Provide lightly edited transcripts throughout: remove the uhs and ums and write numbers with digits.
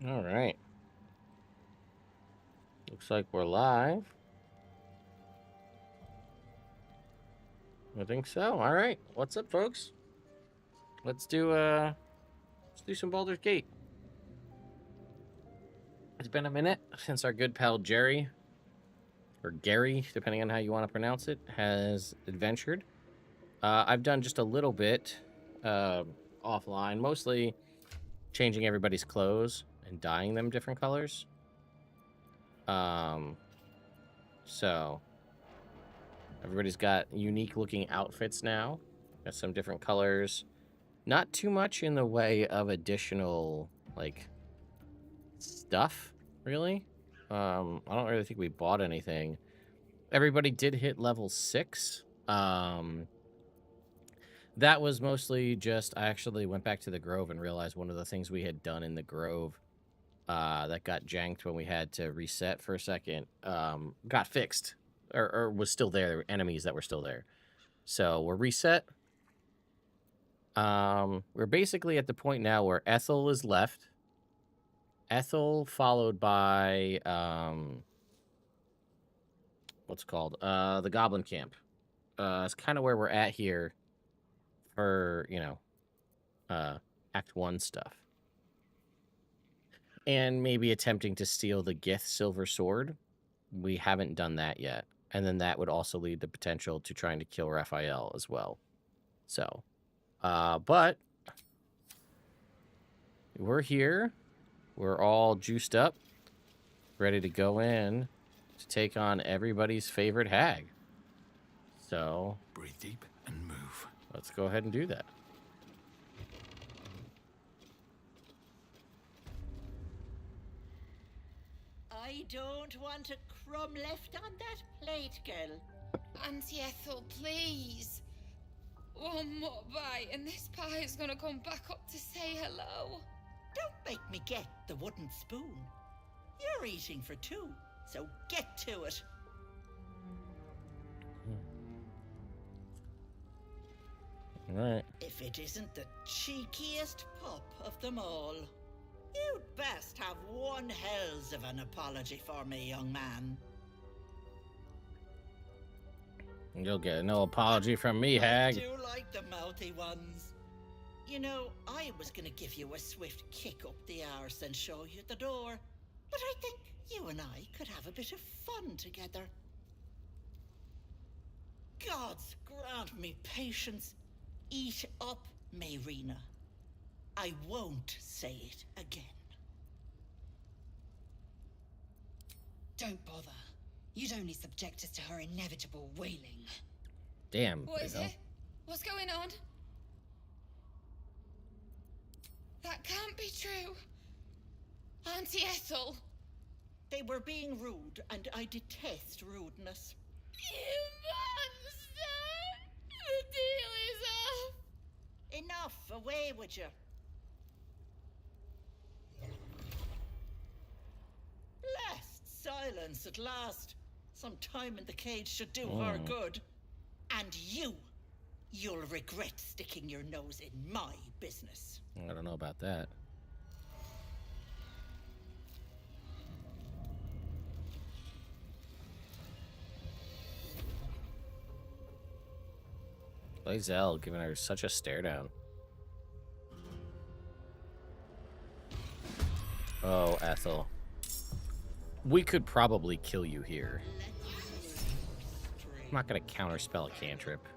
All right. Looks like we're live. I think so. All right. What's up, folks? Let's do some Baldur's Gate. It's been a minute since our good pal Jerry, or Gary, depending on how you want to pronounce it, has adventured. I've done just a little bit offline, mostly changing everybody's clothes and dyeing them different colors. So everybody's got unique looking outfits now. Got some different colors. Not too much in the way of additional like stuff, really. I don't really think we bought anything. Everybody did hit level 6. That was mostly just, I actually went back to the Grove and realized one of the things we had done in the Grove that got janked when we had to reset for a second got fixed or was still there. There were enemies that were still there. So we're reset. We're basically at the point now where Ethel is left. Ethel followed by what's it called? The Goblin Camp. It's kind of where we're at here for, you know, Act 1 stuff. And maybe attempting to steal the Gith silver sword. We haven't done that yet. And then that would also lead to potential to trying to kill Raphael as well. So, but we're here. We're all juiced up, ready to go in to take on everybody's favorite hag. So, breathe deep and move. Let's go ahead and do that. I don't want a crumb left on that plate, girl. Auntie Ethel, please. One more bite and this pie is gonna come back up to say hello. Don't make me get the wooden spoon. You're eating for 2, so get to it. All right. If it isn't the cheekiest pup of them all. You'd best have one hells of an apology for me, young man. You'll get no apology from me, hag. I do like the mouthy ones. You know, I was gonna give you a swift kick up the arse and show you the door. But I think you and I could have a bit of fun together. Gods grant me patience. Eat up, Mayrina. I won't say it again. Don't bother. You'd only subject us to her inevitable wailing. Damn. What is it? What's going on? That can't be true. Auntie Ethel. They were being rude, and I detest rudeness. You monster! The deal is off. Enough, away with you. Blessed silence at last. Some time in the cage should do her good. And you'll regret sticking your nose in my business. I don't know about that. Lae'zel giving her such a stare down. Oh, Ethel. We could probably kill you here. I'm not going to counterspell a cantrip.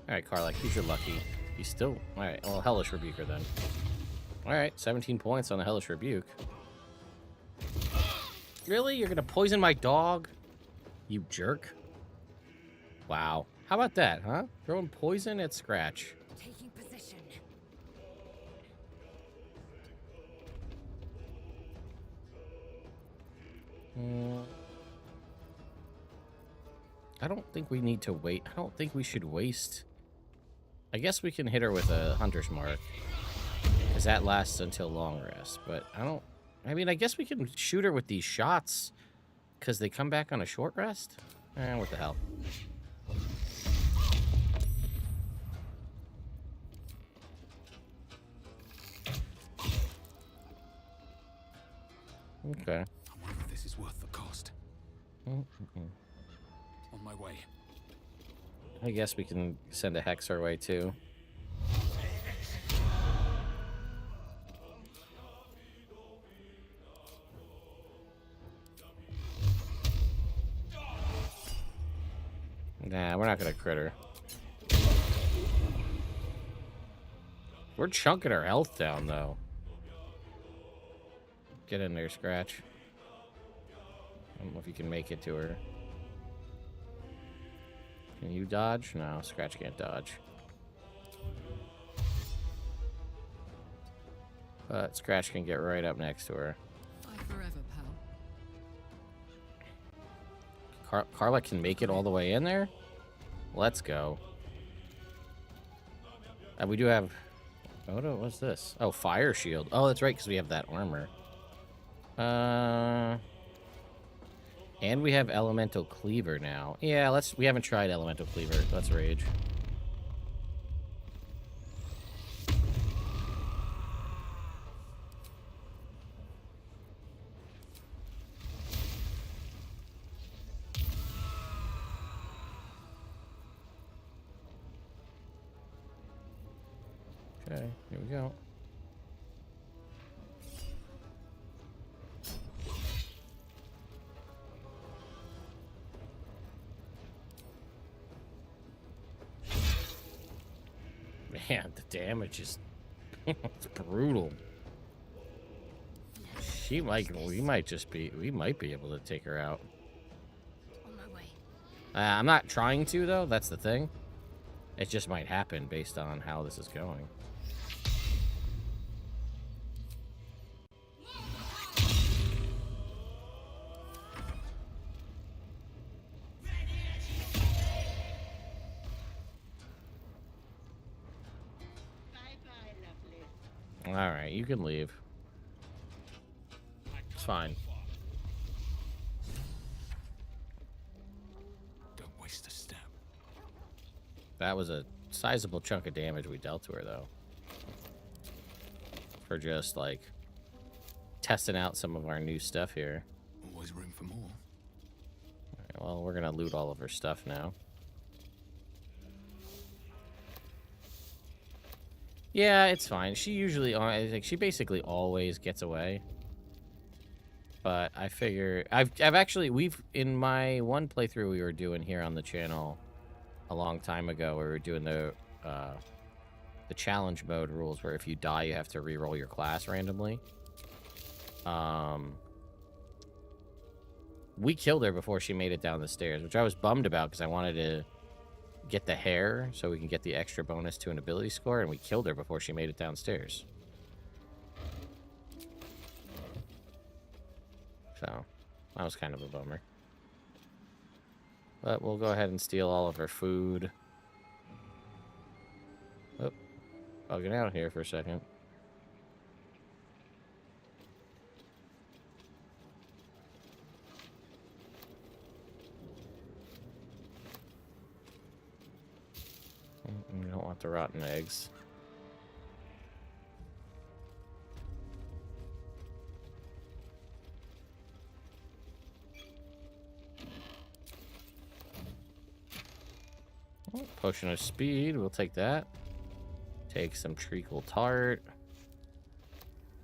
Alright, Karlach, he's your lucky. He's still... Alright, well, Hellish Rebuker then. Alright, 17 points on the Hellish Rebuke. Really? You're going to poison my dog? You jerk. Wow. How about that, huh? Throwing poison at Scratch. Taking position. I don't think we need to wait. I don't think we should waste. I guess we can hit her with a Hunter's Mark, because that lasts until long rest. But I mean, I guess we can shoot her with these shots, because they come back on a short rest? What the hell. Okay. I wonder if this is worth the cost. Mm-mm. On my way. I guess we can send a hex our way too. Nah, we're not gonna crit her. We're chunking her health down though. Get in there, Scratch. I don't know if you can make it to her. Can you dodge? No, Scratch can't dodge. But Scratch can get right up next to her. Bye forever, pal. Carla can make it all the way in there? Let's go. We do have... Oh, no, what's this? Oh, fire shield. Oh, that's right, because we have that armor. And we have elemental cleaver now. Yeah, we haven't tried elemental cleaver. Let's rage. Okay, here we go. Man, the damage is it's brutal. We might be able to take her out. On my way. I'm not trying to though, that's the thing. It just might happen based on how this is going. Alright, you can leave. It's fine. Don't waste a step. That was a sizable chunk of damage we dealt to her, though. For just, like, testing out some of our new stuff here. Always room for more. Alright, well, we're gonna loot all of her stuff now. Yeah, it's fine. She usually, like, she basically always gets away. But I figure, I've actually, in my one playthrough we were doing here on the channel a long time ago, we were doing the challenge mode rules, where if you die, you have to re-roll your class randomly. We killed her before she made it down the stairs, which I was bummed about because I wanted to get the hair so we can get the extra bonus to an ability score, and we killed her before she made it downstairs. So that was kind of a bummer. But we'll go ahead and steal all of her food. Oh, bugging out here for a second. We don't want the rotten eggs. Oh, potion of speed, we'll take that. Take some treacle tart.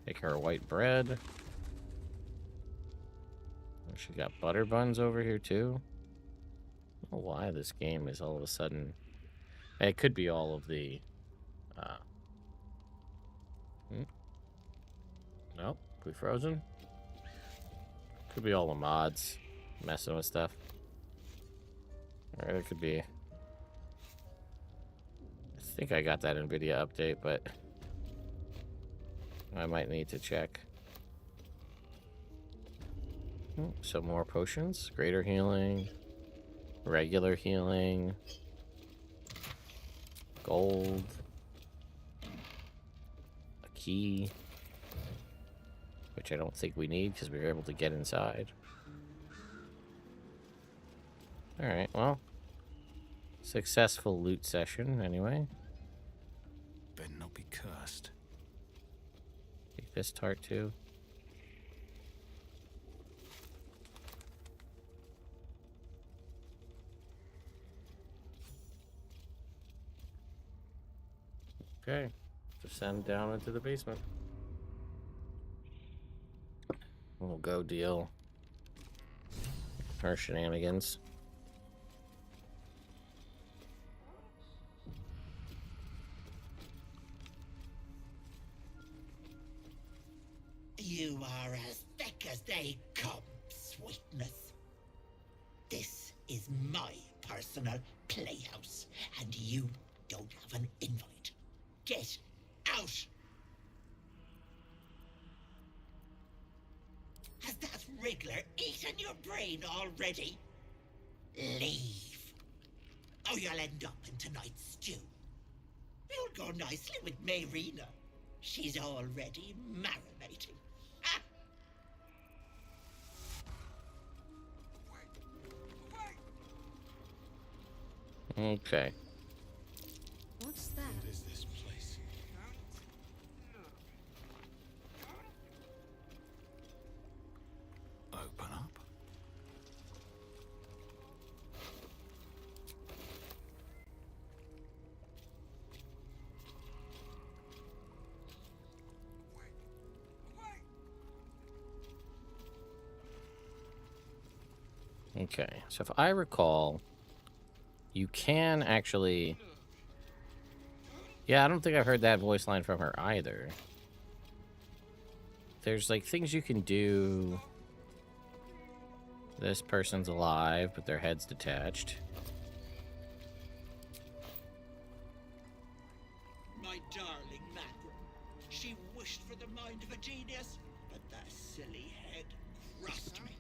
Take her white bread. She got butter buns over here too. I don't know why this game is all of a sudden... It could be all of the... Nope, we frozen? Could be all the mods messing with stuff. Or it could be... I think I got that NVIDIA update, but... I might need to check. Some more potions. Greater healing. Regular healing. Gold. A key. Which I don't think we need because we were able to get inside. Alright, well. Successful loot session, anyway. Better not be cursed. Take this tart too. descend down into the basement. We'll go deal her shenanigans. You are as thick as they come, sweetness. This is my personal playhouse, and you don't have an invite. Get out! Has that wriggler eaten your brain already? Leave. Or you'll end up in tonight's stew. You'll go nicely with Mayrina. She's already marinating. Ah! Okay. What's that? What is this place? Open up. Okay, so if I recall, you can actually... Yeah, I don't think I've heard that voice line from her either. There's, like, things you can do. This person's alive, but their head's detached. My darling Mackerel. She wished for the mind of a genius, but that silly head crushed me.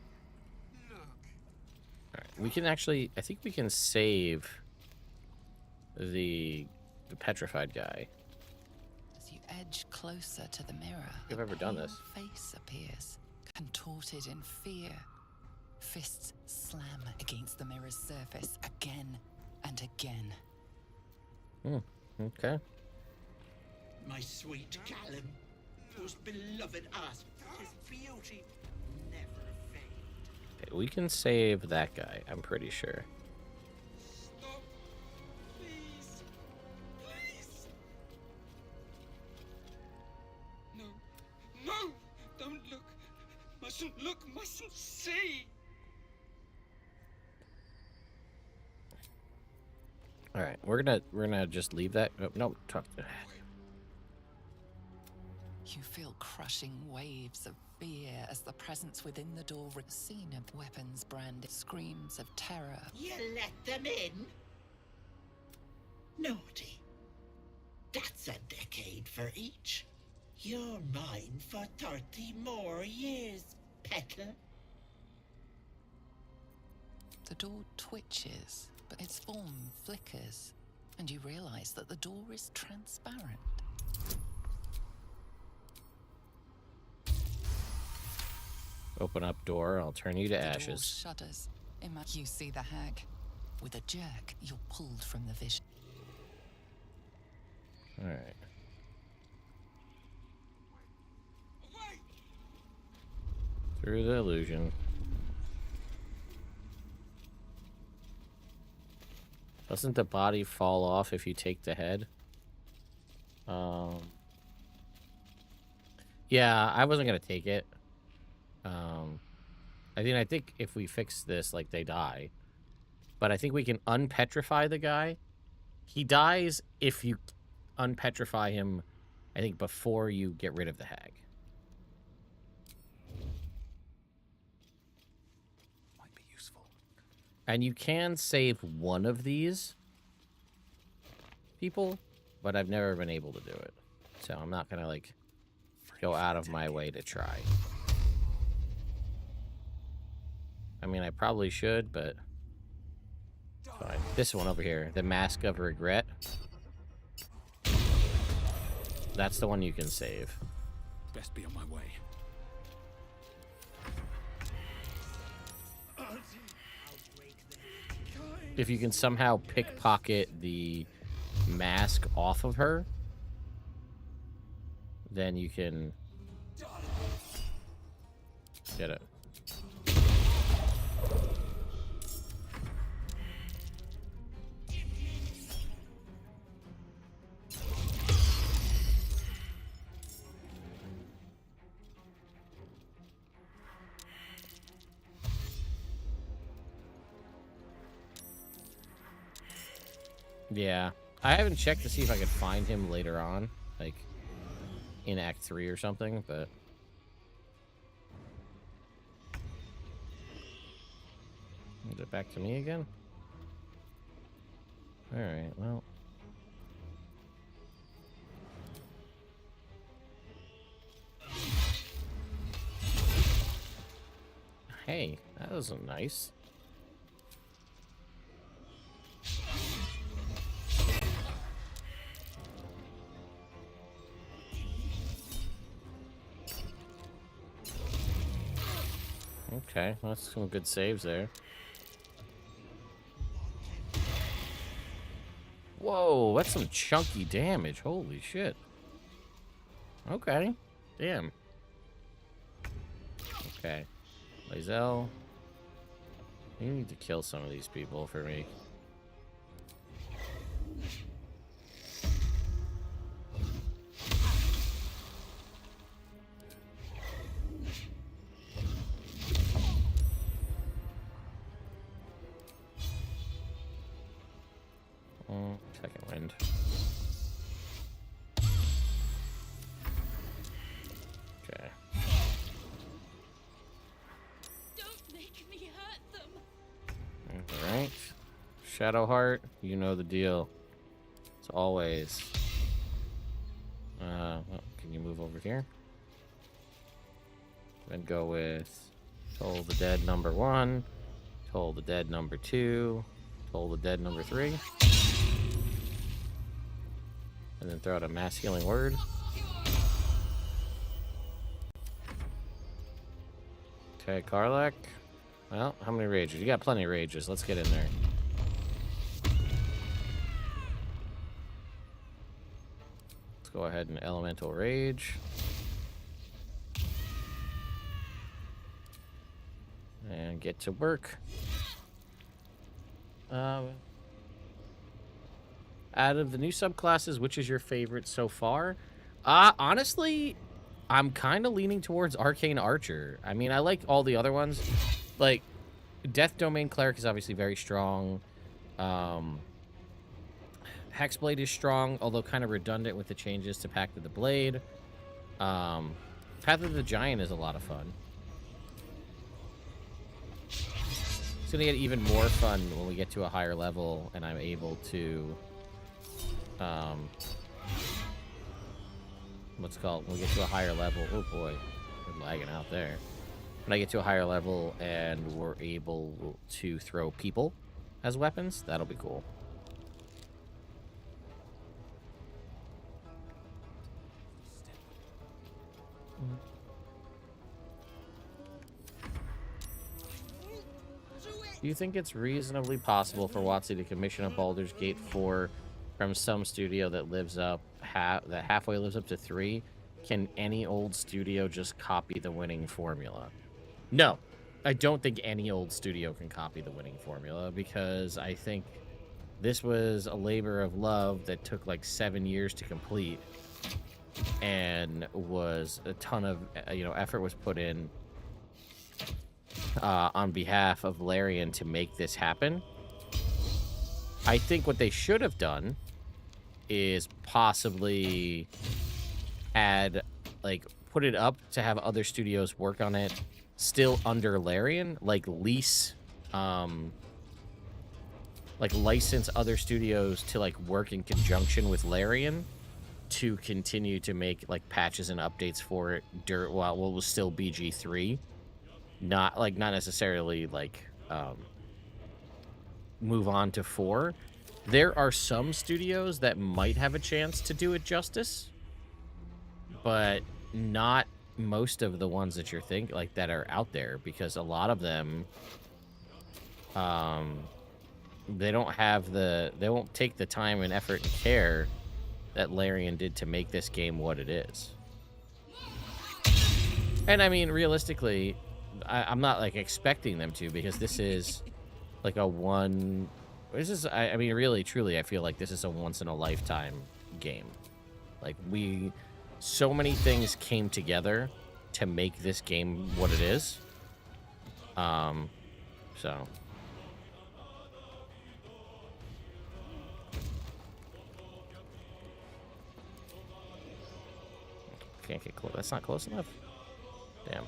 Alright, we can actually... I think we can save the petrified guy. As you edge closer to the mirror, I've ever done this. a face appears, contorted in fear. Fists slam against the mirror's surface again and again. Okay. My sweet Callum, whose beloved ass, his beauty never fade. Okay, we can save that guy, I'm pretty sure. Stop, please, please. No, no, don't look. Mustn't look, mustn't see. All right, we're gonna just leave that. Oh, no, talk. You feel crushing waves of fear as the presence within the door scene of weapons branded screams of terror. You let them in? Naughty. That's a decade for each. You're mine for 30 more years, Petal. The door twitches, but its form flickers, and you realize that the door is transparent. Open up door. I'll turn you to The door ashes. shudders. You see the hag. With a jerk, you're pulled from the vision. All right. Away! Through the illusion. Doesn't the body fall off if you take the head? Yeah, I wasn't gonna take it. I think if we fix this, like, they die. But I think we can unpetrify the guy. He dies if you unpetrify him, I think, before you get rid of the hag. Might be useful. And you can save one of these people, but I've never been able to do it. So I'm not gonna, like, go out of my way to try. I mean, I probably should, but fine. This one over here, the Mask of Regret. That's the one you can save. Best be on my way. If you can somehow pickpocket the mask off of her, then you can get it. Yeah. I haven't checked to see if I could find him later on, like in Act 3 or something, but... Is it back to me again? Alright, well... Hey, that wasn't nice. Okay, well, that's some good saves there. Whoa, that's some chunky damage. Holy shit. Okay, damn. Okay. Lae'zel, you need to kill some of these people for me. Second wind. Okay. Alright. Shadowheart, you know the deal. As always. Well, can you move over here? Then go with Toll the Dead number 1, Toll the Dead number 2, Toll the Dead number 3. And then throw out a mass healing word. Okay, Karlach. Well, how many rages? You got plenty of rages. Let's get in there. Let's go ahead and elemental rage. And get to work. Out of the new subclasses, which is your favorite so far? Honestly, I'm kind of leaning towards Arcane Archer. I mean, I like all the other ones. Like, Death Domain Cleric is obviously very strong. Hexblade is strong, although kind of redundant with the changes to Pact of the Blade. Path of the Giant is a lot of fun. It's going to get even more fun when we get to a higher level and I'm able to... what's it called? When we get to a higher level... Oh boy, we're lagging out there. When I get to a higher level and we're able to throw people as weapons, that'll be cool. Do you think it's reasonably possible for WotC to commission a Baldur's Gate 4 from some studio that lives up that halfway lives up to 3? Can any old studio just copy the winning formula? No, I don't think any old studio can copy the winning formula, because I think this was a labor of love that took like 7 years to complete, and was a ton of effort was put in on behalf of Larian to make this happen. I think what they should have done is possibly put it up to have other studios work on it still under Larian, like license other studios to like work in conjunction with Larian to continue to make like patches and updates for it while what was still BG3. Not necessarily like move on to 4. There are some studios that might have a chance to do it justice, but not most of the ones that you're thinking that are out there, because a lot of them they won't take the time and effort and care that Larian did to make this game what it is. And I mean, realistically, I'm not like expecting them to, because this is like I mean, really, truly, I feel like this is a once in a lifetime game. Like, so many things came together to make this game what it is. So can't get close. That's not close enough. Damn.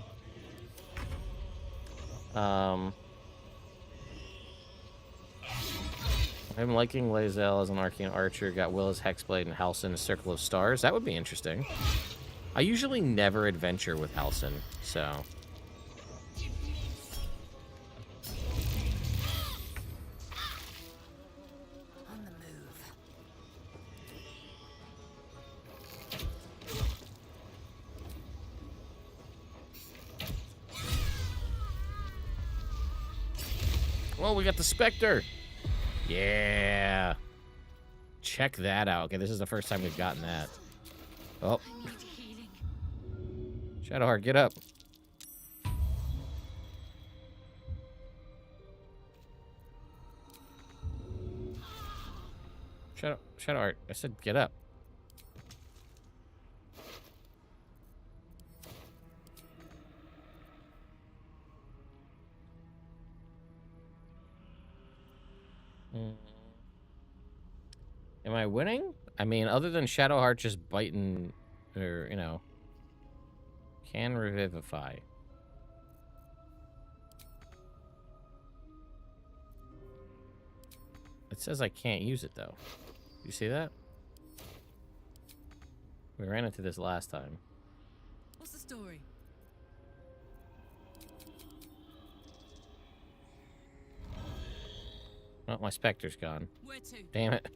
I'm liking Lae'zel as an arcane archer. Got Will as Hexblade and Halsin as Circle of Stars. That would be interesting. I usually never adventure with Halsin, so. On the move. Oh, we got the Spectre. Yeah. Check that out. Okay, this is the first time we've gotten that. Oh. Shadowheart, get up. Shadowheart, I said get up. Am I winning? I mean, other than Shadowheart just biting, or, you know, can revivify. It says I can't use it, though. You see that? We ran into this last time. What's the story? Oh, my Spectre's gone. Where to? Damn it.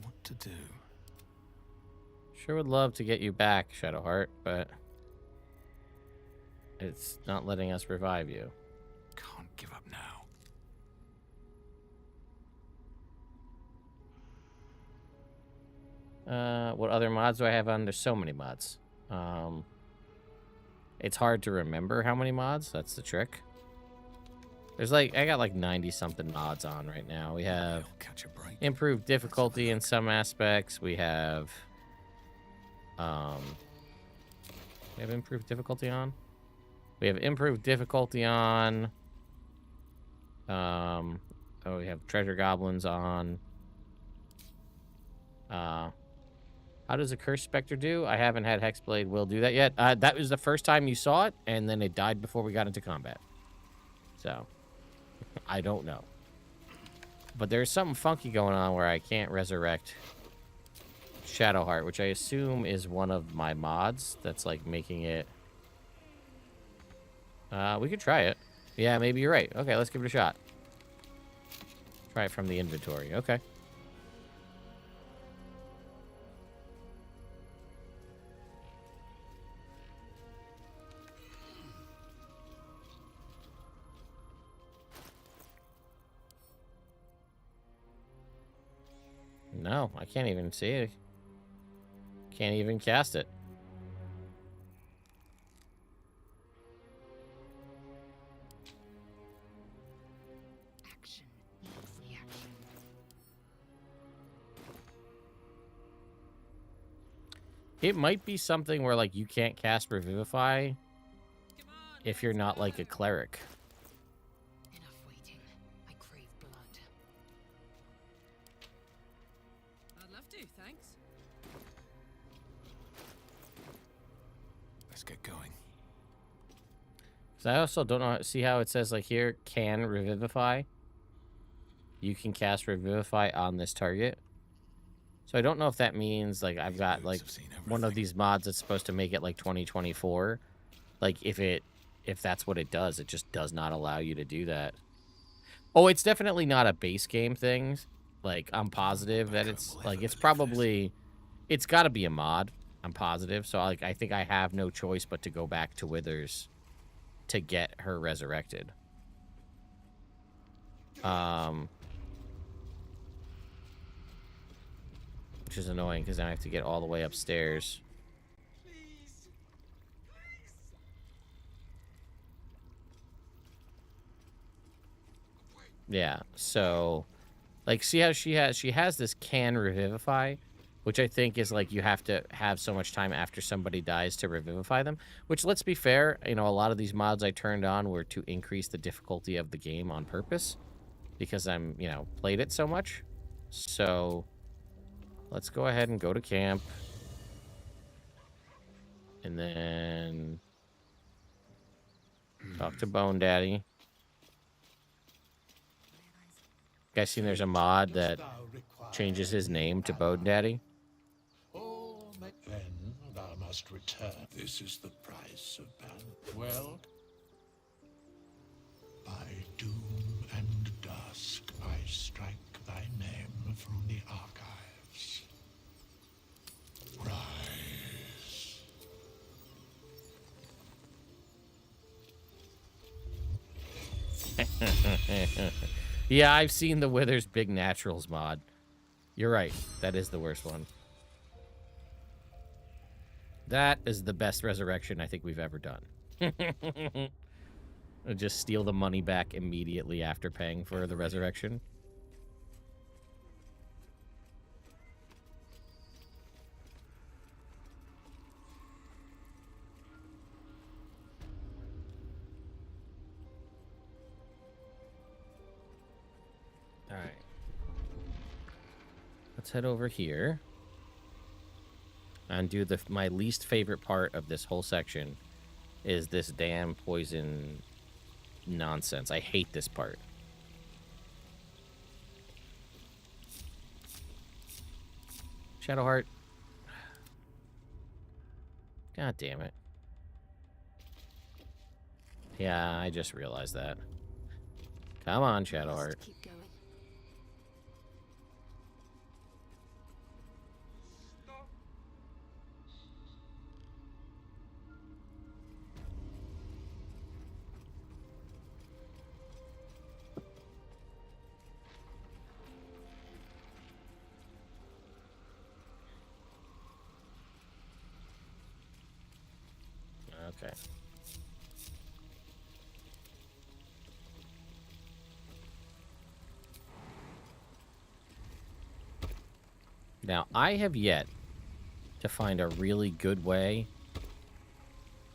What to do? Sure would love to get you back, Shadowheart, but it's not letting us revive you. Can't give up now. What other mods do I have on? There's so many mods. It's hard to remember how many mods. That's the trick. There's like, I got like 90-something mods on right now. We have Catch a break. improved difficulty in some aspects. We have improved difficulty on. We have improved difficulty on. Oh, we have treasure goblins on. How does a cursed specter do? I haven't had Hexblade will do that yet. That was the first time you saw it, and then it died before we got into combat. So, I don't know. But there's something funky going on where I can't resurrect Shadowheart, which I assume is one of my mods that's like making it. We could try it. Yeah, maybe you're right. Okay, let's give it a shot. Try it from the inventory. Okay. No, I can't even see it. Can't even cast it. Action needs reaction. It might be something where, like, you can't cast Revivify if you're not, like, a cleric. Enough waiting. I crave blood. I'd love to, thanks. Let's get going. Because I also don't know, see how it says, like, here, can Revivify? You can cast Revivify on this target. So I don't know if that means, like, I've got, like, one of these mods that's supposed to make it, like, 2024. Like, if that's what it does, it just does not allow you to do that. Oh, it's definitely not a base game thing. Like, I'm positive that it's, like, it's probably, it's got to be a mod. I'm positive. So, like, I think I have no choice but to go back to Withers to get her resurrected. Which is annoying because then I have to get all the way upstairs. Please. Yeah, so, like, see how she has this can revivify, which I think is, like, you have to have so much time after somebody dies to revivify them, which, let's be fair, you know, a lot of these mods I turned on were to increase the difficulty of the game on purpose because I'm, you know, played it so much. So, let's go ahead and go to camp. And then talk to Bone Daddy. Guys seen there's a mod that changes his name to Bone Daddy? Then thou must return. This is the price of ban. Well, by doom and dusk I strike thy name from the archives. Rise. Yeah, I've seen the Wither's Big Naturals mod. You're right. That is the worst one. That is the best resurrection I think we've ever done. Just steal the money back immediately after paying for the resurrection. All right. Let's head over here and do my least favorite part of this whole section is this damn poison nonsense. I hate this part. Shadowheart. God damn it. Yeah, I just realized that. Come on, Shadowheart. Keep going. Okay. Now, I have yet to find a really good way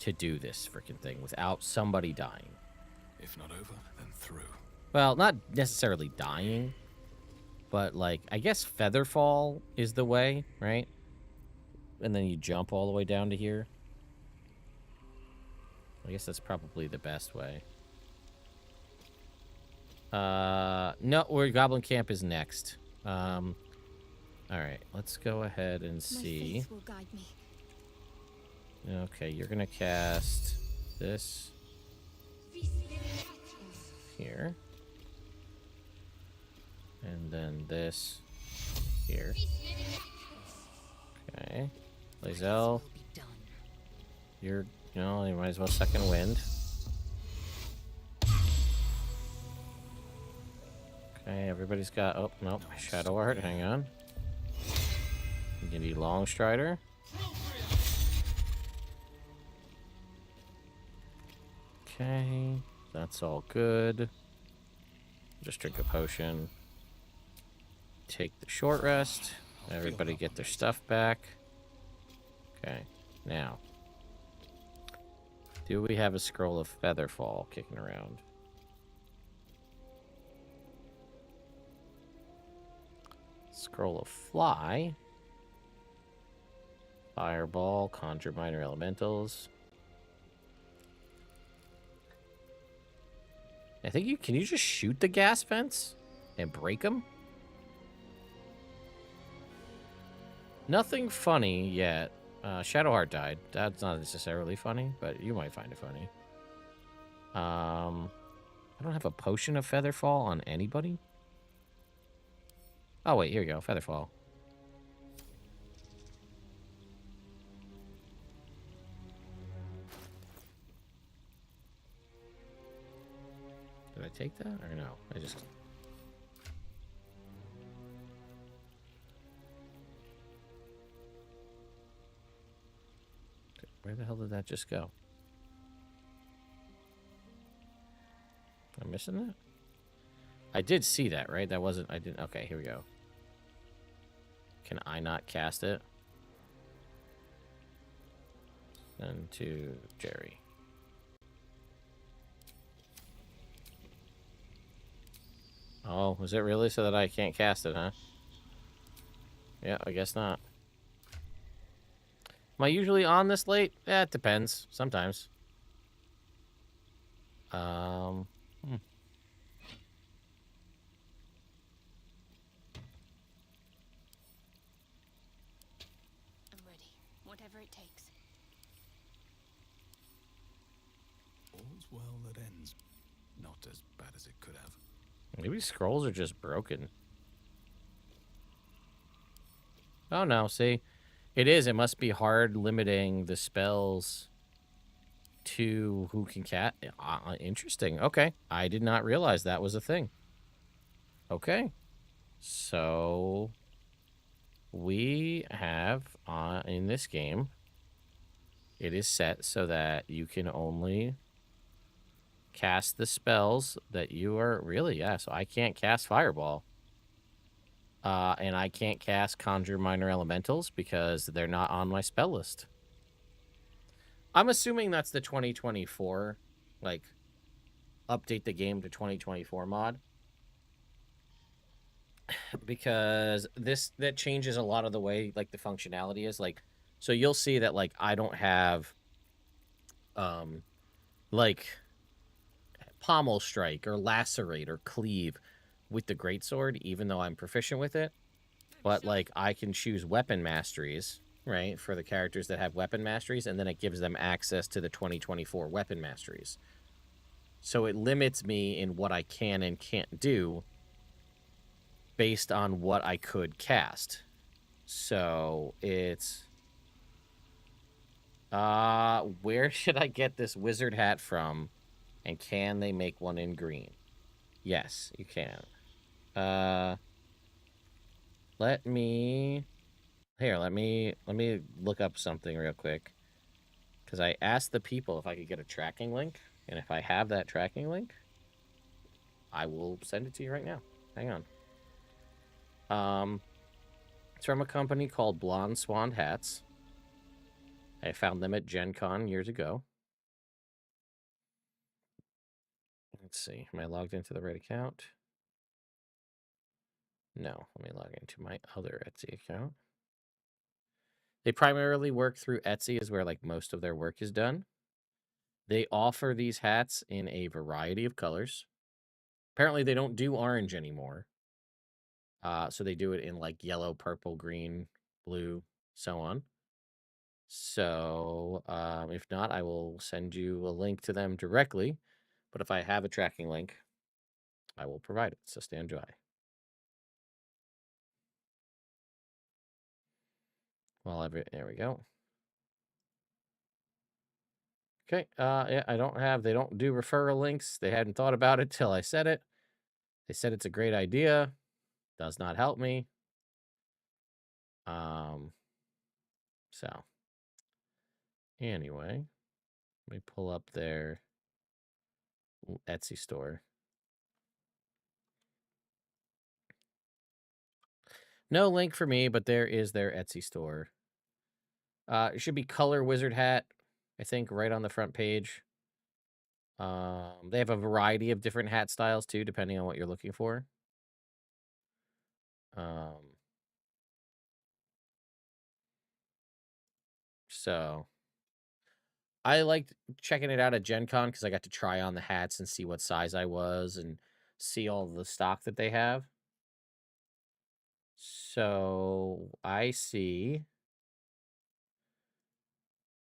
to do this freaking thing without somebody dying. If not over, then through. Well, not necessarily dying, but, like, I guess Featherfall is the way, right? And then you jump all the way down to here. I guess that's probably the best way. No, Goblin Camp is next. All right, let's go ahead and see. My faith will guide me. Okay, you're gonna cast this here, and then this here. Okay, Lae'zel, you're. No, you might as well second wind. Okay, everybody's got... Oh, nope. Shadowheart, hang on. You need Longstrider. Okay, that's all good. Just drink a potion. Take the short rest. Everybody get their stuff back. Okay, now... Do we have a scroll of Featherfall kicking around? Scroll of Fly. Fireball, conjure minor elementals. I think you can you just shoot the gas vents and break them? Nothing funny yet. Shadowheart died. That's not necessarily funny, but you might find it funny. I don't have a potion of Featherfall on anybody. Oh, wait, here you go. Featherfall. Did I take that or no? I just... Where the hell did that just go? Am I missing that? I did see that, right? That wasn't... I didn't... Okay, here we go. Can I not cast it? Send to Jerry. Oh, was it really so that I can't cast it, huh? Yeah, I guess not. Am I usually on this late? Yeah, it depends. Sometimes. Hmm. I'm ready. Whatever it takes. All's well that ends. Not as bad as it could have. Maybe scrolls are just broken. Oh, no. See? It is. It must be hard limiting the spells to who can cast. Interesting. Okay. I did not realize that was a thing. Okay. So we have in this game, it is set so that you can only cast the spells that you are really, yeah. So I can't cast Fireball. And I can't cast Conjure Minor Elementals because they're not on my spell list. I'm assuming that's the 2024, like, update the game to 2024 mod. Because that changes a lot of the way, like, the functionality is. Like, so you'll see that, like, I don't have, like, Pommel Strike or Lacerate or Cleave with the Greatsword, even though I'm proficient with it. But, like, I can choose Weapon Masteries, right, for the characters that have Weapon Masteries, and then it gives them access to the 2024 Weapon Masteries. So it limits me in what I can and can't do based on what I could cast. So it's... where should I get this wizard hat from? And can they make one in green? Yes, you can. Let me look up something real quick. Because I asked the people if I could get a tracking link. And if I have that tracking link, I will send it to you right now. Hang on. It's from a company called Blonde Swan Hats. I found them at Gen Con years ago. Let's see. Am I logged into the right account? No. Let me log into my other Etsy account. They primarily work through Etsy, is where, like, most of their work is done. They offer these hats in a variety of colors. Apparently, they don't do orange anymore. So they do it in, like, yellow, purple, green, blue, so on. So if not, I will send you a link to them directly. But if I have a tracking link, I will provide it. So stand by. Well, there we go. Okay. Yeah, they don't do referral links. They hadn't thought about it till I said it. They said it's a great idea. Does not help me. So anyway, let me pull up their Etsy store. No link for me, but there is their Etsy store. It should be Color Wizard Hat, I think, right on the front page. They have a variety of different hat styles, too, depending on what you're looking for. So I liked checking it out at Gen Con because I got to try on the hats and see what size I was and see all the stock that they have. So I see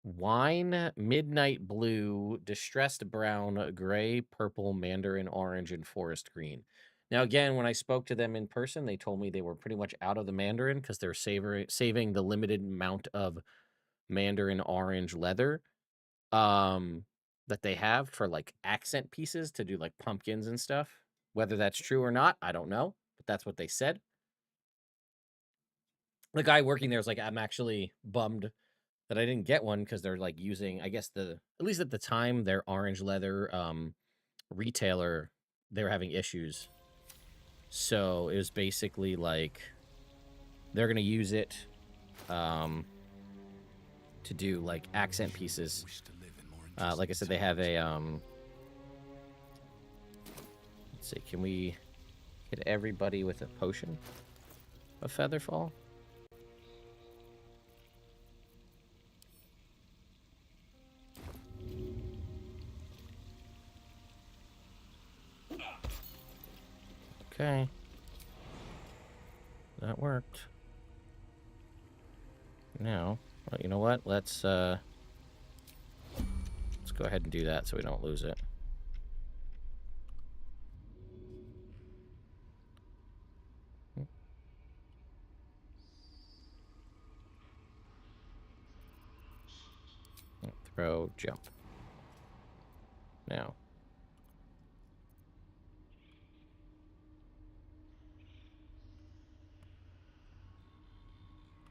Wine, Midnight Blue, Distressed Brown, Gray, Purple, Mandarin Orange, and Forest Green. Now, again, when I spoke to them in person, they told me they were pretty much out of the Mandarin because they're saving the limited amount of Mandarin Orange leather that they have for, like, accent pieces to do, like, pumpkins and stuff. Whether that's true or not, I don't know, but that's what they said. The guy working there was like, I'm actually bummed that I didn't get one because they're, like, using, I guess, at least at the time, their orange leather retailer, they were having issues. So it was basically like they're going to use it to do, like, accent pieces. Like I said, they have a let's see, can we hit everybody with a potion of Featherfall? Okay. That worked. Now, well, you know what? Let's go ahead and do that so we don't lose it. Throw, jump. Now.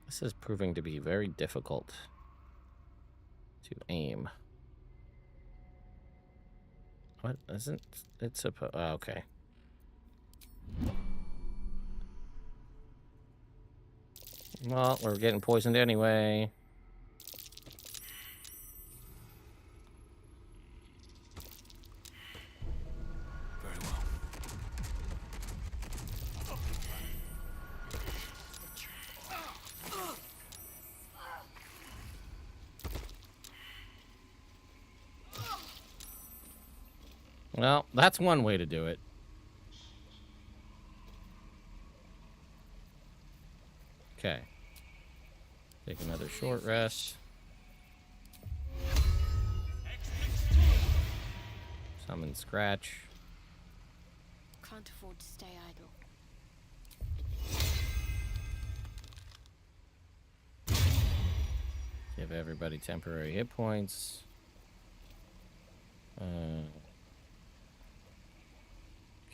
This is proving to be very difficult to aim. What isn't it supposed? Oh, okay. Well, we're getting poisoned anyway. Very well. Well, that's one way to do it. Okay. Take another short rest. Summon Scratch. Can't afford to stay idle. Give everybody temporary hit points.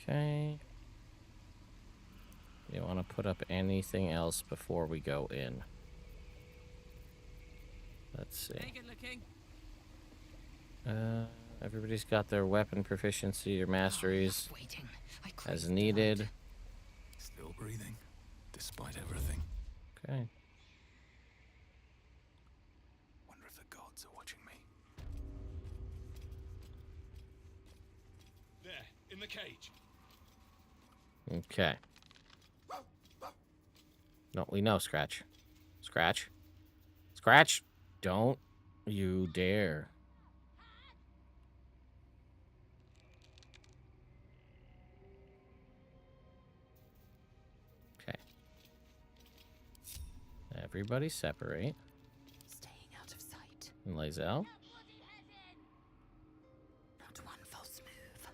Okay. You want to put up anything else before we go in? Let's see. Hey, good looking. Everybody's got their weapon proficiency or masteries Waiting. as needed. Still breathing, despite everything. Okay. Wonder if the gods are watching me. There, in the cage. Okay. No, we know, Scratch. Scratch. Scratch! Don't you dare. Okay. Everybody separate. Staying out of sight. And Lae'zel. Not one false move.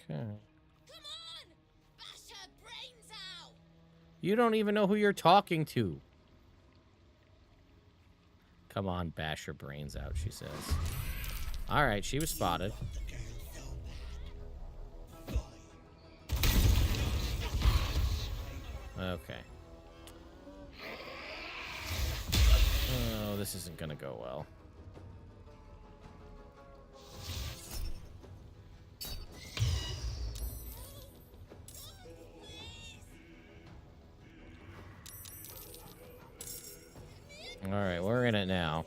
Okay. Come on! Bash her brains out! You don't even know who you're talking to. Come on, bash her brains out, she says. All right, she was spotted. Okay. Oh, this isn't gonna go well. All right, we're in it now.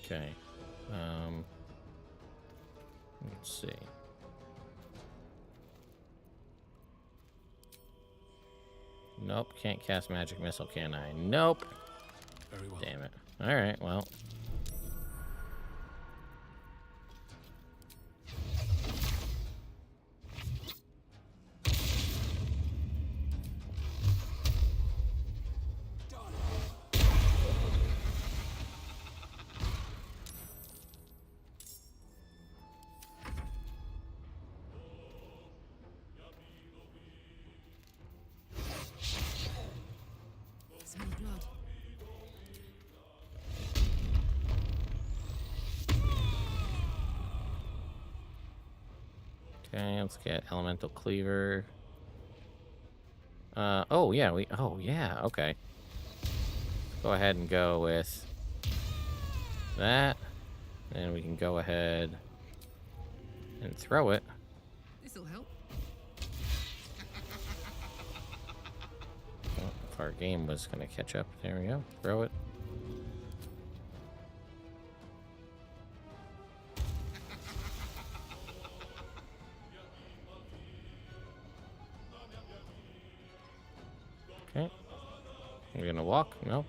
Okay. Let's see. Nope, can't cast magic missile, can I? Nope. Very well. Damn it. All right, well. Smell blood. Okay, let's get elemental cleaver. Oh yeah, okay. Go ahead and go with that. And we can go ahead and throw it. This'll help. Oh, if our game was gonna catch up. There we go. Throw it. Okay. We're gonna walk? No.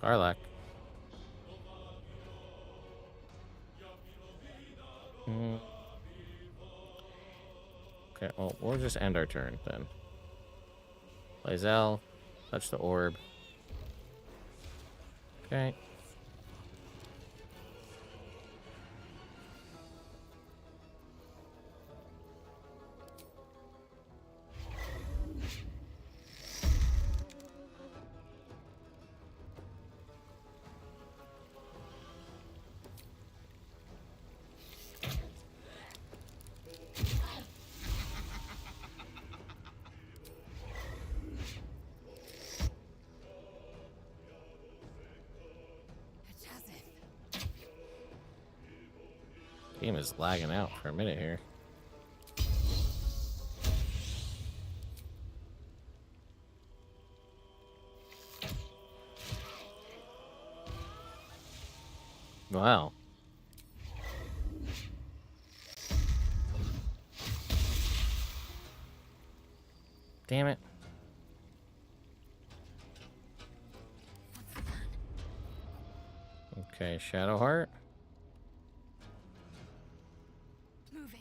Karlak. Okay, well, we'll just end our turn then. Lae'zel, touch the orb. Okay. Game is lagging out for a minute here. Wow. Damn it. Okay, Shadowheart. Moving.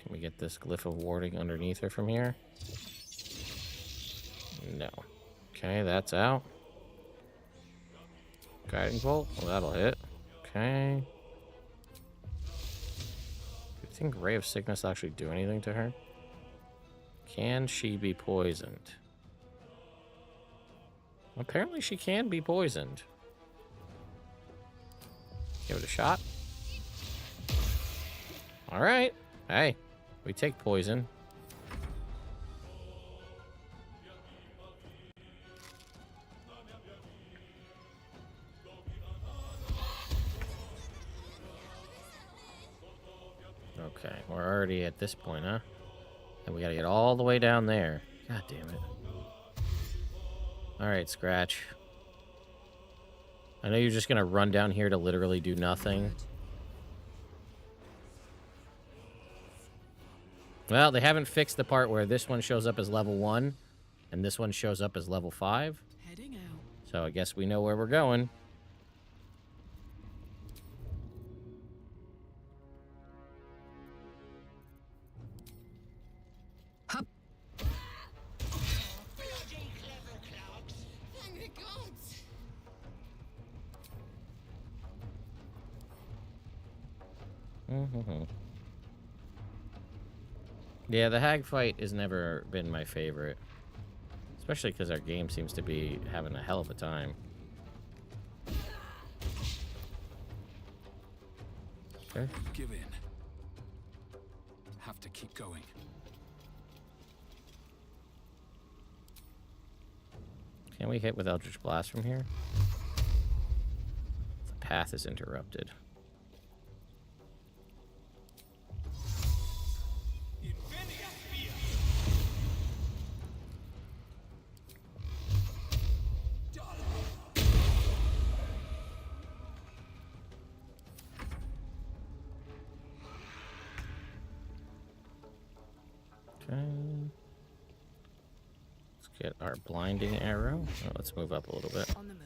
Can we get this glyph of warding underneath her from here? No. Okay, that's out. Guiding bolt. Well, that'll hit. Okay. Do you think Ray of Sickness will actually do anything to her? Can she be poisoned? Apparently she can be poisoned. Give it a shot. Alright. Hey, we take poison. Okay, we're already at this point, huh? And we gotta get all the way down there. God damn it. Alright, Scratch. I know you're just gonna run down here to literally do nothing. Well, they haven't fixed the part where this one shows up as level 1 and this one shows up as level 5. Heading out. So I guess we know where we're going. Hup. Thank the gods. Yeah, the hag fight has never been my favorite. Especially because our game seems to be having a hell of a time. Okay. Give in. Have to keep going. Can we hit with Eldritch Blast from here? The path is interrupted. Okay. Let's get our blinding arrow. Oh, let's move up a little bit. On the move.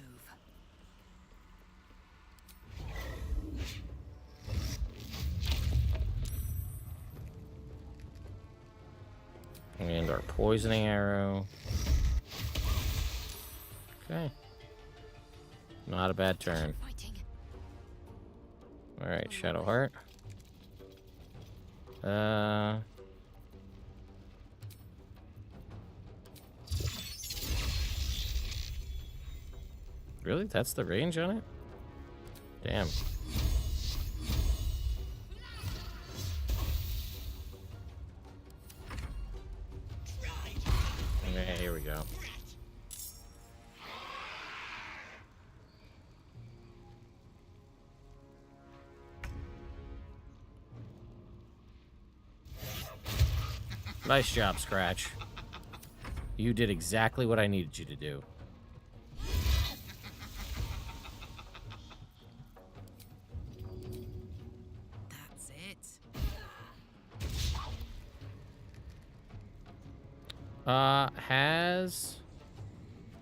And our poisoning arrow. Okay. Not a bad turn. Alright, Shadowheart. Really? That's the range on it? Damn. Okay, here we go. Nice job, Scratch. You did exactly what I needed you to do. That's it. Has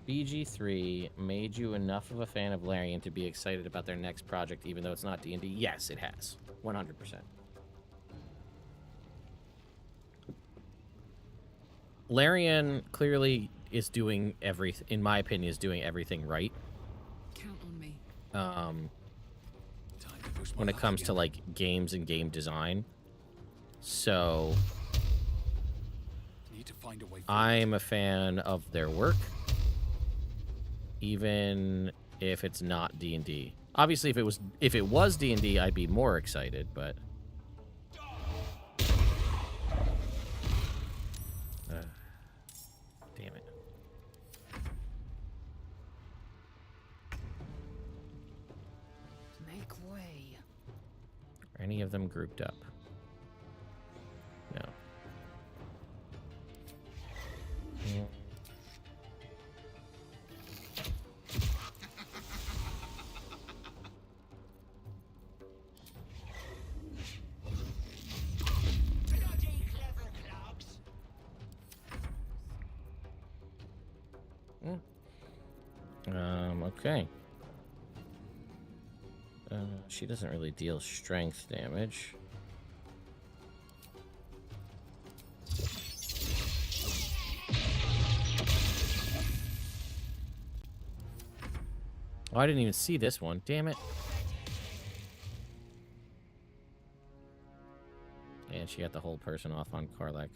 BG3 made you enough of a fan of Larian to be excited about their next project, even though it's not D&D? Yes, it has. 100%. Larian clearly is doing everything, in my opinion, is doing everything right. Count on me. When it comes to, like, games and game design. So, Need to find a way I'm a fan of their work, even if it's not D&D. Obviously, if it was D&D, I'd be more excited, but damn it. Make way. Are any of them grouped up? No. Okay. She doesn't really deal strength damage. Oh, I didn't even see this one. Damn it. And she got the whole person off on Karlak.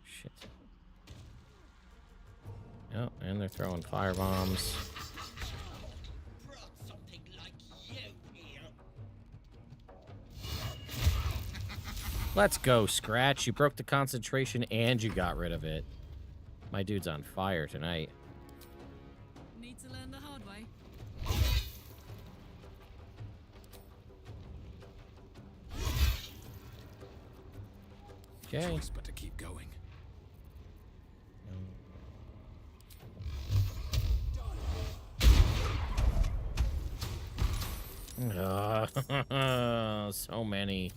Shit. Oh, and they're throwing fire bombs. Let's go, Scratch. You broke the concentration and you got rid of it. My dude's on fire tonight. Need to learn the hard way. Okay. Choice but to keep going. So many.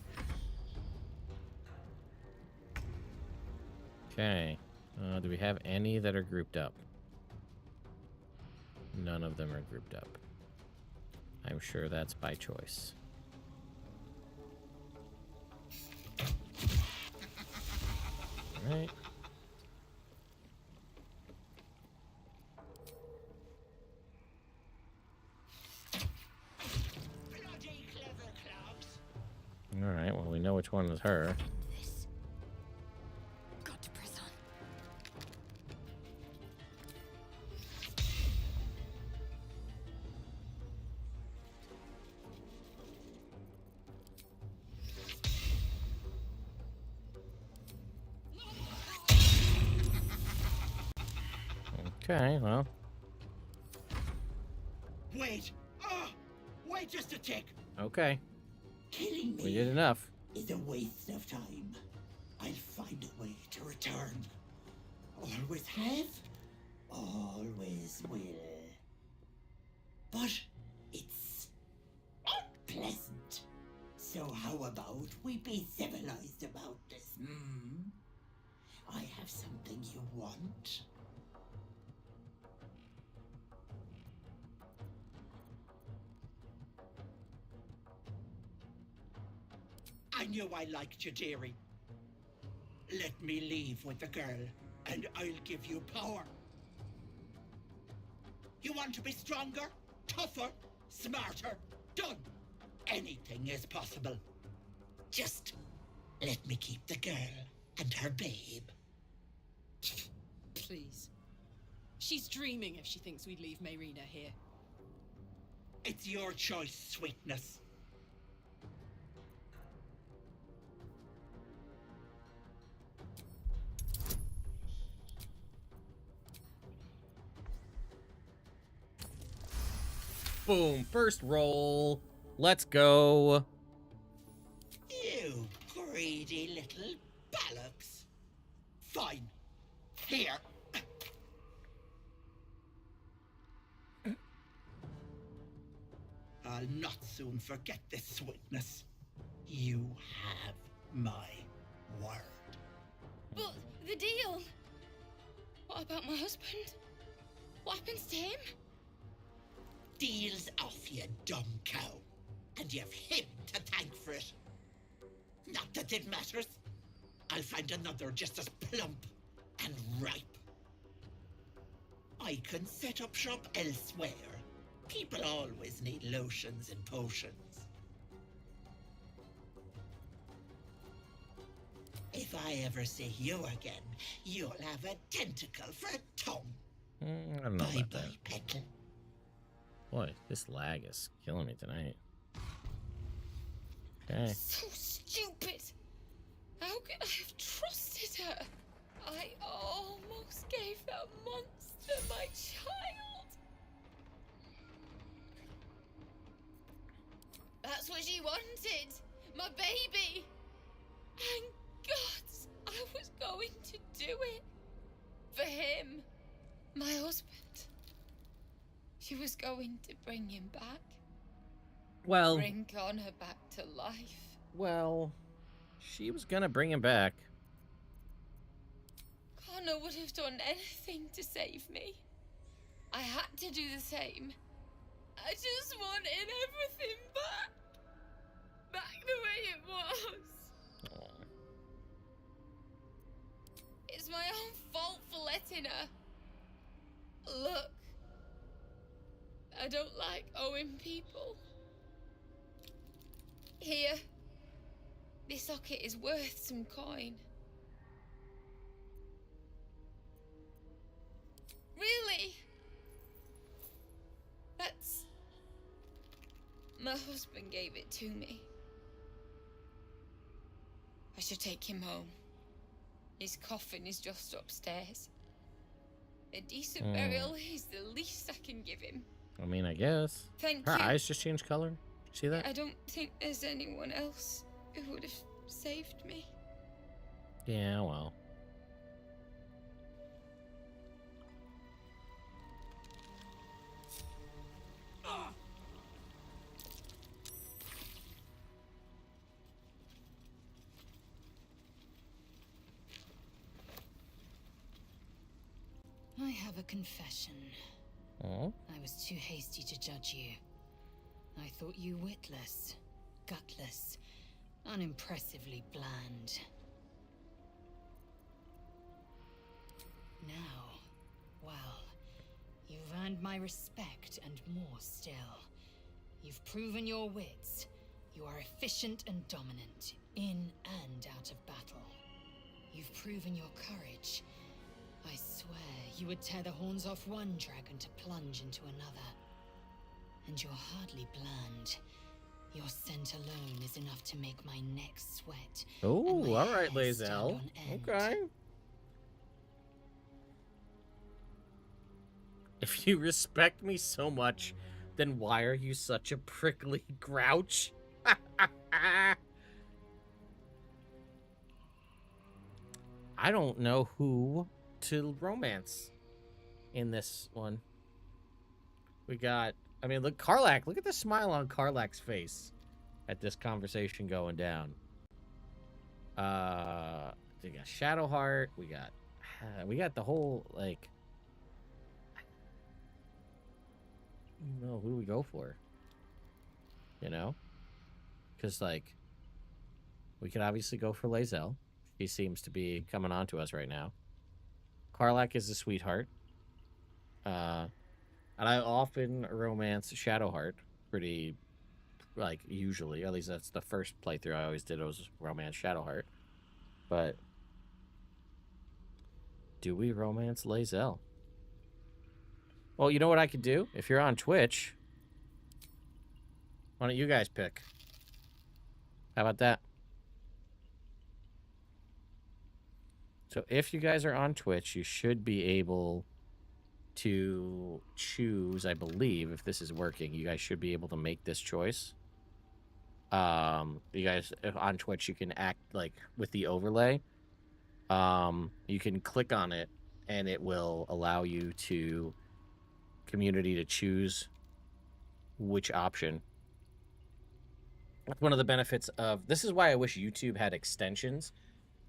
Okay. Do we have any that are grouped up? None of them are grouped up. I'm sure that's by choice. All right. All right, well, we know which one is her. Got to press on. Okay, well. Wait! Wait just a tick! Okay. Killing me We did enough. is a waste of time. I'll find a way to return. Always have, always will. But it's unpleasant. So how about we be civilized about this, I have something you want. I knew I liked you, dearie. Let me leave with the girl, and I'll give you power. You want to be stronger, tougher, smarter? Done. Anything is possible. Just let me keep the girl and her babe. Please. She's dreaming if she thinks we'd leave Mayrina here. It's your choice, sweetness. Boom. First roll. Let's go. You greedy little bollocks. Fine. Here. I'll not soon forget this sweetness. You have my word. But the deal. What about my husband? What happens to him? Deal's off, you dumb cow. And you've him to thank for it. Not that it matters. I'll find another just as plump and ripe. I can set up shop elsewhere. People always need lotions and potions. If I ever see you again, you'll have a tentacle for a tongue. I don't know about that. Ethel. Boy, this lag is killing me tonight. Okay. So stupid. How could I have trusted her? I almost gave that monster my child. That's what she wanted. My baby. And God, I was going to do it. For him. My husband. She was going to bring him back. Well, Bring Connor back to life. well, she was gonna bring him back. Connor would have done anything to save me. I had to do the same. I just wanted everything back. Back the way it was. Aw. It's my own fault for letting her. Look. I don't like owing people. Here. This socket is worth some coin. Really? That's... My husband gave it to me. I should take him home. His coffin is just upstairs. A decent burial is the least I can give him. I mean, I guess. Thank Her you. eyes just changed color. See that? I don't think there's anyone else who would have saved me. Yeah, well. I have a confession. Oh? I was too hasty to judge you. I thought you witless, gutless, unimpressively bland. Now, well, you've earned my respect and more still. You've proven your wits. You are efficient and dominant, in and out of battle. You've proven your courage. I swear you would tear the horns off one dragon to plunge into another. And you're hardly bland. Your scent alone is enough to make my neck sweat. Oh, all right, hair stand Lazel. on end. Okay. If you respect me so much, then why are you such a prickly grouch? I don't know who to romance in this one. We got, I mean, look, Karlach. Look at the smile on Karlach's face at this conversation going down. We got Shadowheart. We got the whole, like, no, who do we go for? You know? Because, like, we could obviously go for Lazel. He seems to be coming on to us right now. Karlach is a sweetheart. And I often romance Shadowheart pretty, like, usually. At least that's the first playthrough I always did, was romance Shadowheart. But do we romance Lazel? Well, you know what I could do? If you're on Twitch, why don't you guys pick? How about that? So if you guys are on Twitch, you should be able to choose, I believe, if this is working, you guys should be able to make this choice. You guys, if on Twitch, you can act, like, with the overlay. You can click on it, and it will allow you to community to choose which option. That's one of the benefits of this is why I wish YouTube had extensions,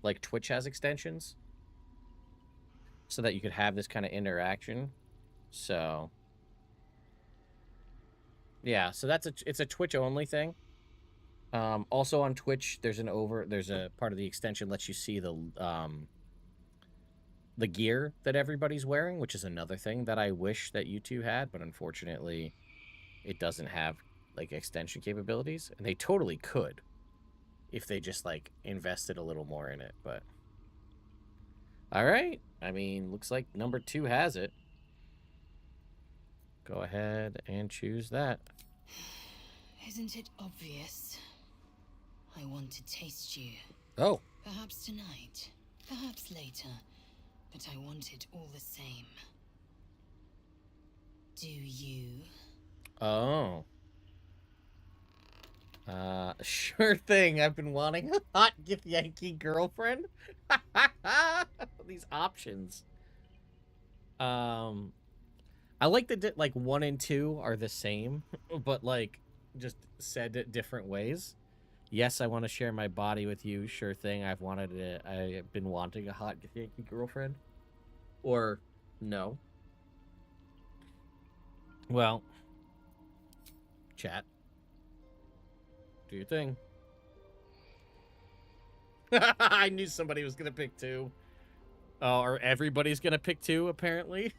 like Twitch has extensions, so that you could have this kind of interaction. So yeah, so it's a Twitch only thing. Also on Twitch, there's a part of the extension lets you see the gear that everybody's wearing, which is another thing that I wish that YouTube had, but unfortunately it doesn't have like extension capabilities, and they totally could if they just like invested a little more in it. But all right, I mean, looks like number 2 has it. Go ahead and choose that. Isn't it obvious? I want to taste you. Oh. Perhaps tonight, perhaps later, but I want it all the same. Do you? Oh. Sure thing. I've been wanting a hot Githyanki girlfriend. These options. I like that like 1 and 2 are the same, but like just said it different ways. Yes, I want to share my body with you. Sure thing. I've been wanting a hot Githyanki girlfriend. Or no. Well, chat. Do your thing. I knew somebody was going to pick 2. Oh, or everybody's going to pick 2, apparently.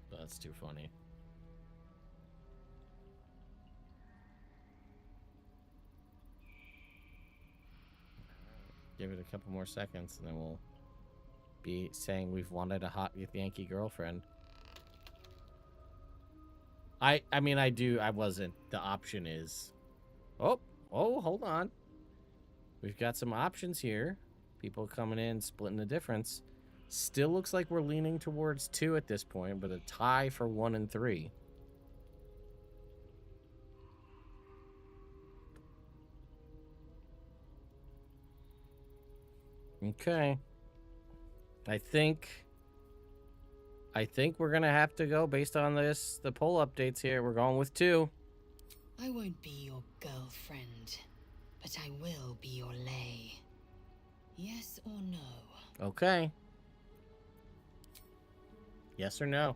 That's too funny. Give it a couple more seconds, and then we'll be saying we've wanted a hot Yankee girlfriend. I mean, I wasn't. The option is... Oh, hold on. We've got some options here. People coming in, splitting the difference. Still looks like we're leaning towards 2 at this point, but a tie for 1 and 3. Okay. I think we're gonna have to go based on the poll updates here. We're going with 2. I won't be your girlfriend, but I will be your lay. Yes or no? Okay. Yes or no?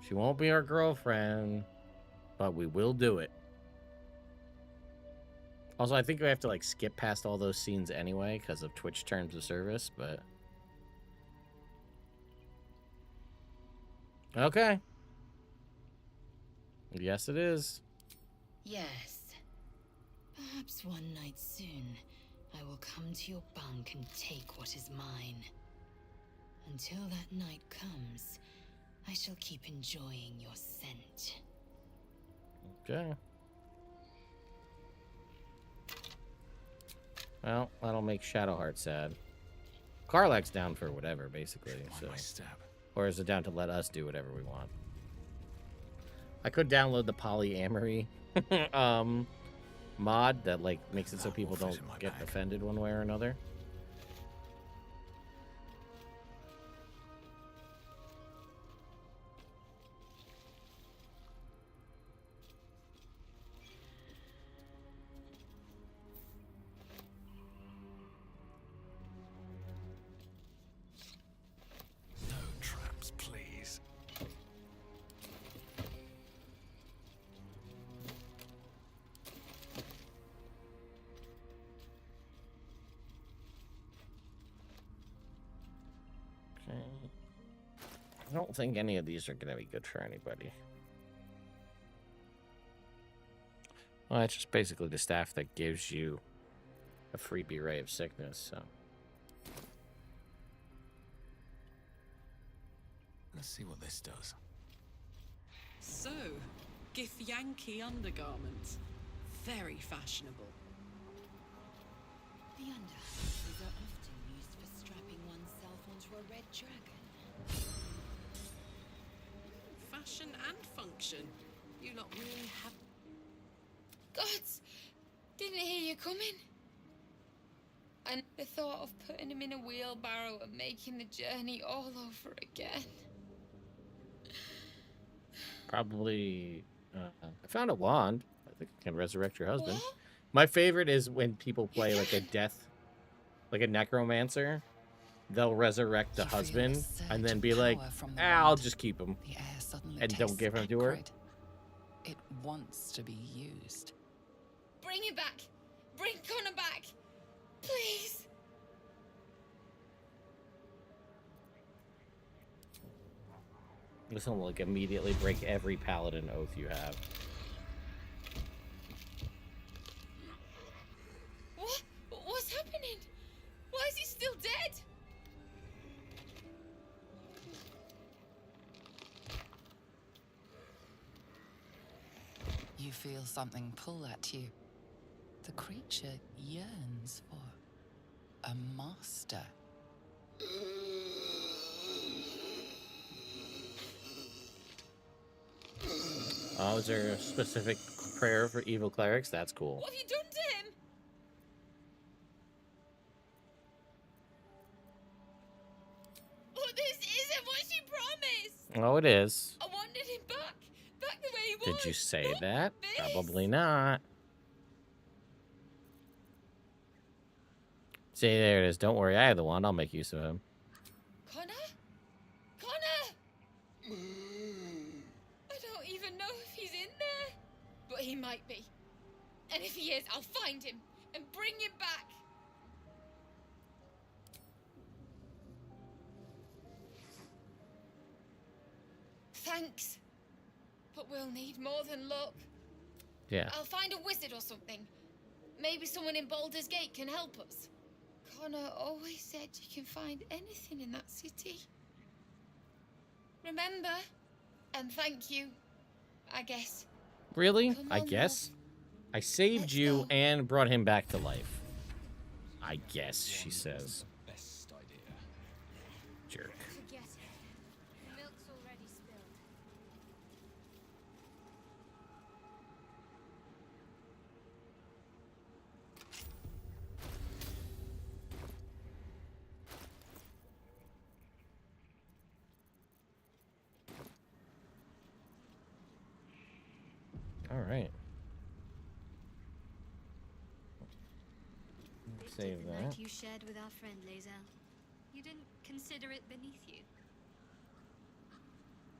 She won't be our girlfriend, but we will do it. Also, I think we have to like skip past all those scenes anyway because of Twitch terms of service, but okay. Yes, it is. Yes. Perhaps one night soon, I will come to your bunk and take what is mine. Until that night comes, I shall keep enjoying your scent. Okay. Well, that'll make Shadowheart sad. Karlach's down for whatever, basically. So. Or is it down to let us do whatever we want? I could download the polyamory mod that like makes it so people don't get offended one way or another. I don't think any of these are going to be good for anybody. Well, it's just basically the staff that gives you a freebie ray of sickness, so. Let's see what this does. So, Githyanki undergarments. Very fashionable. The undergarments are often used for strapping oneself onto a red dragon. Fashion and function. You lot really have... Gods! Didn't hear you coming. And the thought of putting him in a wheelbarrow and making the journey all over again. Probably. I found a wand. I think I can resurrect your husband. What? My favorite is when people play like a death, like a necromancer. They'll resurrect the You feel a husband surge and then of be like, power from the I'll wand. just keep him. The air suddenly And don't tastes give him to her? acrid. It wants to be used. Bring him back. Bring Connor back. Please. This will like immediately break every paladin oath you have. What? What's happening? Why is he still dead? You feel something pull at you. The creature yearns for a master. Oh, is there a specific prayer for evil clerics? That's cool. What have you done to him? But this isn't what she promised. Oh, it is. I wanted him back. Back the way he was. Did you say Not that? this. Probably not. See, there it is. Don't worry, I have the wand. I'll make use of him. Connor? Connor! I don't even know if he's in there. But he might be. And if he is, I'll find him and bring him back. Thanks. But we'll need more than luck. Yeah. I'll find a wizard or something. Maybe someone in Baldur's Gate can help us. Connor always said you can find anything in that city. Remember? And thank you, I guess. Really? Come I on, guess. I saved Let's you go. and brought him back to life. I guess, she says. Best idea. Jerk. Forget it. The milk's already spilled. All right. This Save is the that. night you shared with our friend Lae'zel. You didn't consider it beneath you.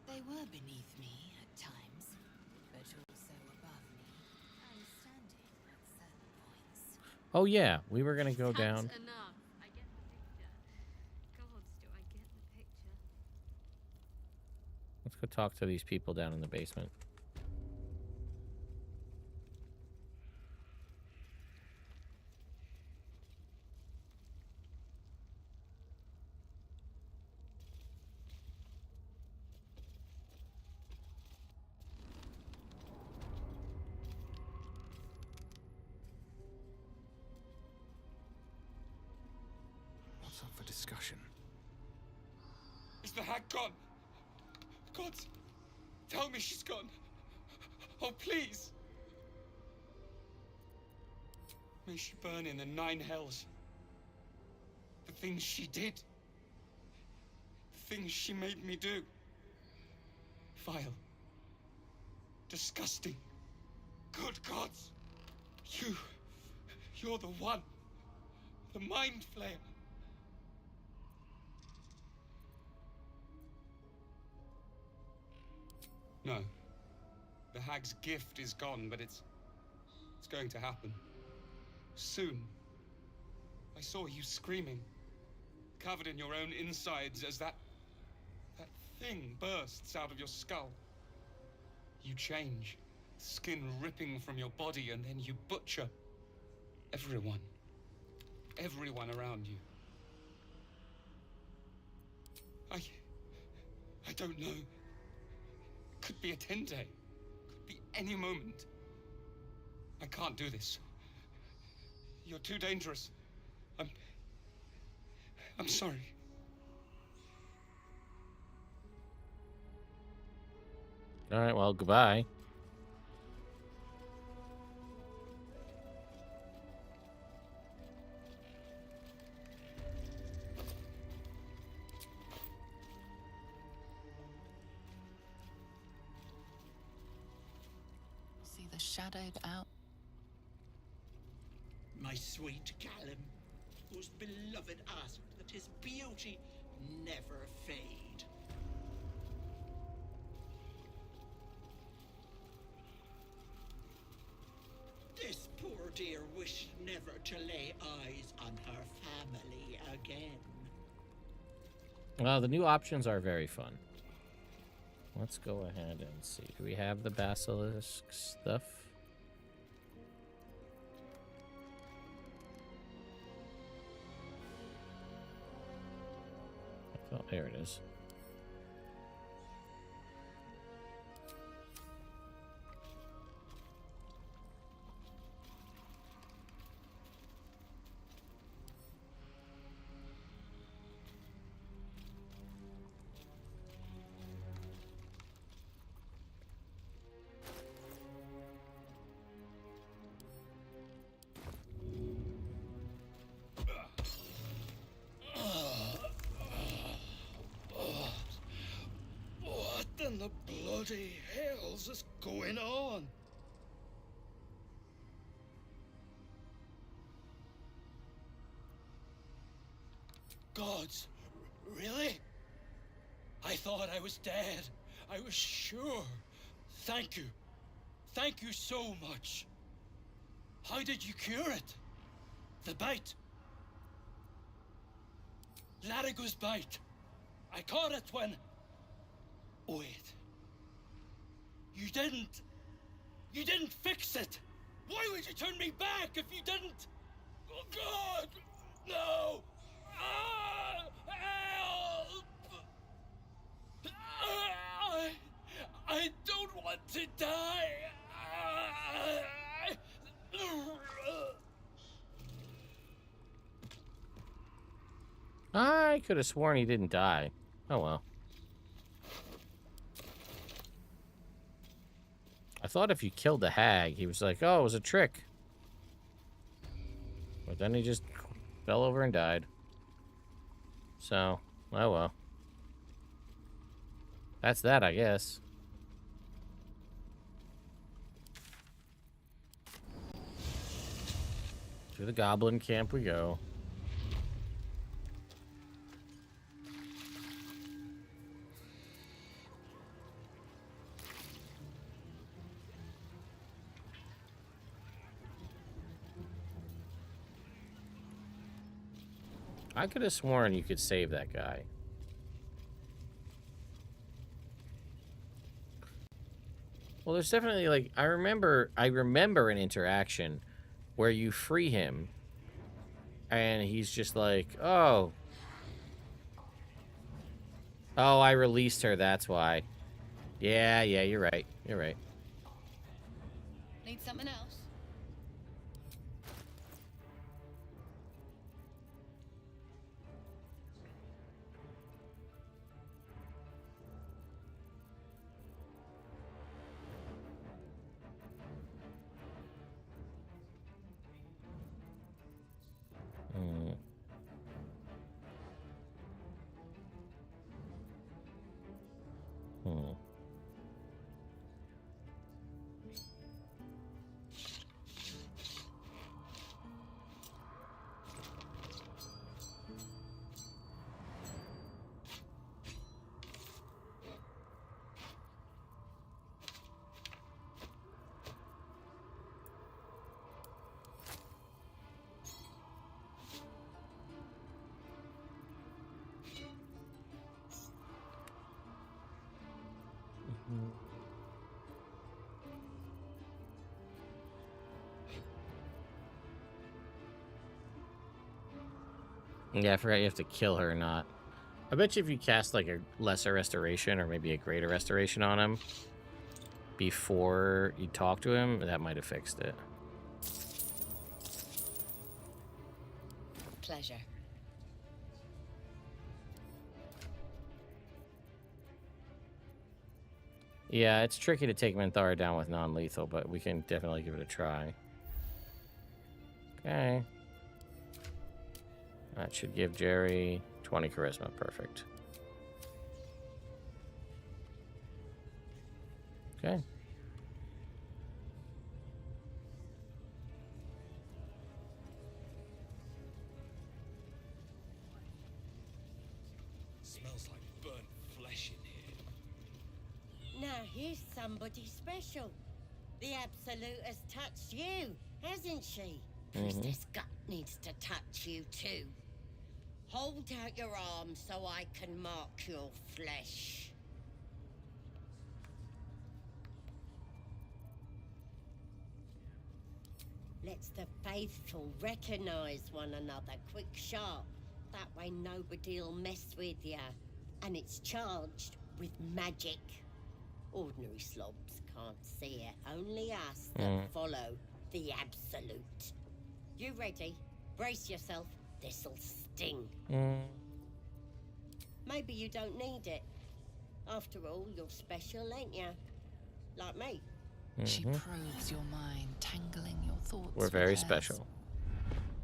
They were beneath me at times, but also above me. And standing at certain points. Oh, yeah. We were going to go That's down. enough. I get the picture. Gods, do I get the picture? Let's go talk to these people down in the basement. What's up for discussion? Is the hag gone? God, tell me she's gone. Oh, please. May she burn in the 9 hells. The things she did. The things she made me do. Vile. Disgusting. Good gods. You're the one. The Mind Flayer. No. The hag's gift is gone, but it's going to happen. Soon. I saw you screaming, covered in your own insides as that thing bursts out of your skull. You change, skin ripping from your body, and then you butcher everyone. Everyone around you. I don't know. Could be a Tente. Could be any moment. I can't do this. You're too dangerous. I'm sorry. All right, well, goodbye. the shadowed out. My sweet Callum, whose beloved asked that his beauty never fade. This poor dear wished never to lay eyes on her family again. Well, the new options are very fun. Let's go ahead and see. Do we have the basilisk stuff? Oh, there it is. What in the bloody hell's is going on? Gods, really? I thought I was dead. I was sure. Thank you. Thank you so much. How did you cure it? The bite? Larigo's bite. I caught it when... Wait. You didn't fix it. Why would you turn me back if you didn't? Oh God, no. Ah, help. I don't want to die. I could have sworn he didn't die. Oh well. I thought if you killed the hag, he was like, oh, it was a trick. But then he just fell over and died. So, oh well. That's that, I guess. To the goblin camp we go. I could have sworn you could save that guy. Well, there's definitely, like, I remember an interaction where you free him and he's just like, oh, I released her, that's why. Yeah, you're right. You're right. Need something else? Yeah, I forgot you have to kill her or not. I bet you if you cast like a lesser restoration or maybe a greater restoration on him before you talk to him, that might have fixed it. Pleasure. Yeah, it's tricky to take Minthara down with non-lethal, but we can definitely give it a try. Okay. That should give Jerry 20 charisma. Perfect. Okay. here's somebody special. The Absolute has touched you, hasn't she? Priestess Gut needs to touch you too. Hold out your arm so I can mark your flesh. Lets the faithful recognize one another quick sharp. That way nobody'll mess with ya. And it's charged with magic. Ordinary slobs can't see it. Only us that follow the Absolute. You ready? Brace yourself. This'll sting. Maybe you don't need it. After all, you're special, ain't ya? Like me. She probes your mind, tangling your thoughts. We're with very hers. special.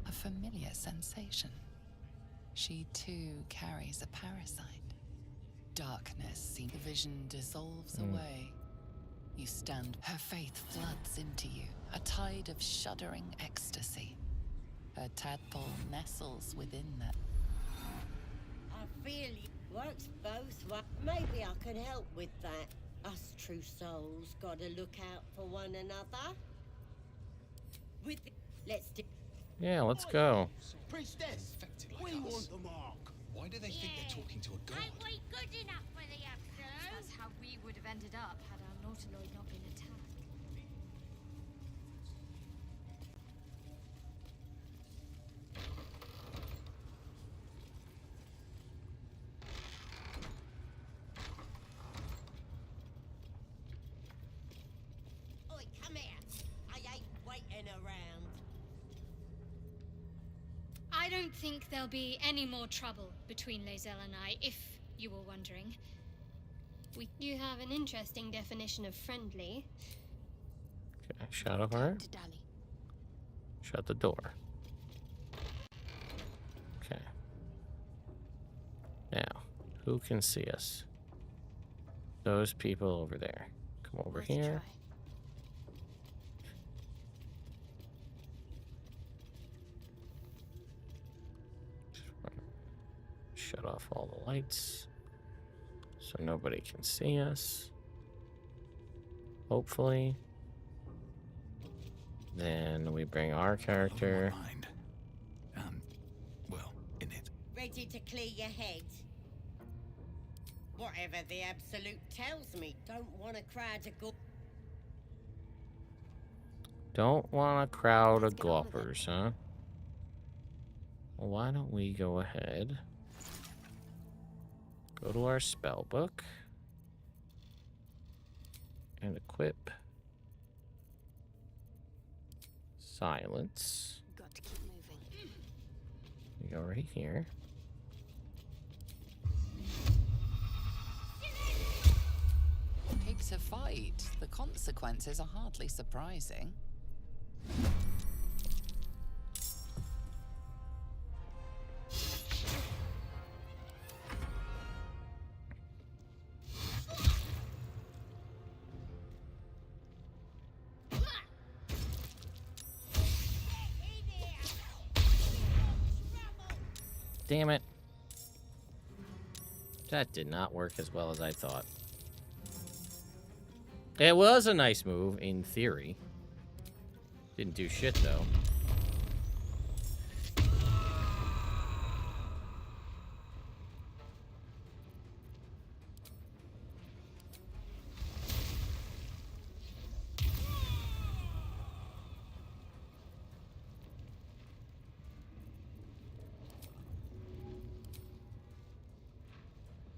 A familiar sensation. She too carries a parasite. Darkness, the vision dissolves away. You stand, her faith floods into you, a tide of shuddering ecstasy. Her tadpole nestles within that. I feel you. Works both ways. Maybe I can help with that. Us true souls gotta look out for one another. Let's do. Yeah, let's go. Priestess, we want the mark. Why do they think they're talking to a god? Ain't we good enough for the Absolute? That's how we would have ended up had our Nautiloid not been attacked. Oi, come here. I ain't waiting around. I don't think there'll be any more trouble between Lae'zel and I, if you were wondering. You have an interesting definition of friendly. Okay, shadow her. Shut the door. Okay. Now, who can see us? Those people over there. Come over here. Shut off all the lights so nobody can see us. Hopefully. Then we bring our character. Well, in it. Ready to clear your head? Whatever the Absolute tells me. Don't want a crowd of Don't want a crowd of gawpers, huh? Well, why don't we go ahead? Go to our spell book and equip silence. Got to keep moving. We go right here. Pigs a fight. The consequences are hardly surprising. Damn it. That did not work as well as I thought. It was a nice move, in theory. Didn't do shit, though.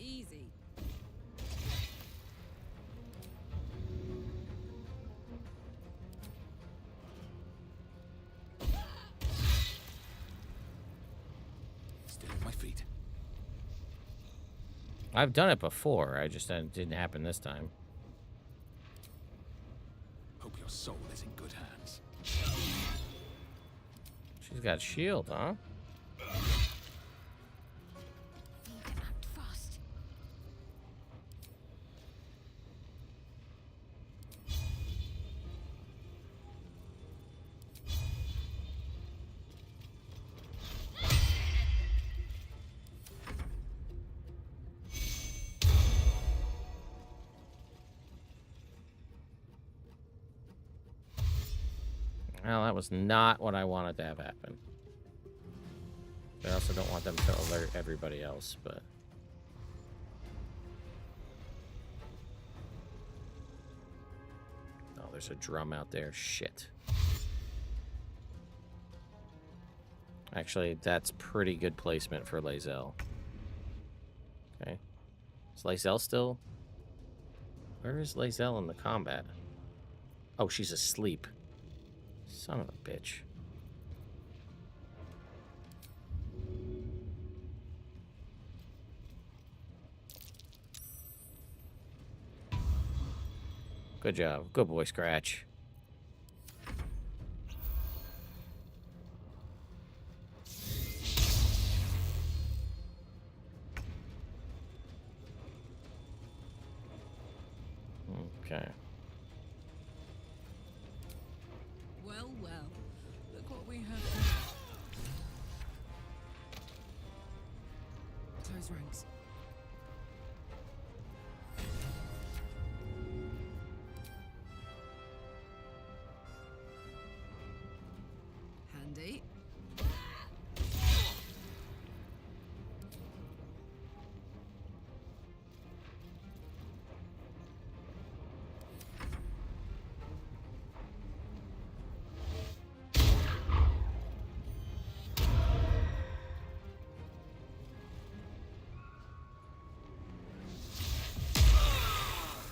Easy. Stay on my feet. I've done it before, it didn't happen this time. Hope your soul is in good hands. She's got shield, huh? Well, that was not what I wanted to have happen. I also don't want them to alert everybody else, but... Oh, there's a drum out there. Shit. Actually, that's pretty good placement for Lae'zel. Okay. Is Lae'zel still... Where is Lae'zel in the combat? Oh, she's asleep. Son of a bitch. Good job. Good boy, Scratch. Okay. Well, well. Look what we have here. Close ranks. Handy.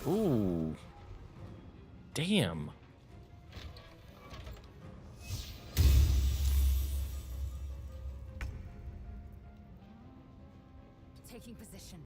Ooh. Damn. Taking position.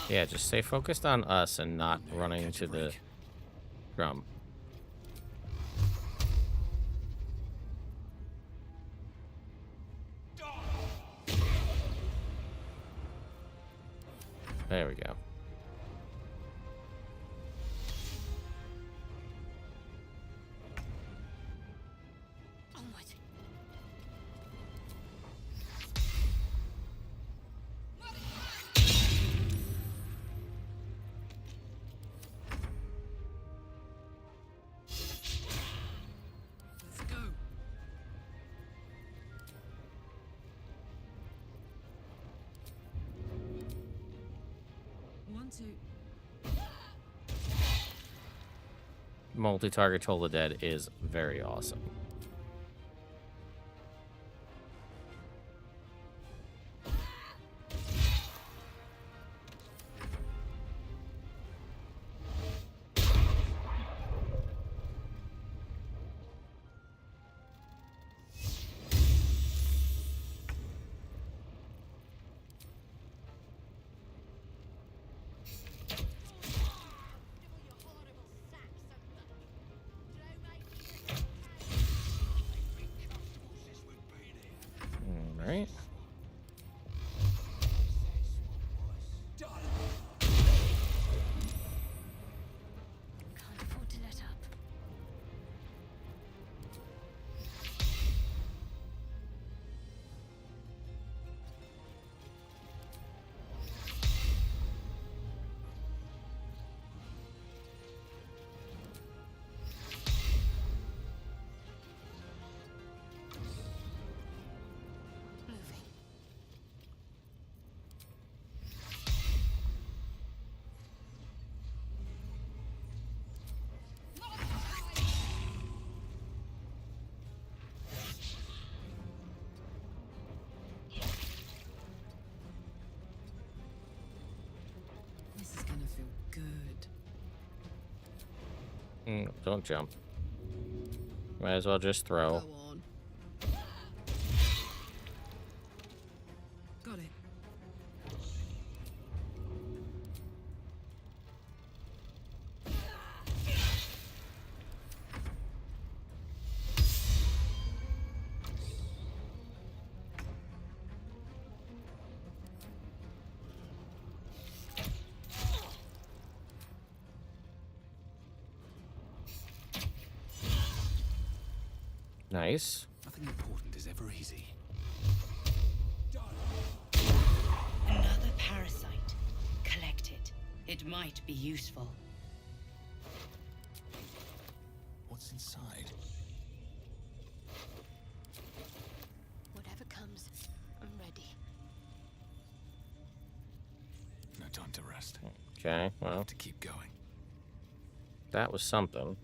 Yeah, just stay focused on us and not running to the drum. There we go. Let's go. One, two. Multi-target Toll the Dead is very awesome. Right? Can't afford to let up. This is gonna feel good. Don't jump. Might as well just throw. Go on. Got it. Nice. Nothing important is ever easy. Another parasite. Collect it. It might be useful. What's inside? Whatever comes, I'm ready. No time to rest. Okay, well, To keep going. that was something.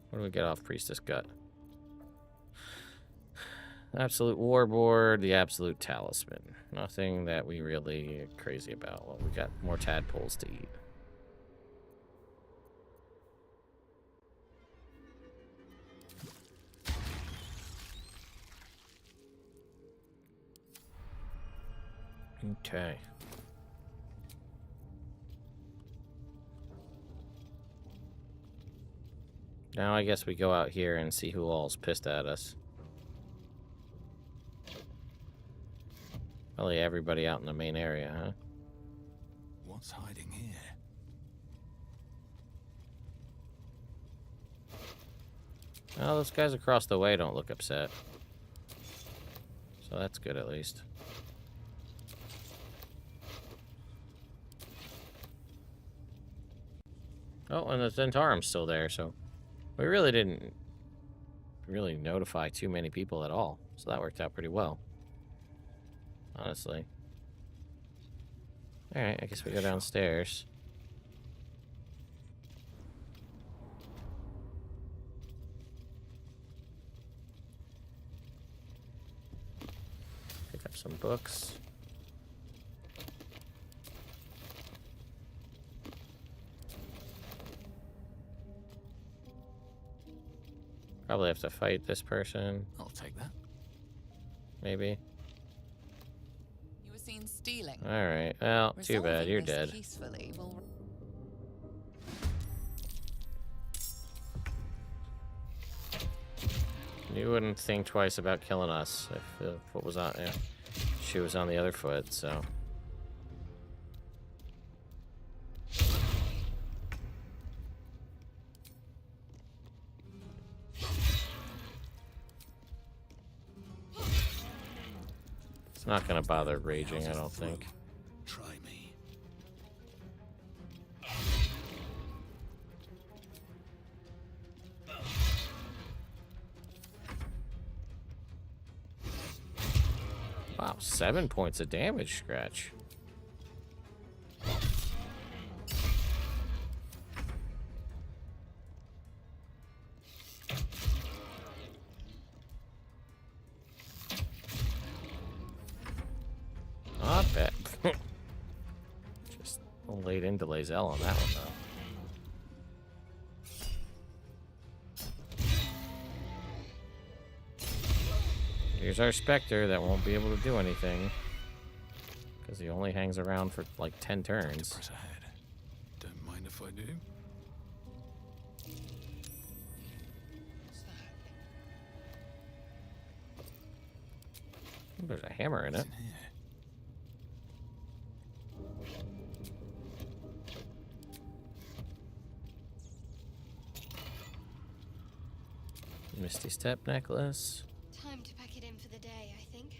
What do we get off Priestess Gut? Absolute Warboard, the Absolute Talisman. Nothing that we really are crazy about. Well, we got more tadpoles to eat. Okay. Now I guess we go out here and see who all's pissed at us. Probably everybody out in the main area, huh? What's hiding here? Well, those guys across the way don't look upset. So that's good at least. Oh, and the Zentarim's still there, so we really didn't notify too many people at all. So that worked out pretty well. Honestly. Alright, I guess we go downstairs. Pick up some books. Probably have to fight this person. I'll take that. Maybe. You were seen stealing. Alright, well, too bad, you're Resolving dead. this peacefully will... You wouldn't think twice about killing us if what was on, yeah, she was on the other foot, so. It's not gonna bother raging, I don't think. Try me. Wow, 7 points of damage, Scratch. Not bad. Just laid into Lae'zel on that one, though. Here's our Spectre that won't be able to do anything. Because he only hangs around for like 10 turns. Press ahead. Don't mind if I do. There's a hammer in it. What's in here? Misty Step necklace. Time to pack it in for the day, I think.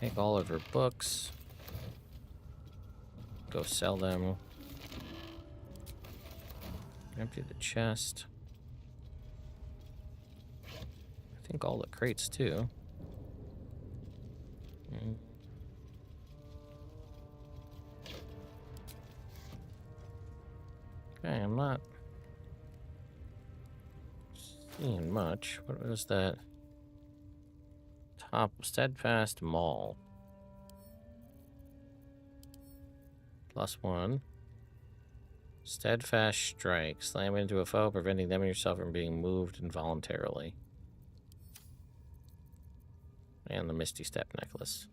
Take all of her books. Go sell them. Empty the chest. I think all the crates too. Okay, I'm not seeing much. What was that? Top Steadfast Maul. +1. Steadfast Strike. Slam into a foe, preventing them and yourself from being moved involuntarily. And the Misty Step necklace.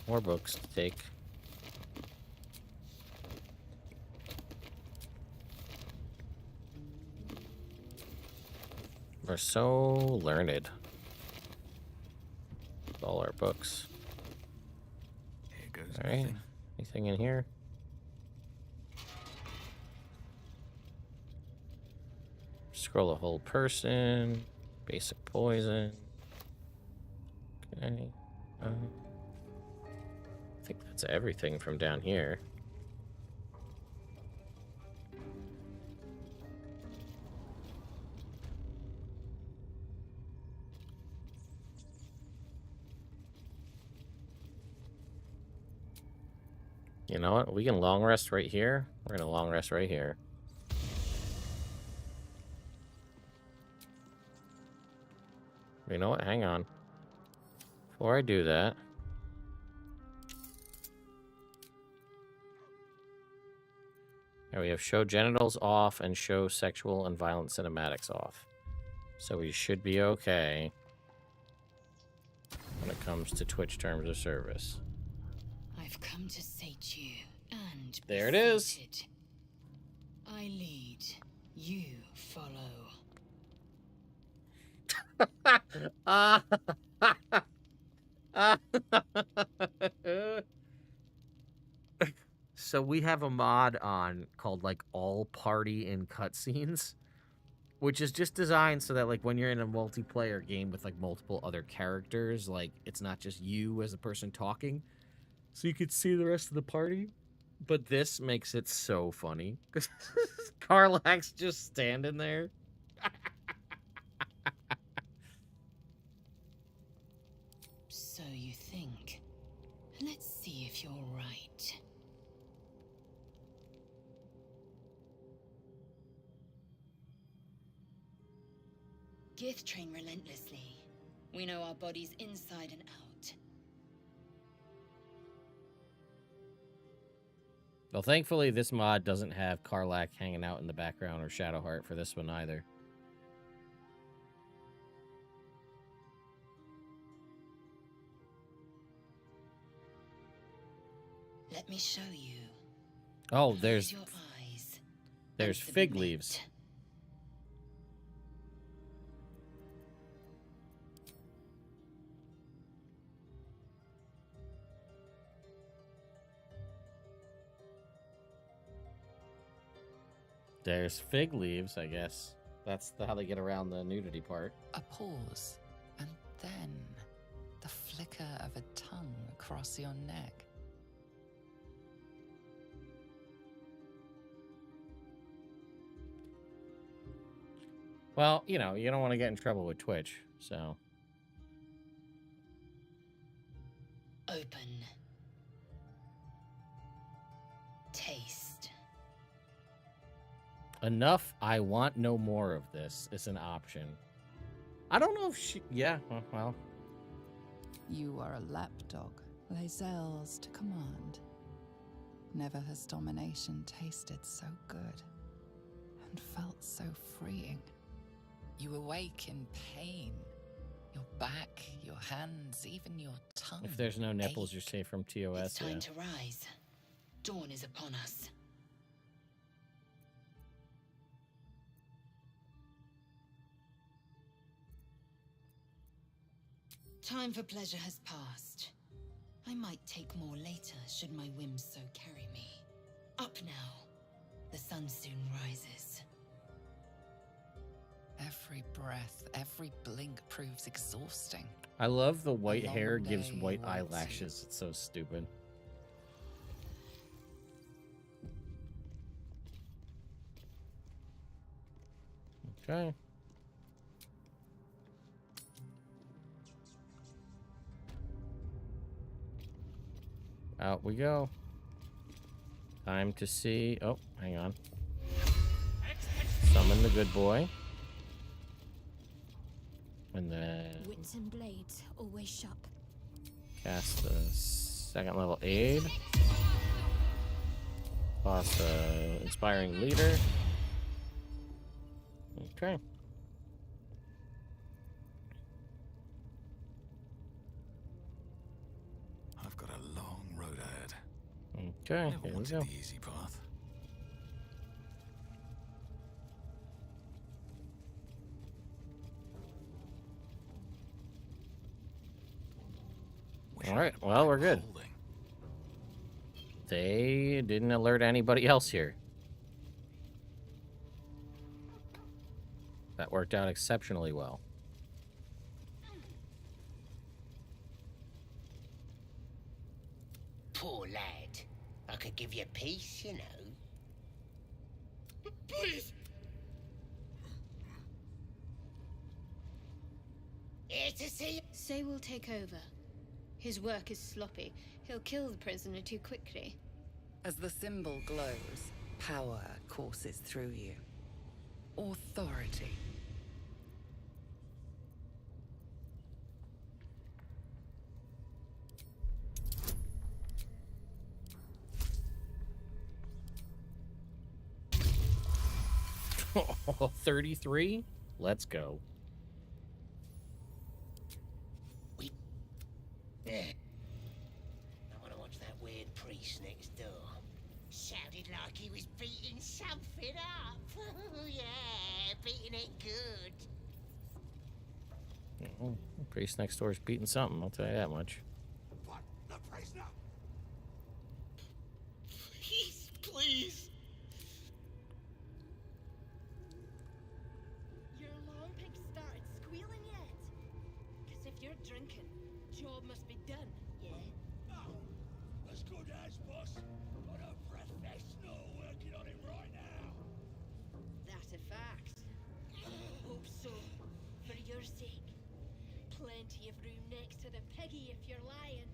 More books to take. We're so learned. With all our books. Here goes All right. nothing. Anything in here? Scroll a whole person. Basic poison. Okay. I think that's everything from down here. You know what? We can long rest right here. We're gonna long rest right here. You know what? Hang on. Before I do that, now we have show genitals off and show sexual and violent cinematics off. So we should be okay when it comes to Twitch terms of service. I've come to sate you and there it is. Sated. I lead, you follow. So we have a mod on called like all party in cutscenes, which is just designed so that like when you're in a multiplayer game with like multiple other characters, like it's not just you as a person talking, so you could see the rest of the party. But this makes it so funny because Karlach's just standing there. So you think? Let's see if you're right. Gith train relentlessly. We know our bodies inside and out. Well, thankfully, this mod doesn't have Karlach hanging out in the background or Shadowheart for this one either. Let me show you. Oh, Close there's your eyes. fig leaves. There's fig leaves, I guess. That's how they get around the nudity part. A pause, and then the flicker of a tongue across your neck. Well, you know, you don't want to get in trouble with Twitch, so. Open. Taste. Enough, I want no more of this is an option. I don't know if she... Yeah, well. You are a lapdog, Lae'zel's to command. Never has domination tasted so good and felt so freeing. You awake in pain. Your back, your hands, even your tongue. If there's no nipples, you're safe from TOS. It's time to rise. Dawn is upon us. Time for pleasure has passed. I might take more later, should my whims so carry me. Up now. The sun soon rises. Every breath, every blink proves exhausting. I love the white hair long gives day white waits you. eyelashes. It's so stupid. Okay. Out we go. Time to see. Oh, hang on. Summon the good boy. And then. Wits and blades always sharp. Cast the second level aid. Plus inspiring leader. Okay. I've got a long road ahead. Okay, Never here we wanted go. the easy path. All right, well, we're good. They didn't alert anybody else here. That worked out exceptionally well. Poor lad. I could give you peace, you know. Please! Here to see you. Say will take over. His work is sloppy. He'll kill the prisoner too quickly. As the symbol glows, power courses through you. Authority. Oh, 33? Let's go. I want to watch that weird priest next door. Sounded like he was beating something up. Yeah, beating it good. Oh, the priest next door is beating something, I'll tell you that much. What? The prisoner? Please, please. Your long pig started squealing yet? Because if you're drinking, job must be done, yeah? Oh, as good as, boss. Got a professional working on it right now. That's a fact. Hope so. For your sake. Plenty of room next to the piggy if you're lying.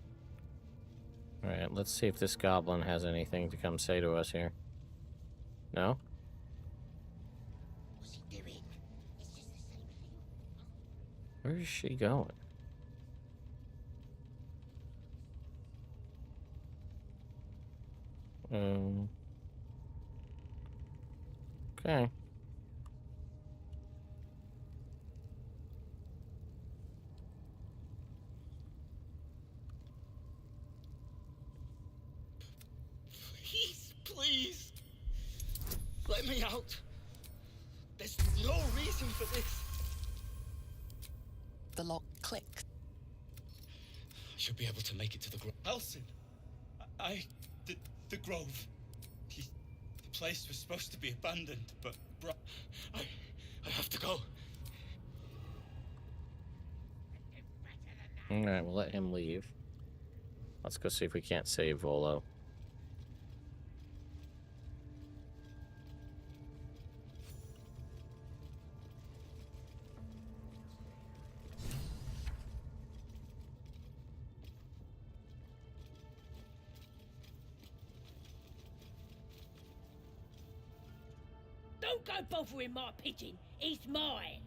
Alright, let's see if this goblin has anything to come say to us here. No? What's he doing? It's just the same thing. Where is she going? Okay. Please, please. Let me out. There's no reason for this. The lock clicks. I should be able to make it to the grove. Elson, the grove. The place was supposed to be abandoned, but I have to go. Alright, we'll let him leave. Let's go see if we can't save Volo. Don't go bothering my pigeon. He's mine.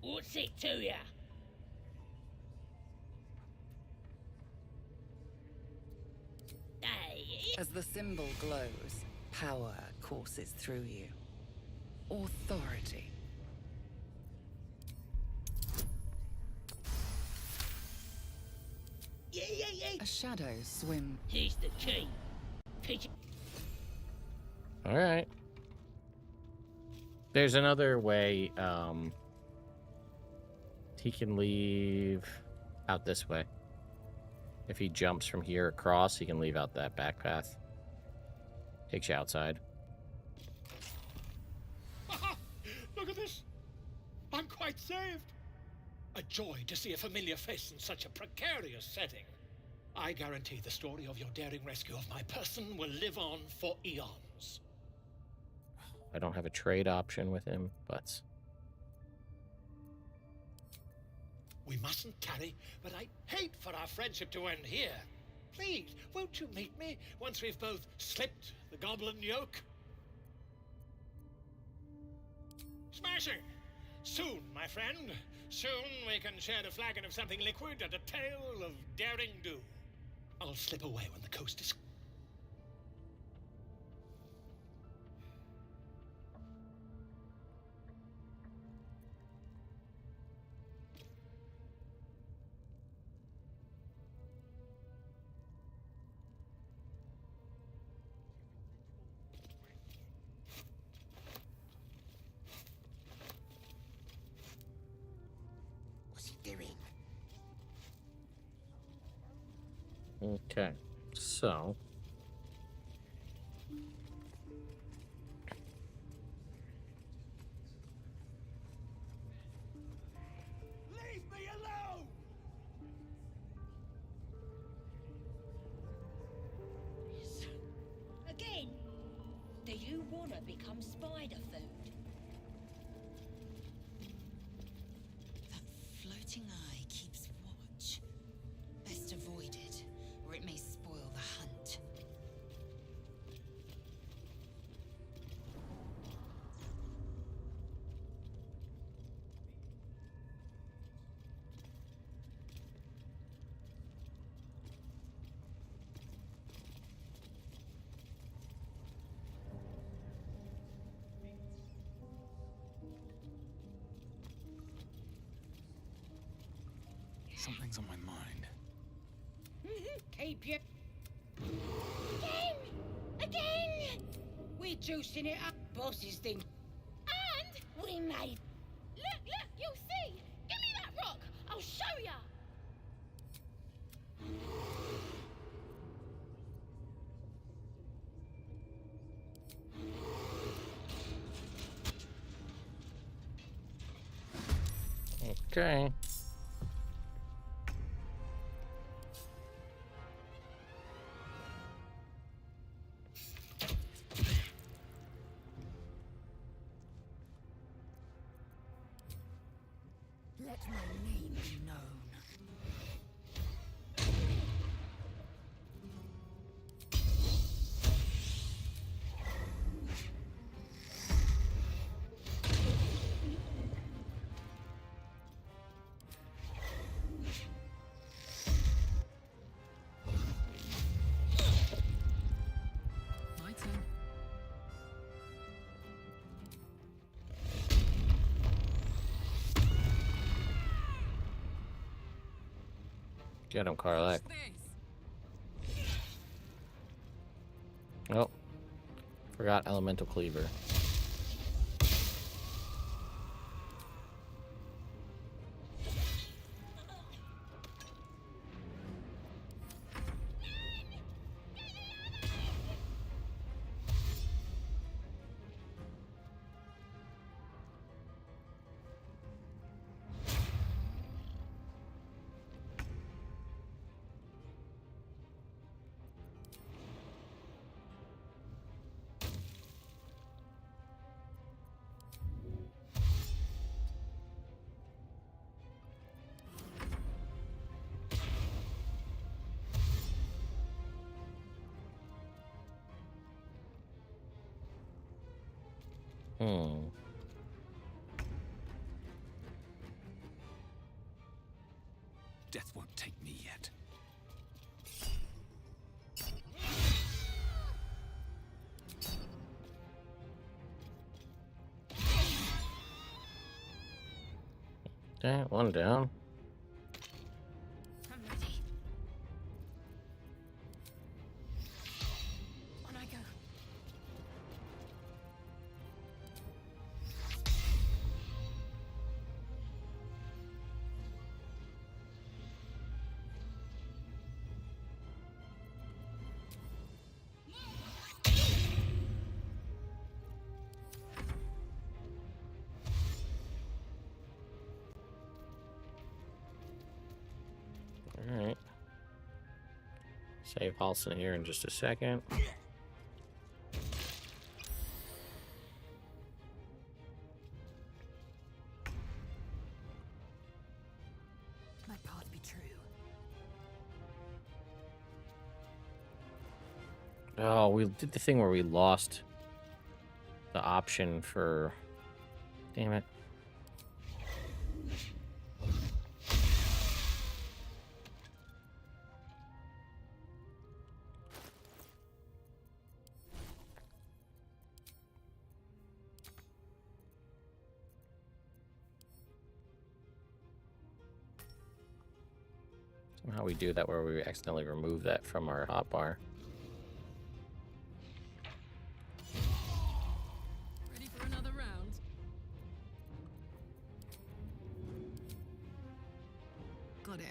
What's it to ya? Hey, As the symbol glows, power courses through you. Authority. yeah. A shadow swims. Here's the key. Pigeon. Alright. There's another way, he can leave out this way. If he jumps from here across, he can leave out that back path. Takes you outside. Look at this. I'm quite saved. A joy to see a familiar face in such a precarious setting. I guarantee the story of your daring rescue of my person will live on for eons. I don't have a trade option with him, but... We mustn't tarry, but I hate for our friendship to end here. Please, won't you meet me once we've both slipped the goblin yoke? Smashing! Soon, my friend. Soon we can share a flagon of something liquid and a tale of daring do. I'll slip away when the coast is... What's he doing? Okay, so Leave me alone! Again? Do you want to become spider food? That floating eye keeps watch. Best avoid it, or it may spoil the hunt. Something's on my mind. Keep your... Again! Again! We're juicing it up, bosses thing. And We made... look, you'll see. Give me that rock. I'll show ya. okay. Let my name be known. My turn. Get him, Karlak. Oh, forgot elemental cleaver. Death won't take me yet. Okay, one down. I'm ready. On I go. Alright. Save Halson here in just a second. My path be true. Oh, we did the thing where we lost the option for... Damn it. Somehow we do that where we accidentally remove that from our hotbar. Ready for another round? Got it.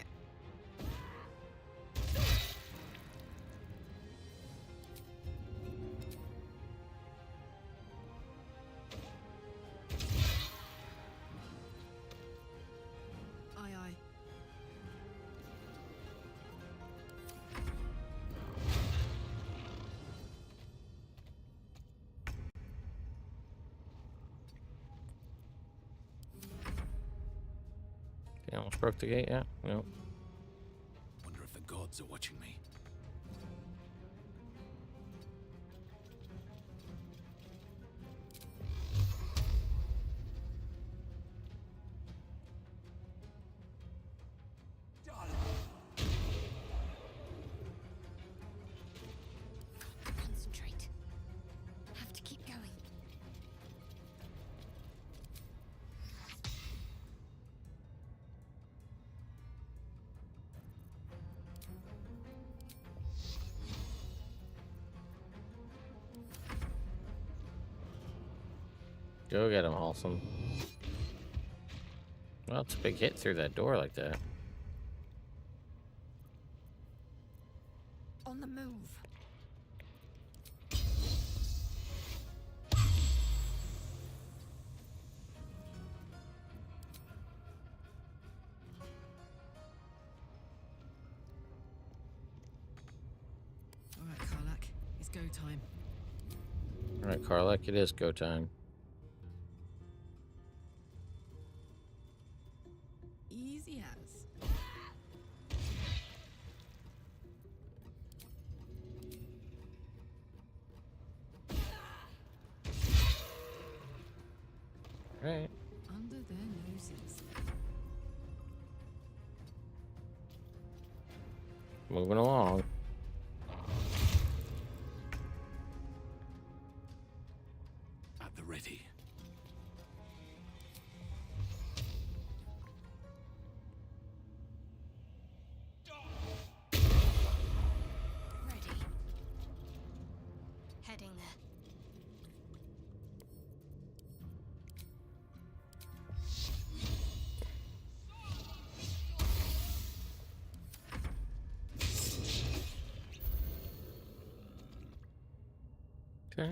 Aye, aye. Okay, almost broke the gate, yeah? No. Wonder if the gods are watching me. Concentrate. Have to keep going. Go get him, Halsum. Well, it's a big hit through that door like that. On the move. All right, Karlak. It's go time. Alright, Karlak, it is go time. Easy as. Alright. Under their noses. Moving along. At the ready. Ready. Heading there. Okay.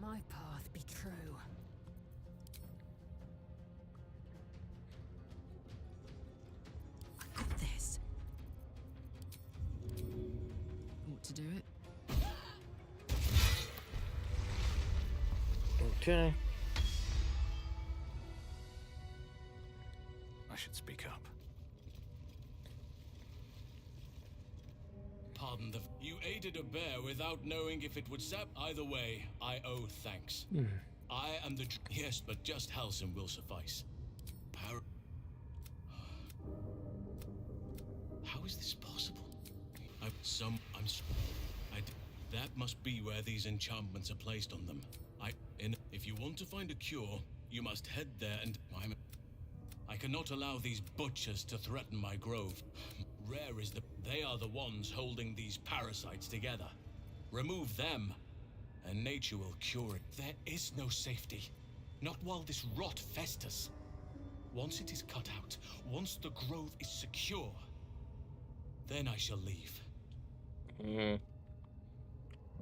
My path be true. I got this. Ought to do it. Okay. I should speak up. Pardon the... You aided a bear without knowing if it would sap. Either way, I owe thanks. I am the... Yes, but just Halsum will suffice. How is this possible? That must be where these enchantments are placed on them. If you want to find a cure, you must head there and... I cannot allow these butchers to threaten my grove. Rare is the... They are the ones holding these parasites together. Remove them, and nature will cure it. There is no safety. Not while this rot festers. Once it is cut out, once the growth is secure, then I shall leave.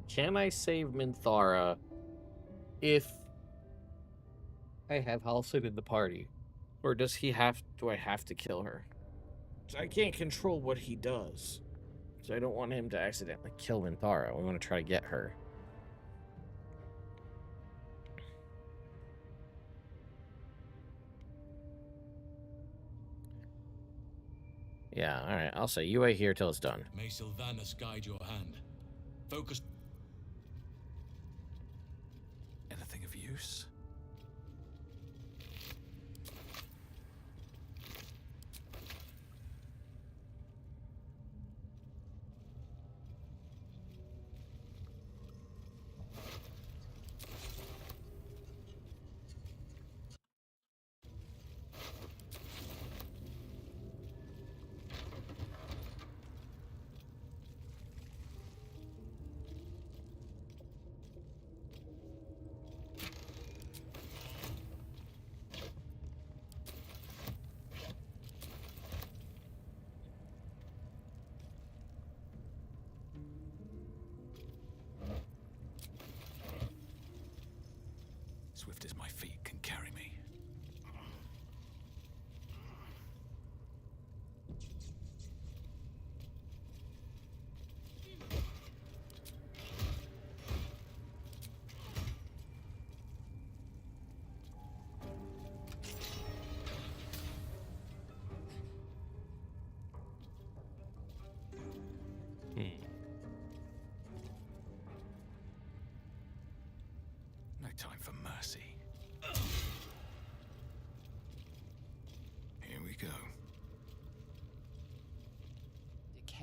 Can I save Minthara if I have Halcyon in the party? Or do I have to kill her? So I can't control what he does. So I don't want him to accidentally kill Minthara. We want to try to get her. Yeah, alright. I'll say you wait here till it's done. May Sylvanus guide your hand. Focus. Anything of use?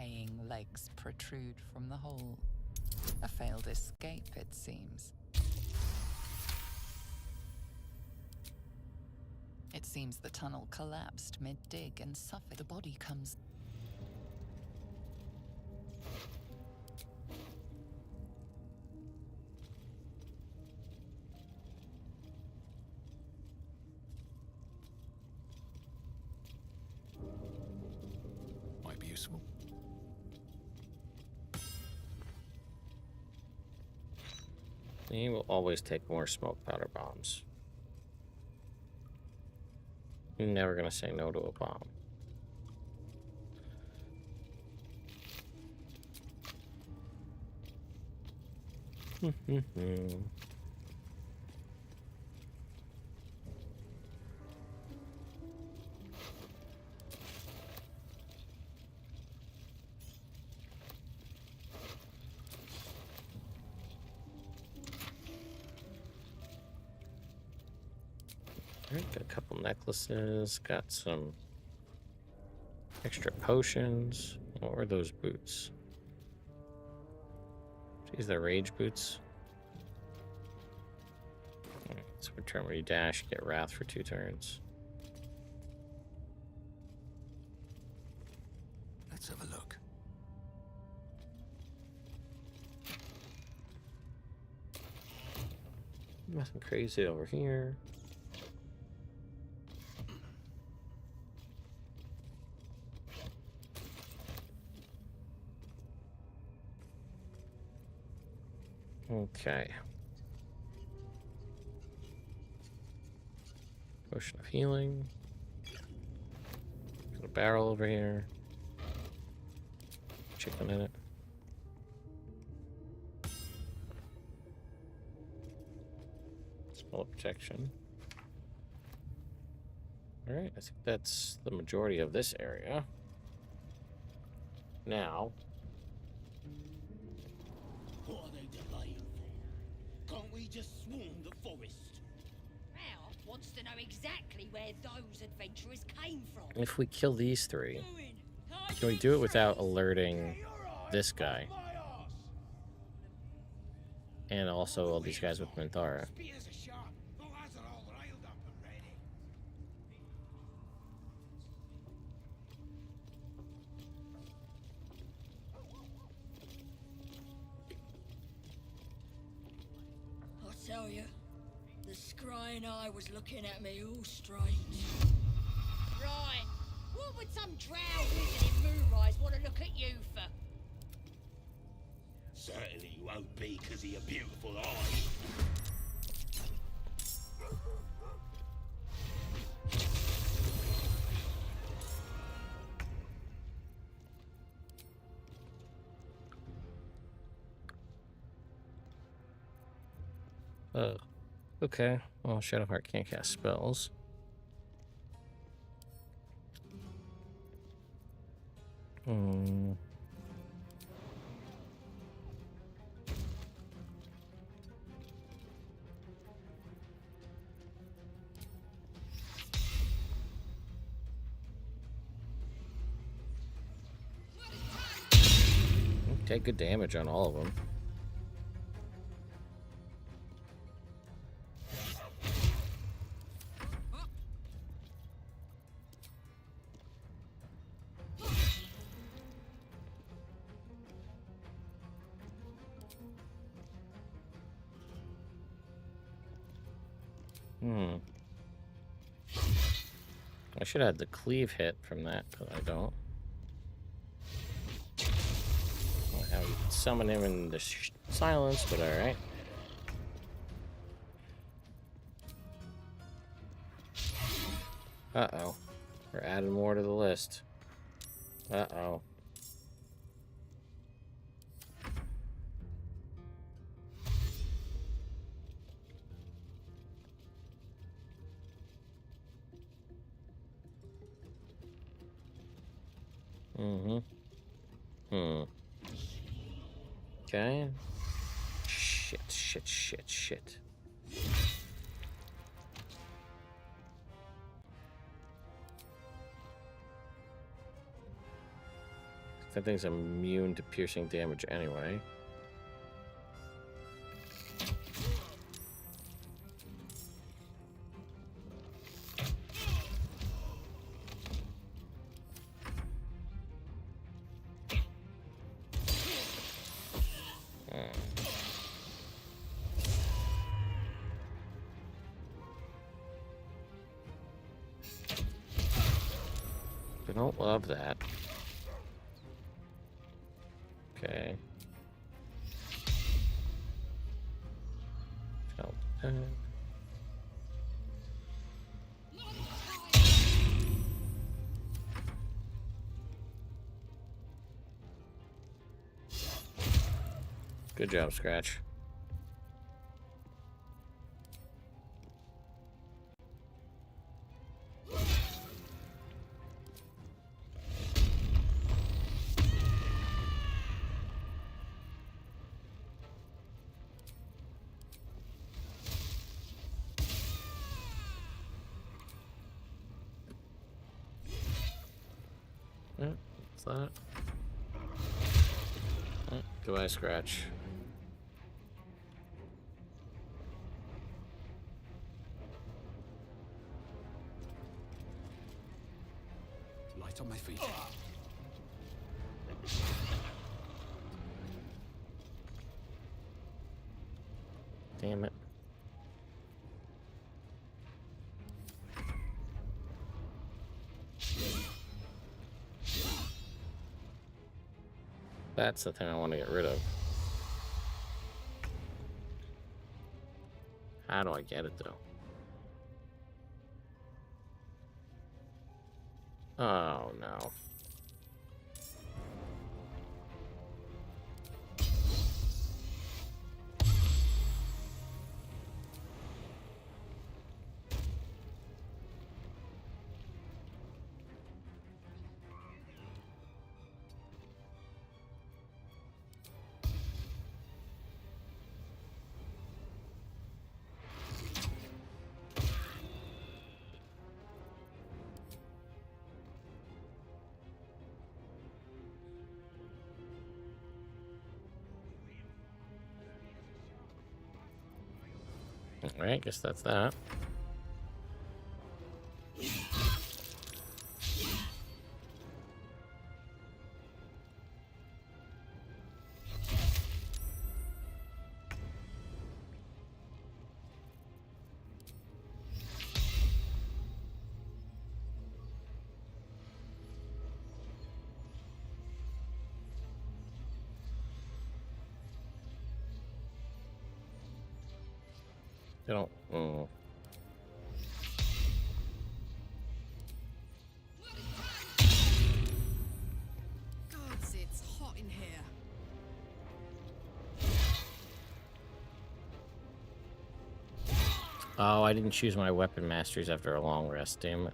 decaying legs protrude from the hole. A failed escape, it seems. It seems the tunnel collapsed mid-dig and suffered. The body comes... Might be useful. He will always take more smoke powder bombs. You're never gonna say no to a bomb. Alright, got a couple necklaces, got some extra potions. What were those boots? These are rage boots. Alright, so return where you dash, get wrath for 2 turns. Let's have a look. Nothing crazy over here. Okay. Potion of healing. Got a barrel over here. Chicken in it. Spell of protection. Alright, I think that's the majority of this area. Now, What are they delaying for? Can't we just swarm the forest? Ralph wants to know exactly where those adventurers came from. if we kill these 3, can we do it without alerting this guy? And also all these guys with Minthara. Spears are sharp. The lads are all riled up and ready. I tell you, the scrying eye was looking at me all strange. Right, what would some drow wizard in Moonrise want to look at you for? Certainly you won't be because of your beautiful eye. Oh, okay. Well, Shadowheart can't cast spells. Take good damage on all of them. I should have had the cleave hit from that, but I don't. How you can summon him in the silence, but alright. Uh-oh. We're adding more to the list. Uh-oh. Okay. Shit. That thing's immune to piercing damage anyway. I don't love that. Okay. Good job, Scratch. What's that? Goodbye, Scratch. Light on my feet. Damn it. That's the thing I want to get rid of. How do I get it, though? Oh, no. Alright, guess that's that. They don't. Gods, it's hot in here. Oh, I didn't choose my weapon masteries after a long rest, damn it.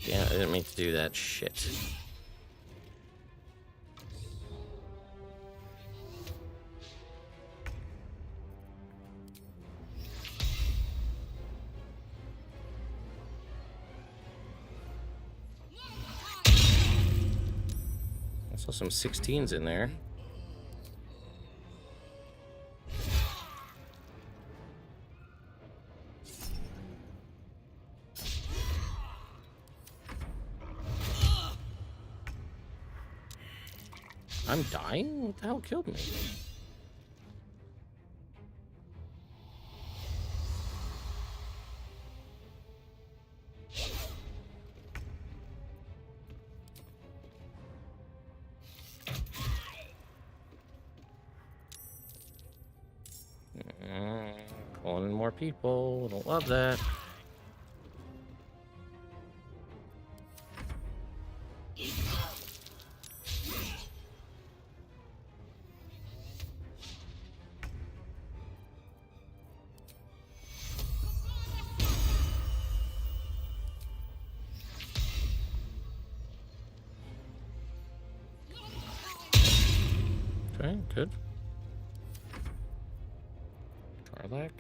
Yeah, I didn't mean to do that shit. I saw some 16s in there. I'm dying? What the hell killed me? Spawning more people. Don't love that. Okay, good. Tarlac.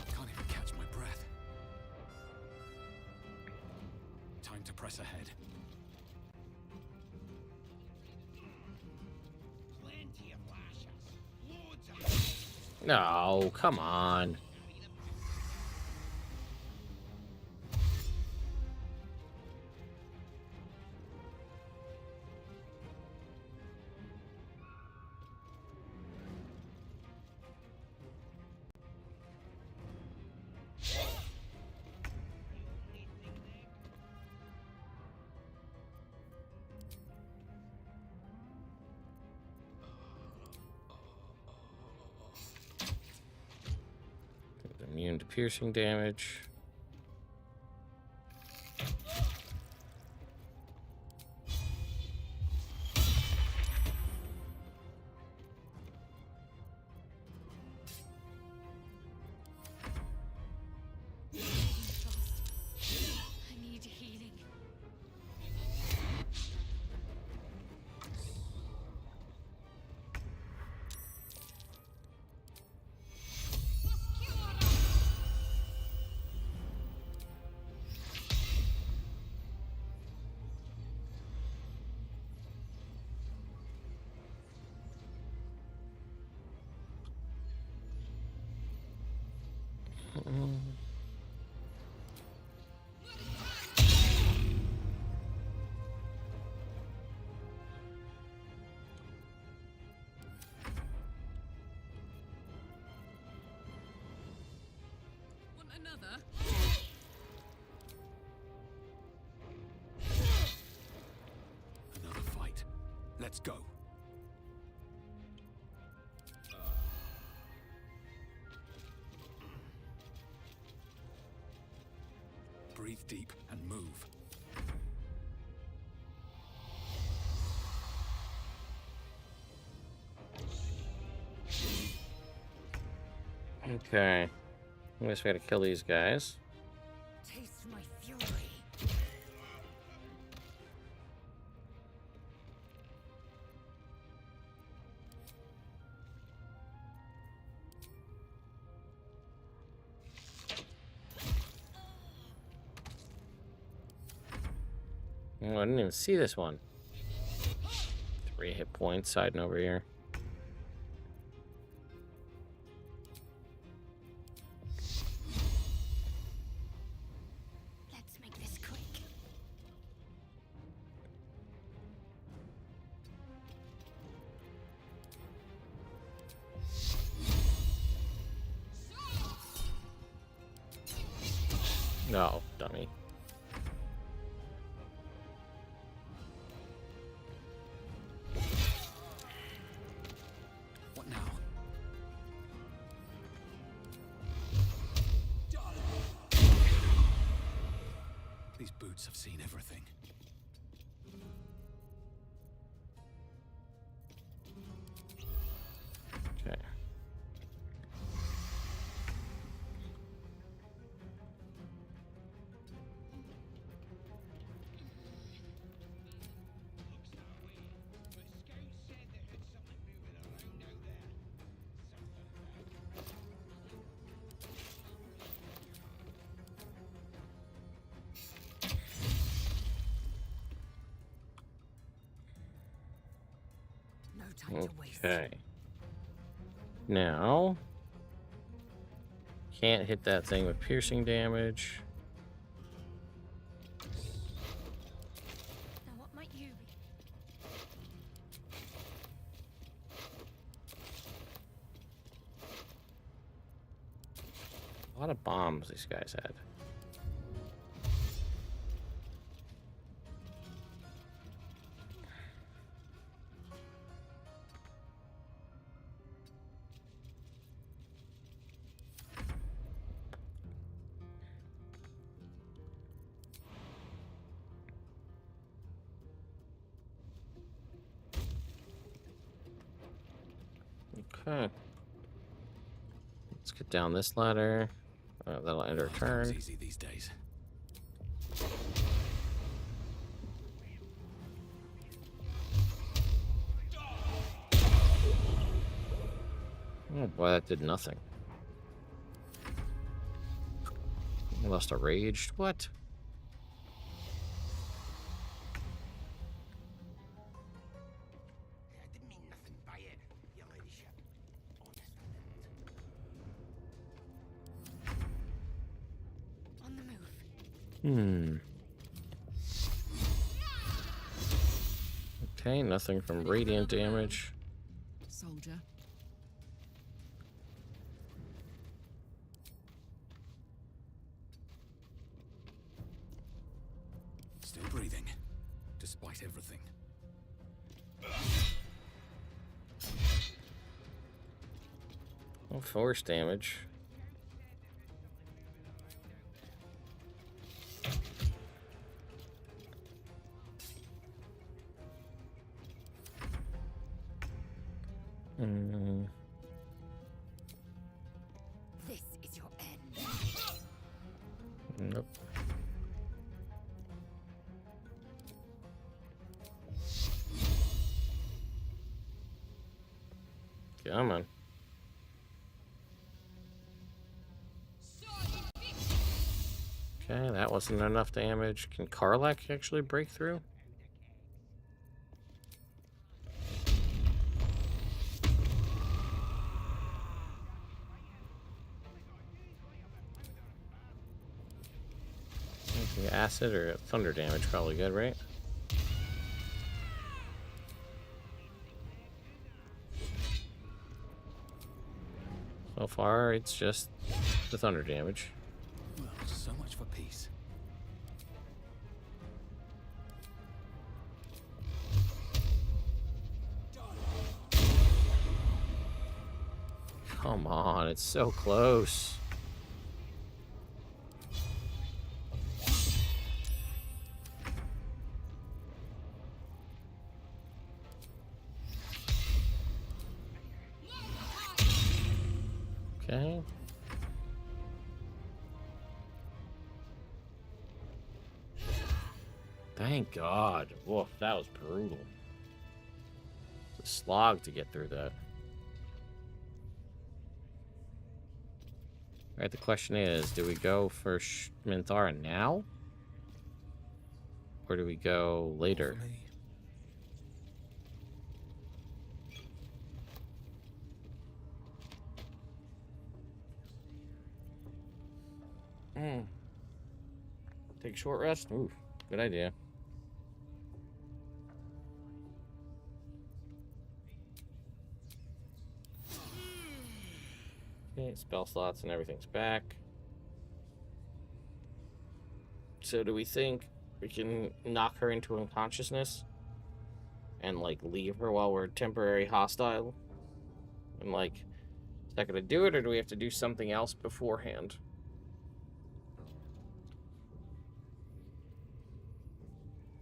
Can't even catch my breath. Time to press ahead. Plenty of lashes. Loads of... No, come on. Immune to piercing damage. I need healing. Want another? Another fight. Let's go. Breathe deep and move. Okay. I guess we gotta kill these guys. Taste my fury. Oh, I didn't even see this one. 3 hit points hiding over here. Let's make this quick. No, dummy. What now? These boots have seen everything. Okay. No time to waste. Okay. Now, can't hit that thing with piercing damage. Now, what might you be? A lot of bombs these guys had. Okay. Let's get down this ladder. That'll end our turn. It's easy these days. Oh boy, that did nothing. I lost a raged. What? On the move. Okay, nothing from radiant damage. Soldier. Still breathing, despite everything. Oh, force damage. This is your end. Nope. Come on. Okay, that wasn't enough damage. Can Karlak actually break through? The acid or thunder damage probably good, right? So far, it's just the thunder damage. Well, so much for peace. Come on, it's so close. Okay. Thank God. Woof, that was brutal. It's a slog to get through that. Alright, the question is, do we go for Minthara now? Or do we go later? Take a short rest? Ooh, good idea. Okay, spell slots and everything's back. So do we think we can knock her into unconsciousness? And, like, leave her while we're temporary hostile? And, like, is that gonna do it, or do we have to do something else beforehand?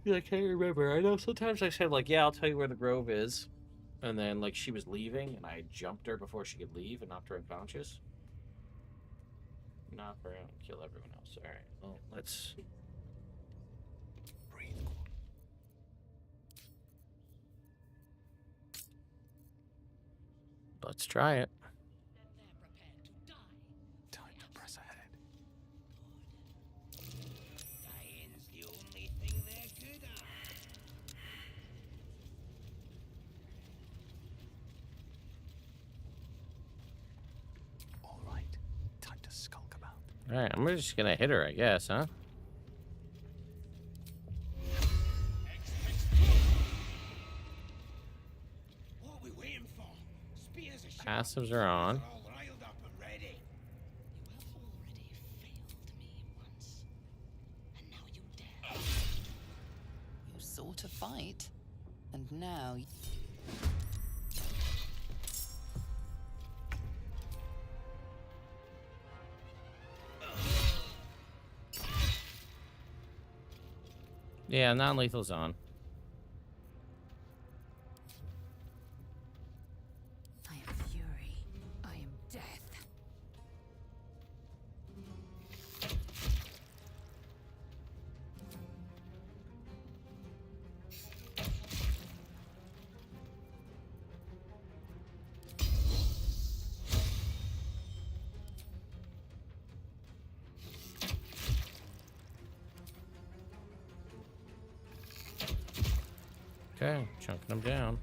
Yeah, I can't remember. I know sometimes I said, like, yeah, I'll tell you where the grove is. And then, like, she was leaving, and I jumped her before she could leave and knocked her unconscious. Knock her out and kill everyone else. Alright, well, let's... Breathe. Let's try it. Time to press ahead. Dying's the only thing they're good at. All right, time to skulk about. Alright, I'm just gonna hit her, I guess, huh? What are we waiting for? Spears are Passives are on. all riled up and ready. You have already failed me once, and now you dare. You sought a fight, and now. Yeah, non-lethal's on. I am furious Okay, chunking them down.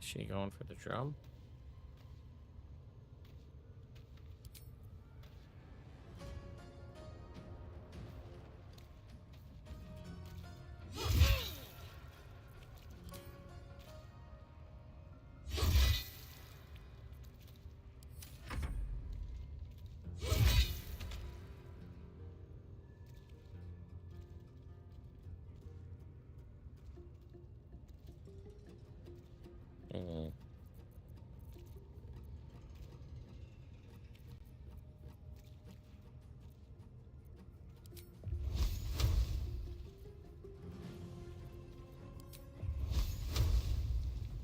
Is she going for the drum?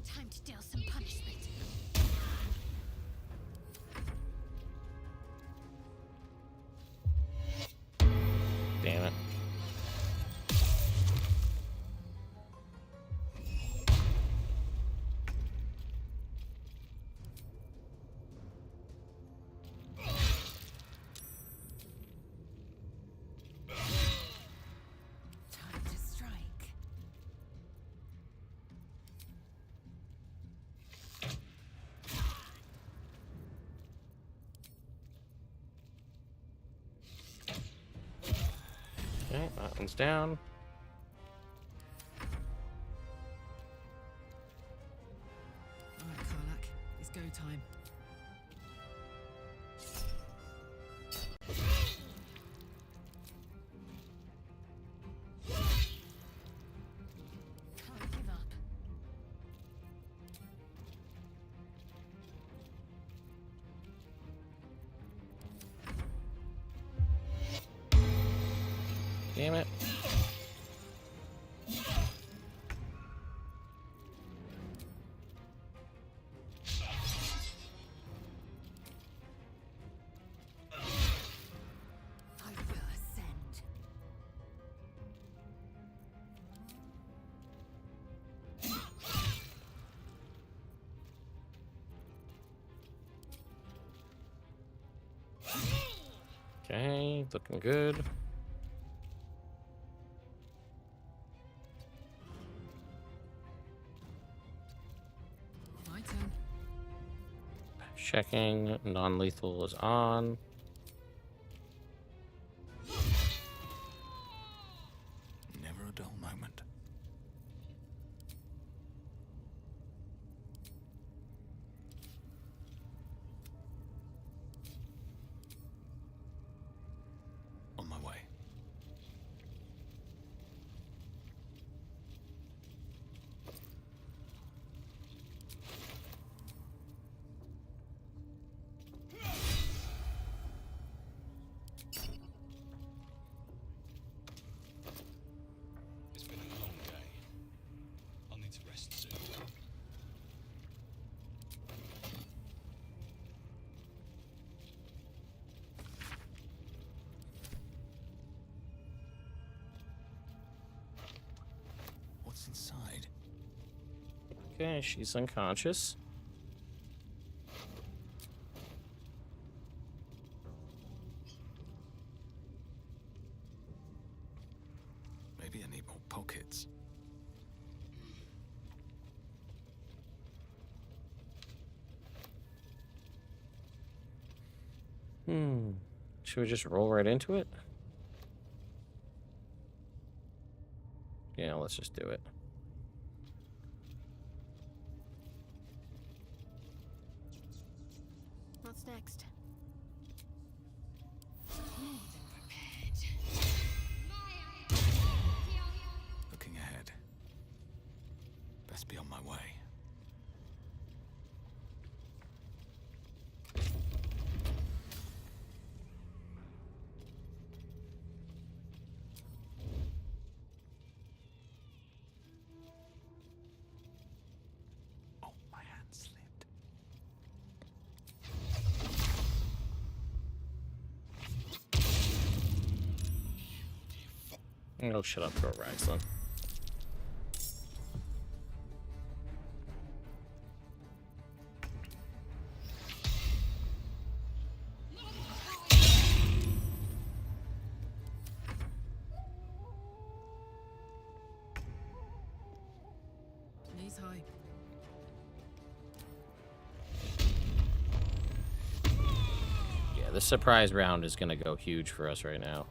Time to deal some punishment. Damn it. Time to strike. Okay, that one's down. Alright, Karlak. It's go time. Can't give up. Damn it. I will ascend. Okay, looking good. My turn. Checking. Non-lethal is on. Never a dull moment. On my way. It's been a long day. I'll need to rest soon. What's inside? Okay, she's unconscious. Maybe I need more pockets. Should we just roll right into it? Yeah, let's just do it. What's next? Looking ahead. Best be on my way. Oh, my hand slipped. Oh, shut up, Pro Raglan. Knees high. Yeah, this surprise round is gonna go huge for us right now.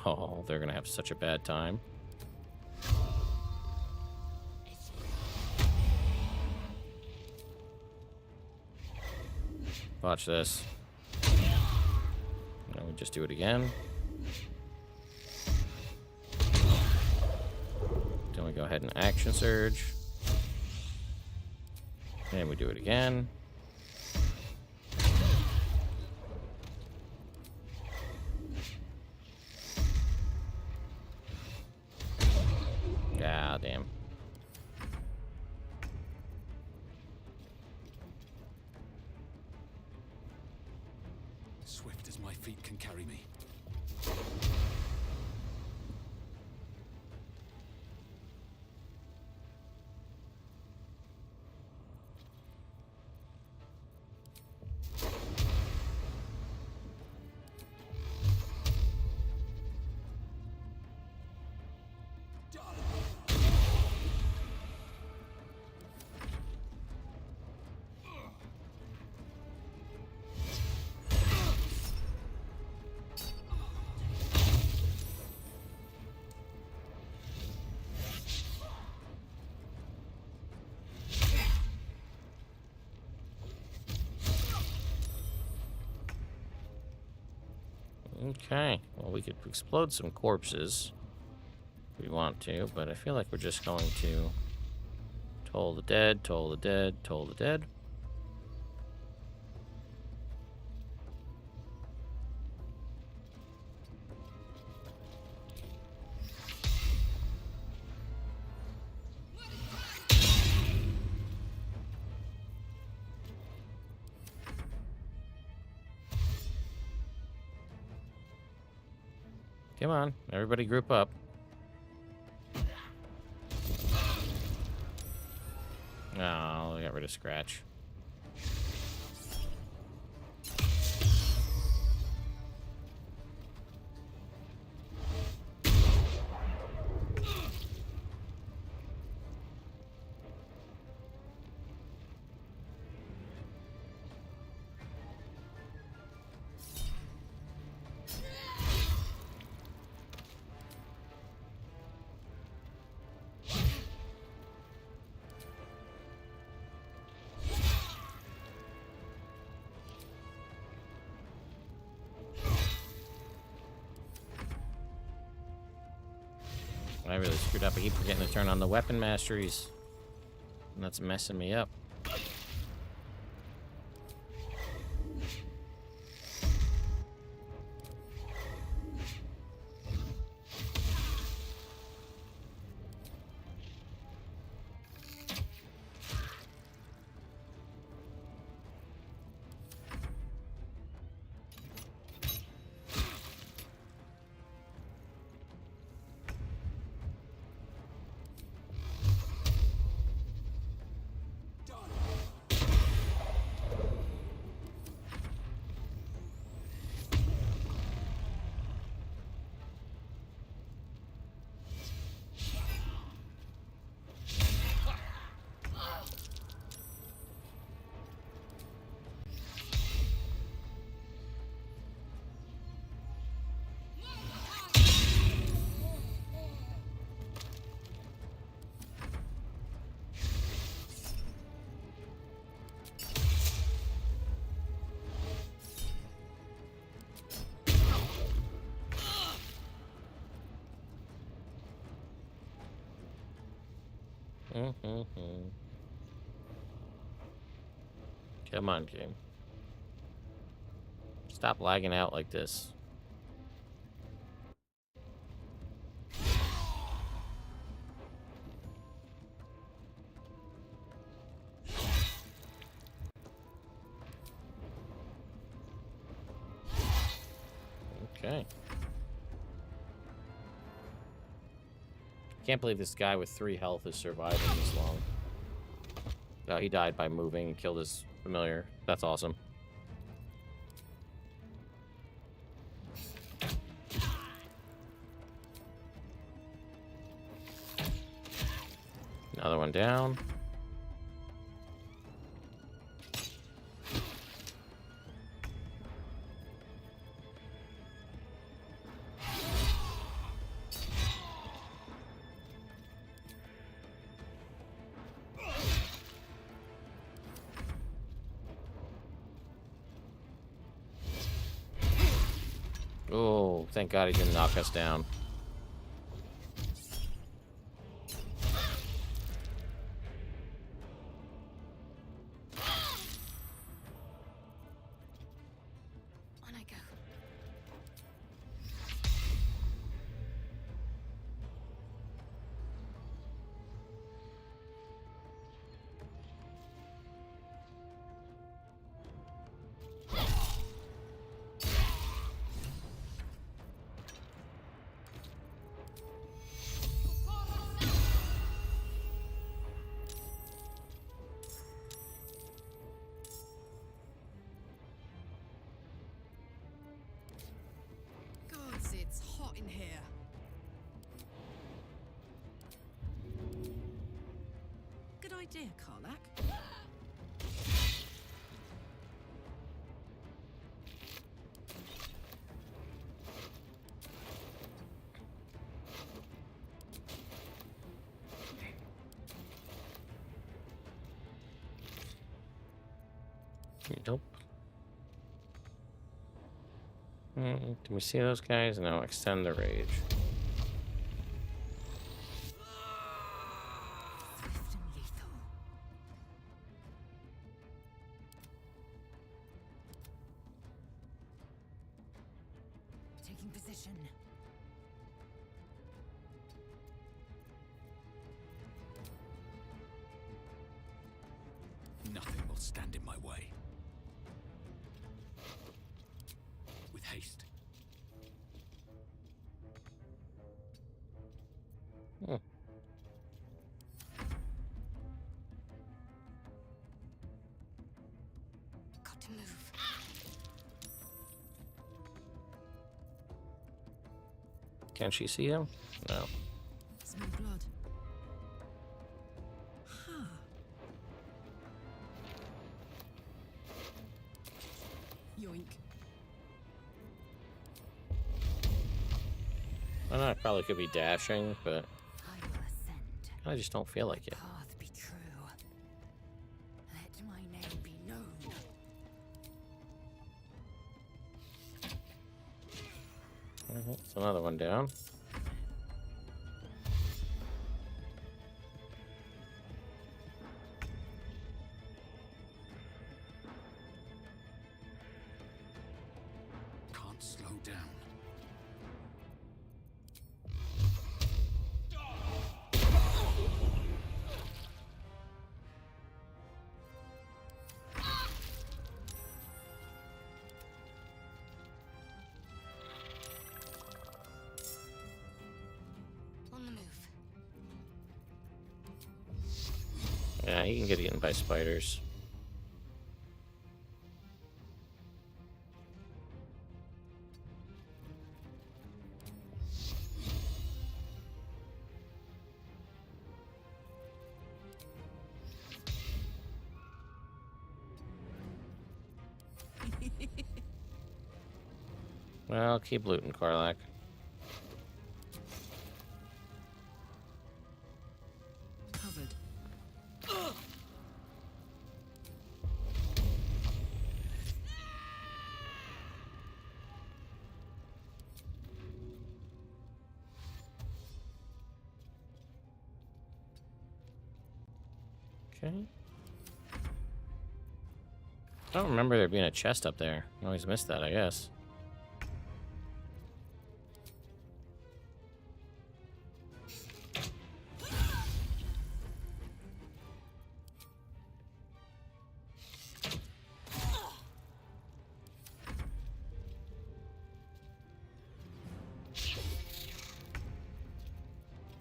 Oh, they're gonna have such a bad time. Watch this. Now we just do it again. Then we go ahead and action surge. And we do it again. God damn. Swift as my feet can carry me. Okay, well, we could explode some corpses if we want to, but I feel like we're just going to toll the dead, toll the dead, toll the dead. Come on, everybody group up. Oh, we got rid of Scratch. I really screwed up. I keep forgetting to turn on the weapon masteries. And that's messing me up. Come on, game. Stop lagging out like this. Okay. Can't believe this guy with 3 health is surviving this long. Oh, he died by moving and killed his familiar. That's awesome. Another one down. Oh, thank God he didn't knock us down. On I go. Gods, it's hot in here. Good idea, Karlak. Nope. Can we see those guys? No, extend the rage. Swift and lethal. Taking position. Nothing will stand in my way. With haste. Hmm. Got to move. Can she see him? No. Smell blood. Huh. Yoink. I know I probably could be dashing, but I will ascend. I just don't feel like it. Path be true. Let my name be known. It's another one down. Can't slow down. On the move. Yeah, he can get eaten by spiders. Well, keep looting, Karlak. Covered. Okay. I don't remember there being a chest up there. I always missed that, I guess.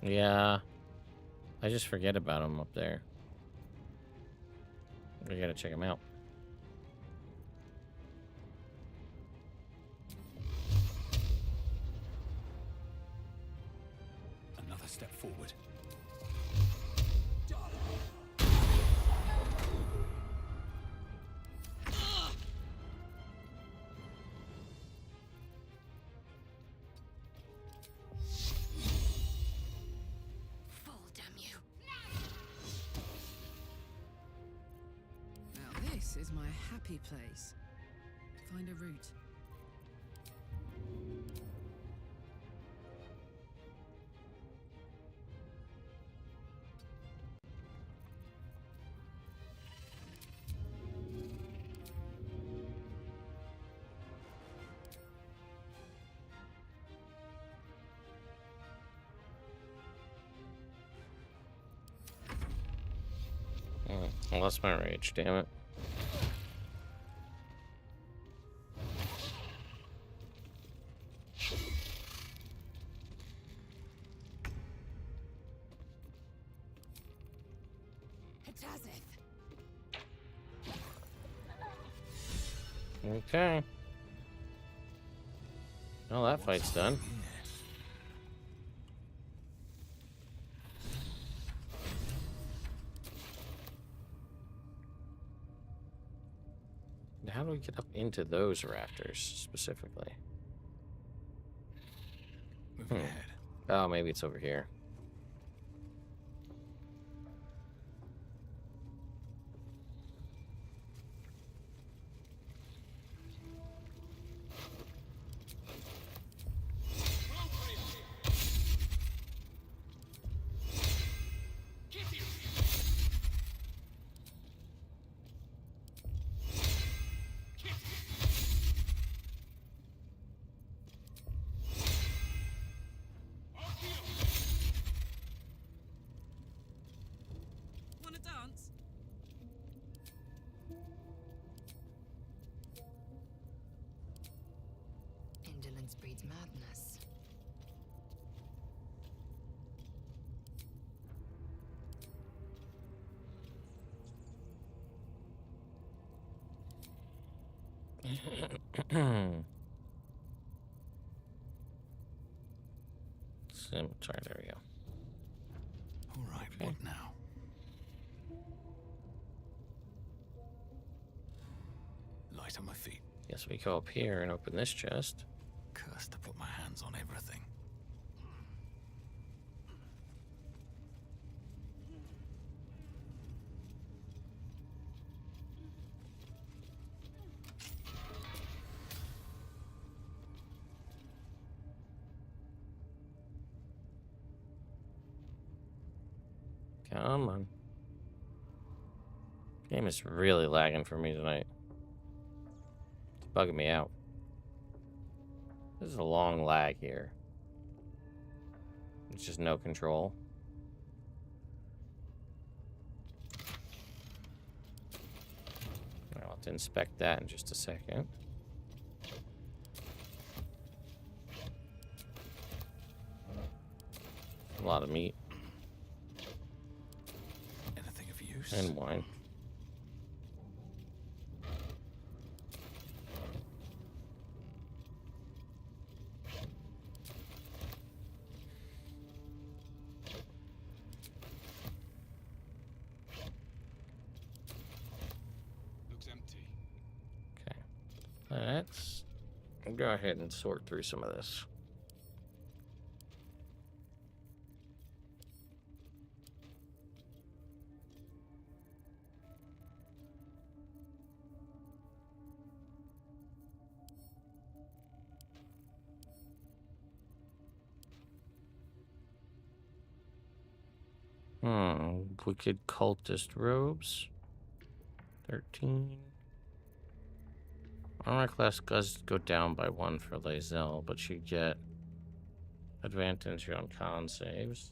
Yeah. I just forget about them up there. We gotta check them out. Another step forward. Fall, damn you. Now this is my happy place. Find a route. I lost my rage, damn it. Okay. Well, that fight's done. How do we get up into those rafters specifically? Moving ahead. Oh, maybe it's over here. Wanna dance? Indolence breeds madness. Sorry, there we go. All right, what now? Light on my feet. Guess we go up here and open this chest. Cursed to put my hands on everything. Come on. Game is really lagging for me tonight. It's bugging me out. There's a long lag here. It's just no control. I'll have to inspect that in just a second. A lot of meat. Anything of use? And wine. Looks empty. Okay. Let's go ahead and sort through some of this. Wicked cultist robes. 13. Armor class does go down by 1 for Lae'zel, but she'd get advantage on con saves.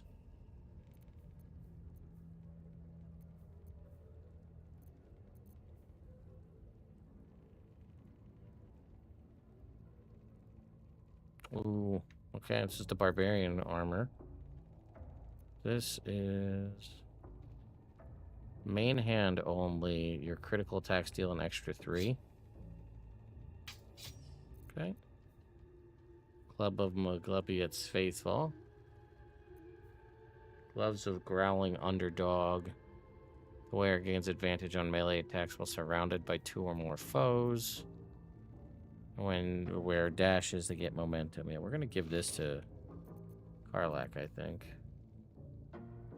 Ooh, okay, this is the barbarian armor. This is main hand only. Your critical attacks deal an extra 3. Okay. Club of Maglebiat's Faithful. Gloves of Growling Underdog. The wearer gains advantage on melee attacks while surrounded by 2 or more foes. When the wearer dashes, they get momentum. Yeah, we're going to give this to Karlach, I think.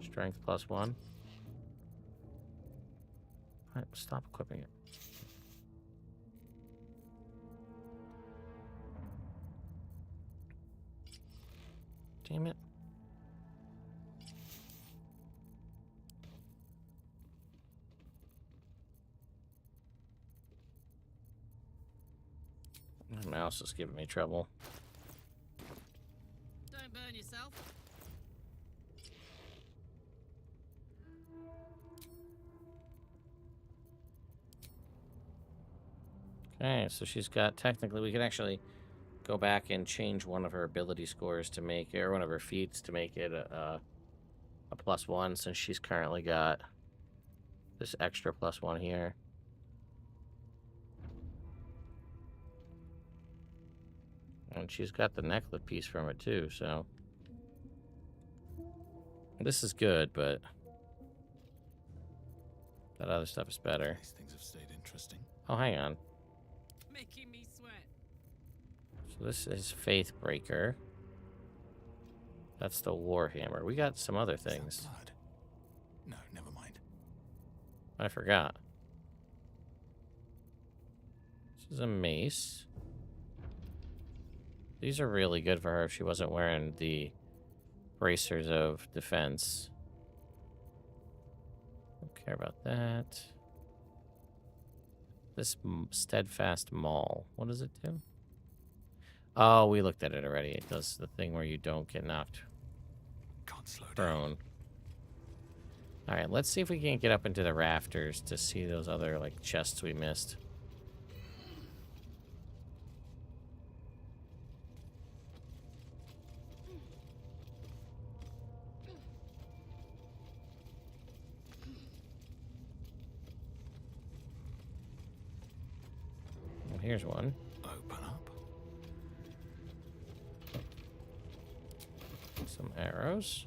Strength +1. Alright, stop equipping it. Damn it. My mouse is giving me trouble. Don't burn yourself. Okay, so she's got, technically, we can actually go back and change one of her ability scores to make it, or one of her feats to make it a +1, since she's currently got this extra +1 here. And she's got the necklet piece from it too, so this is good, but that other stuff is better. These things have stayed interesting. Oh, hang on. Making me sweat. So this is Faithbreaker. That's the Warhammer. We got some other things. Blood? No, never mind. I forgot. This is a mace. These are really good for her if she wasn't wearing the bracers of defense. Don't care about that. This steadfast maul. What does it do? Oh, we looked at it already. It does the thing where you don't get knocked prone. All right, let's see if we can get up into the rafters to see those other like chests we missed. Well, here's one. Open up. Some arrows.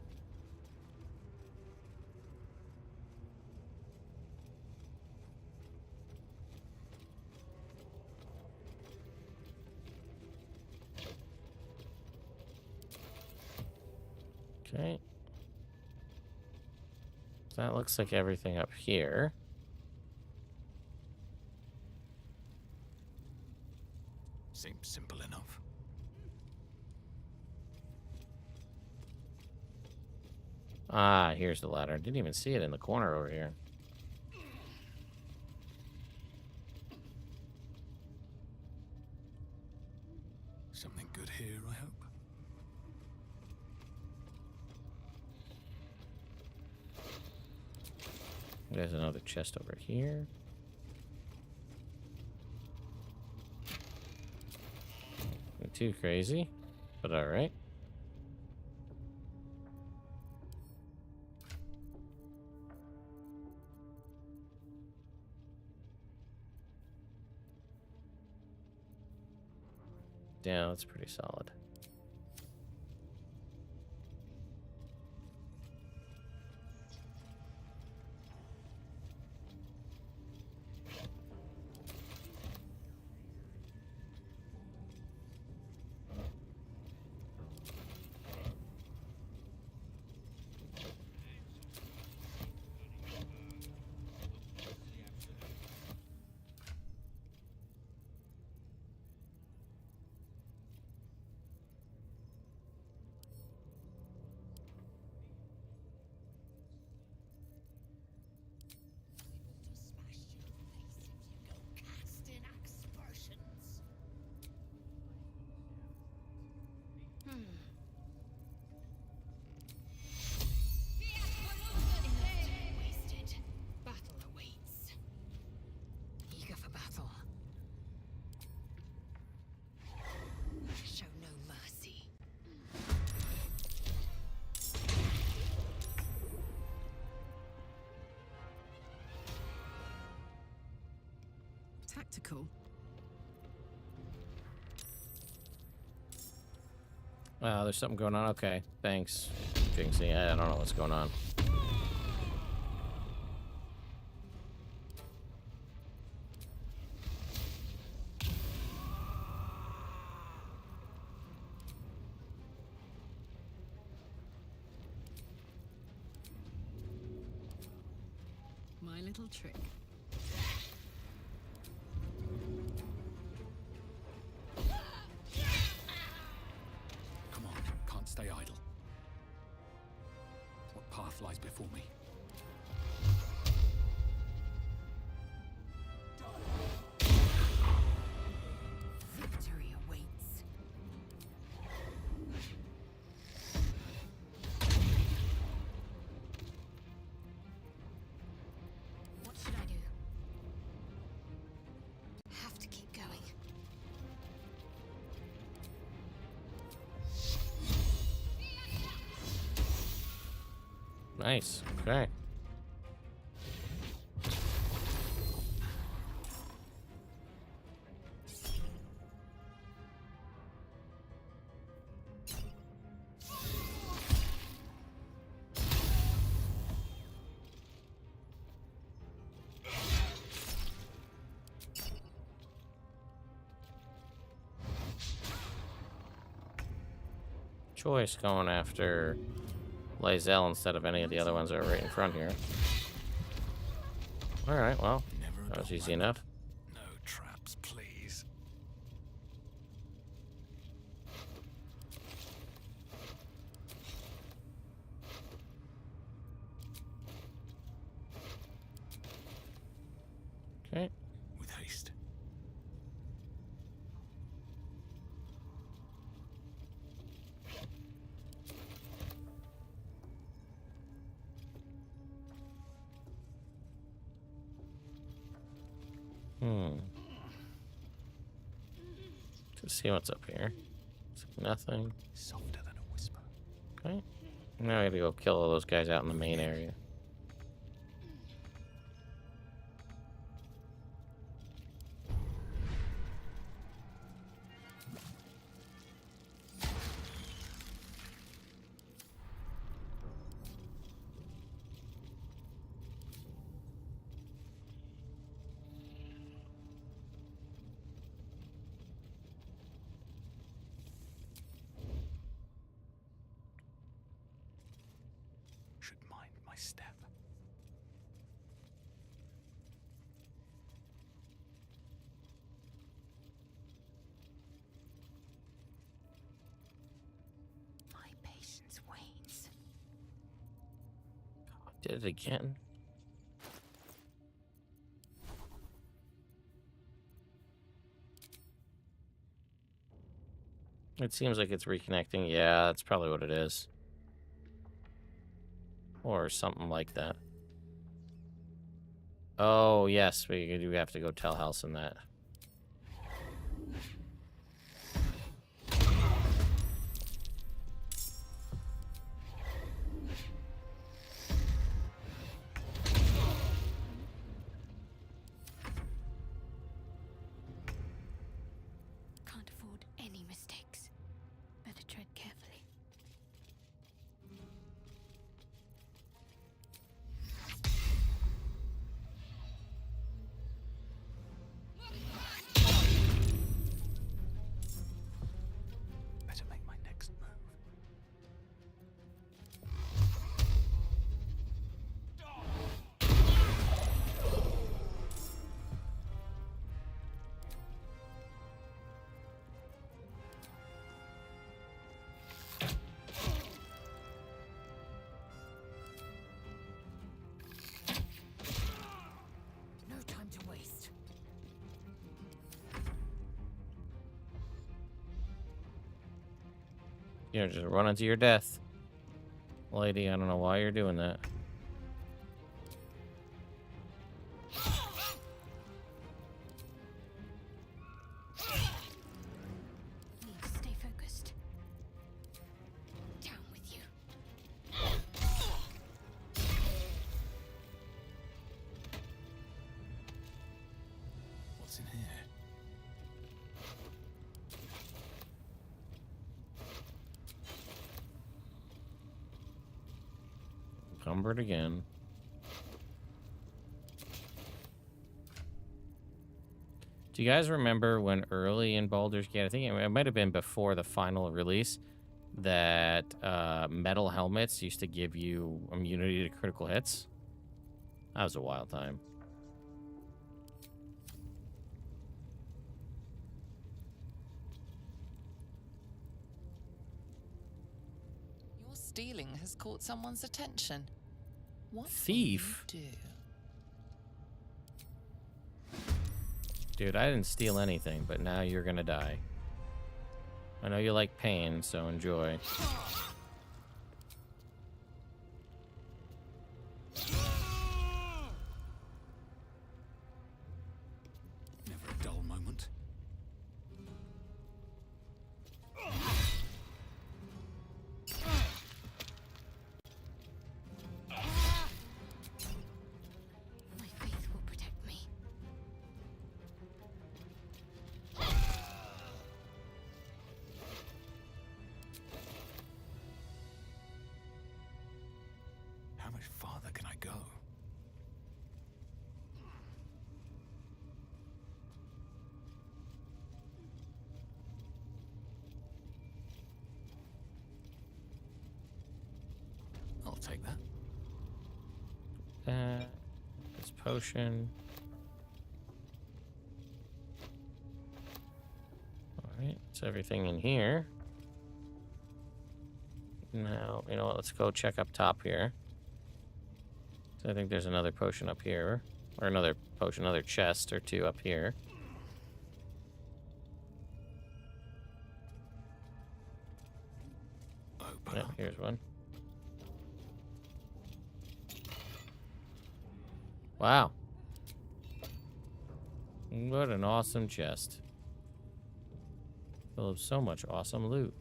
Okay. So that looks like everything up here. Seems simple enough. Ah, here's the ladder. Didn't even see it in the corner over here. Something good here, I hope. There's another chest over here. Not too crazy, but all right. Yeah, that's pretty solid. tactical. Oh, there's something going on. Okay, thanks, Jinxie. I don't know what's going on. My little trick. Come on, can't stay idle. What path lies before me? Victory awaits. What should I do? Have to keep going. Nice. Okay. Choice going after Lae'zel instead of any of the other ones that are right in front here. Alright, well, that was easy enough. No traps, please. Okay. With haste. Let's see what's up here. Nothing. Softer than a whisper. Okay. Now I gotta go kill all those guys out in the main area. Should mind my step. My patience wanes. Did it again. It seems like it's reconnecting. Yeah, that's probably what it is. Or something like that. Oh, yes, we do have to go tell Halcyon that. Can't afford any mistakes. Better tread carefully. Better make my next move. No time to waste. You're just running to your death. Lady, I don't know why you're doing that. Need to stay focused. Down with you. What's What's in here? Encumbered again. Do you guys remember when early in Baldur's Gate, I think it might have been before the final release, that metal helmets used to give you immunity to critical hits? That was a wild time. Your stealing has caught someone's attention. What Thief? will you do? Dude, I didn't steal anything, but now you're gonna die. I know you like pain, so enjoy. Never a dull moment. My faith will protect me. How much farther can I go? I'll take that. This potion. Alright, it's everything in here. Now, you know what, let's go check up top here. So I think there's another potion up here. Or another potion, another chest or two up here. Open Yeah, up. here's one. Wow. What an awesome chest. Full of so much awesome loot.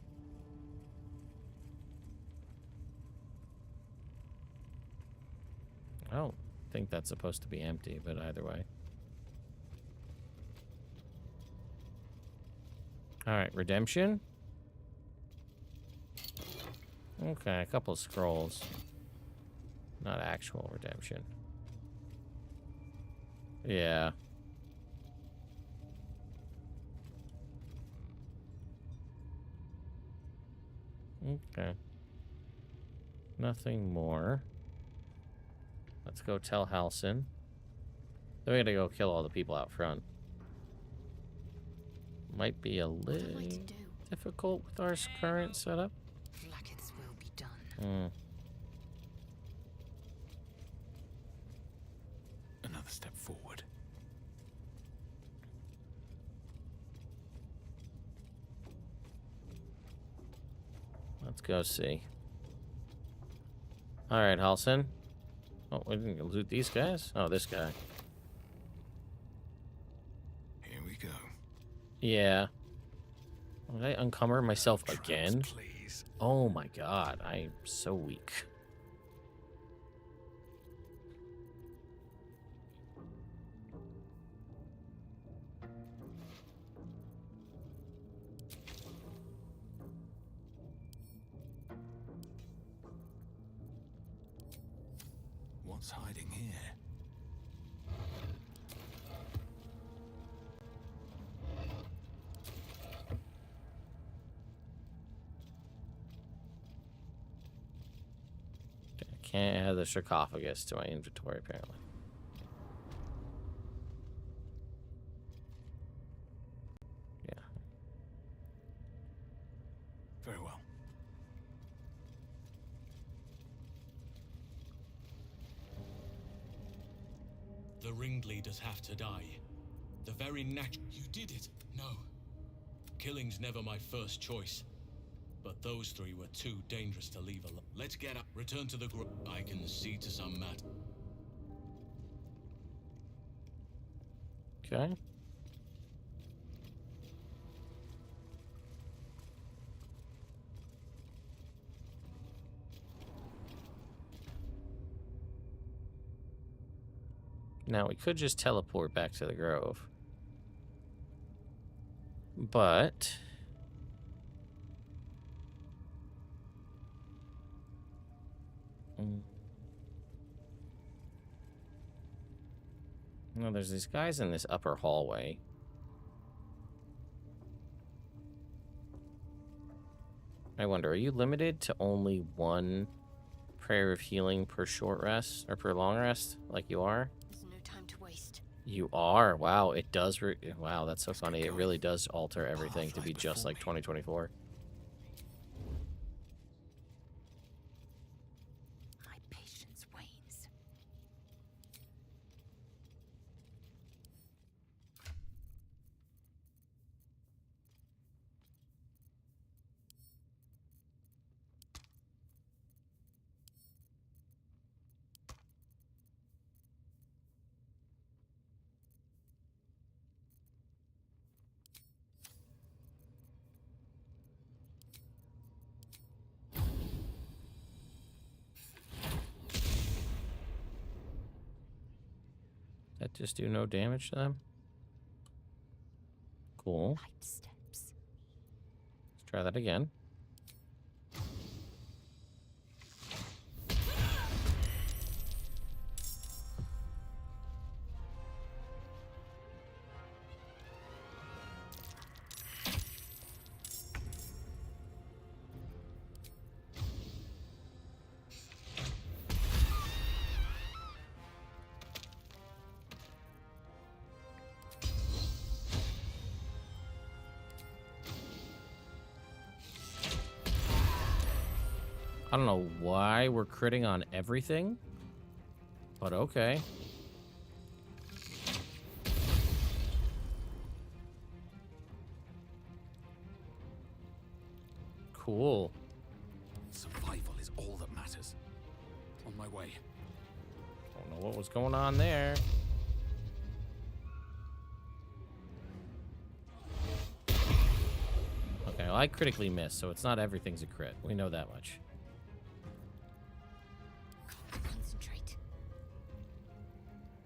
I don't think that's supposed to be empty, but either way. Alright, redemption? Okay, a couple of scrolls. Not actual redemption. Yeah. Okay. Nothing more. Let's go tell Halsin. Then we gotta go kill all the people out front. Might be a little difficult with our current setup. Blackets will be done. Another step forward. Let's go see. Alright, Halsin. Oh, we didn't loot these guys? Oh, this guy. Here we go. Yeah. Did I uncumber myself again? Please. Oh my god, I'm so weak. What's hiding here? I can't add the sarcophagus to my inventory, apparently. Yeah. Very well. The ringleaders have to die. The very You did it. No. Killing's never my first choice. But those three were too dangerous to leave alone. Let's get up. Return to the group. I can see to some matter. Okay. Now, we could just teleport back to the grove. But no, there's these guys in this upper hallway. I wonder, are you limited to only one prayer of healing per short rest or per long rest, like you are? There's no time to waste. You are. Wow, it does. Wow, that's so funny. It really does alter everything to be just like 2024. My patience wanes. That just do no damage to them? Cool. Light steps. Let's try that again. I don't know why we're critting on everything, but okay. Cool. Survival is all that matters. On my way. Don't know what was going on there. Okay, well, I critically missed, so it's not everything's a crit. We know that much. Concentrate.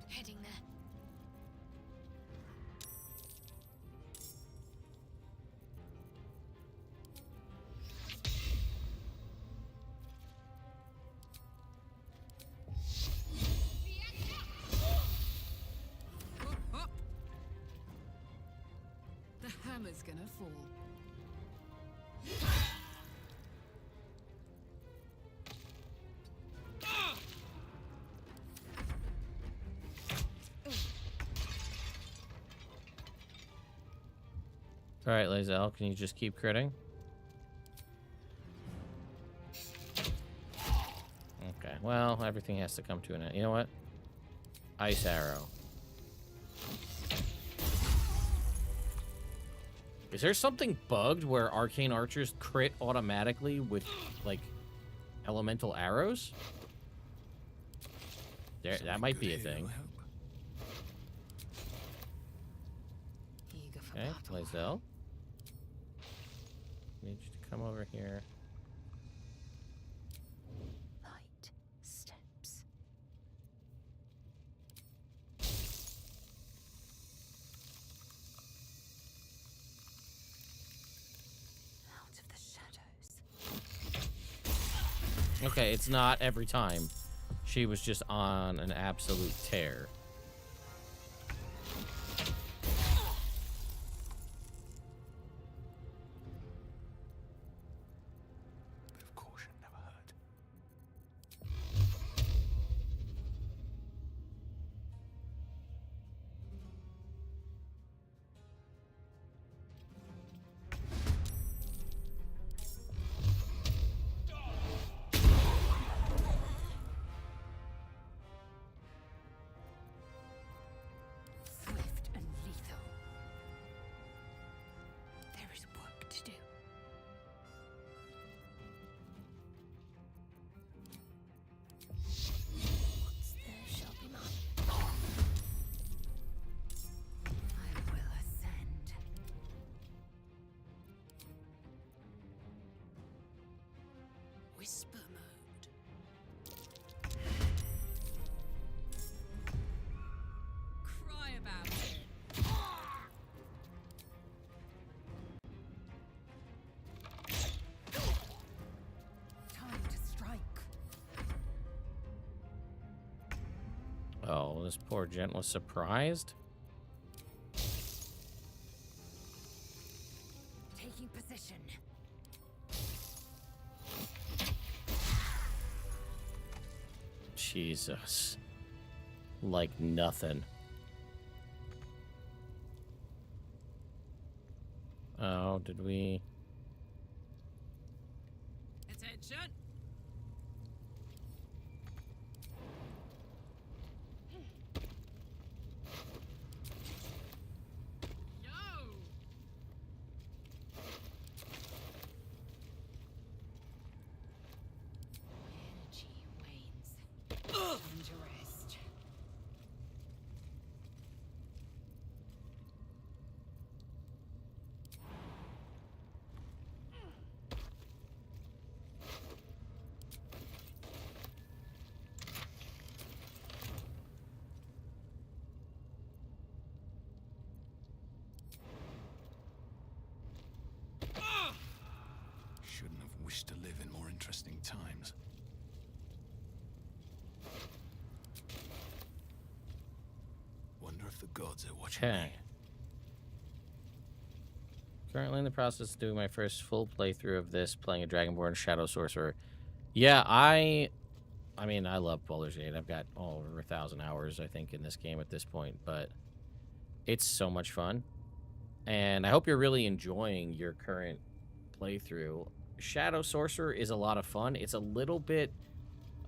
Heading there. Up. The hammer's gonna fall. All right, Lae'zel, can you just keep critting? Okay, well, everything has to come to an end. You know what? Ice arrow. Is there something bugged where arcane archers crit automatically with, like, elemental arrows? There, that might be a thing. Okay, Lae'zel. Need you to come over here. Light steps. Out of the shadows. Okay, it's not every time. She was just on an absolute tear. Swift and lethal. There is work to do. What's there shall be mine. I will ascend. Whisper mode. Cry about it. this poor gent was surprised. Taking position. Jesus. Like nothing. Oh, did we... Attention! Shouldn't have wished to live in more interesting times. Wonder if the gods are watching me. Currently in the process of doing my first full playthrough of this, playing a Dragonborn Shadow Sorcerer. Yeah, I mean, I love Baldur's Gate. I've got over 1,000 hours, I think, in this game at this point, but it's so much fun. And I hope you're really enjoying your current playthrough. Shadow Sorcerer is a lot of fun. It's a little bit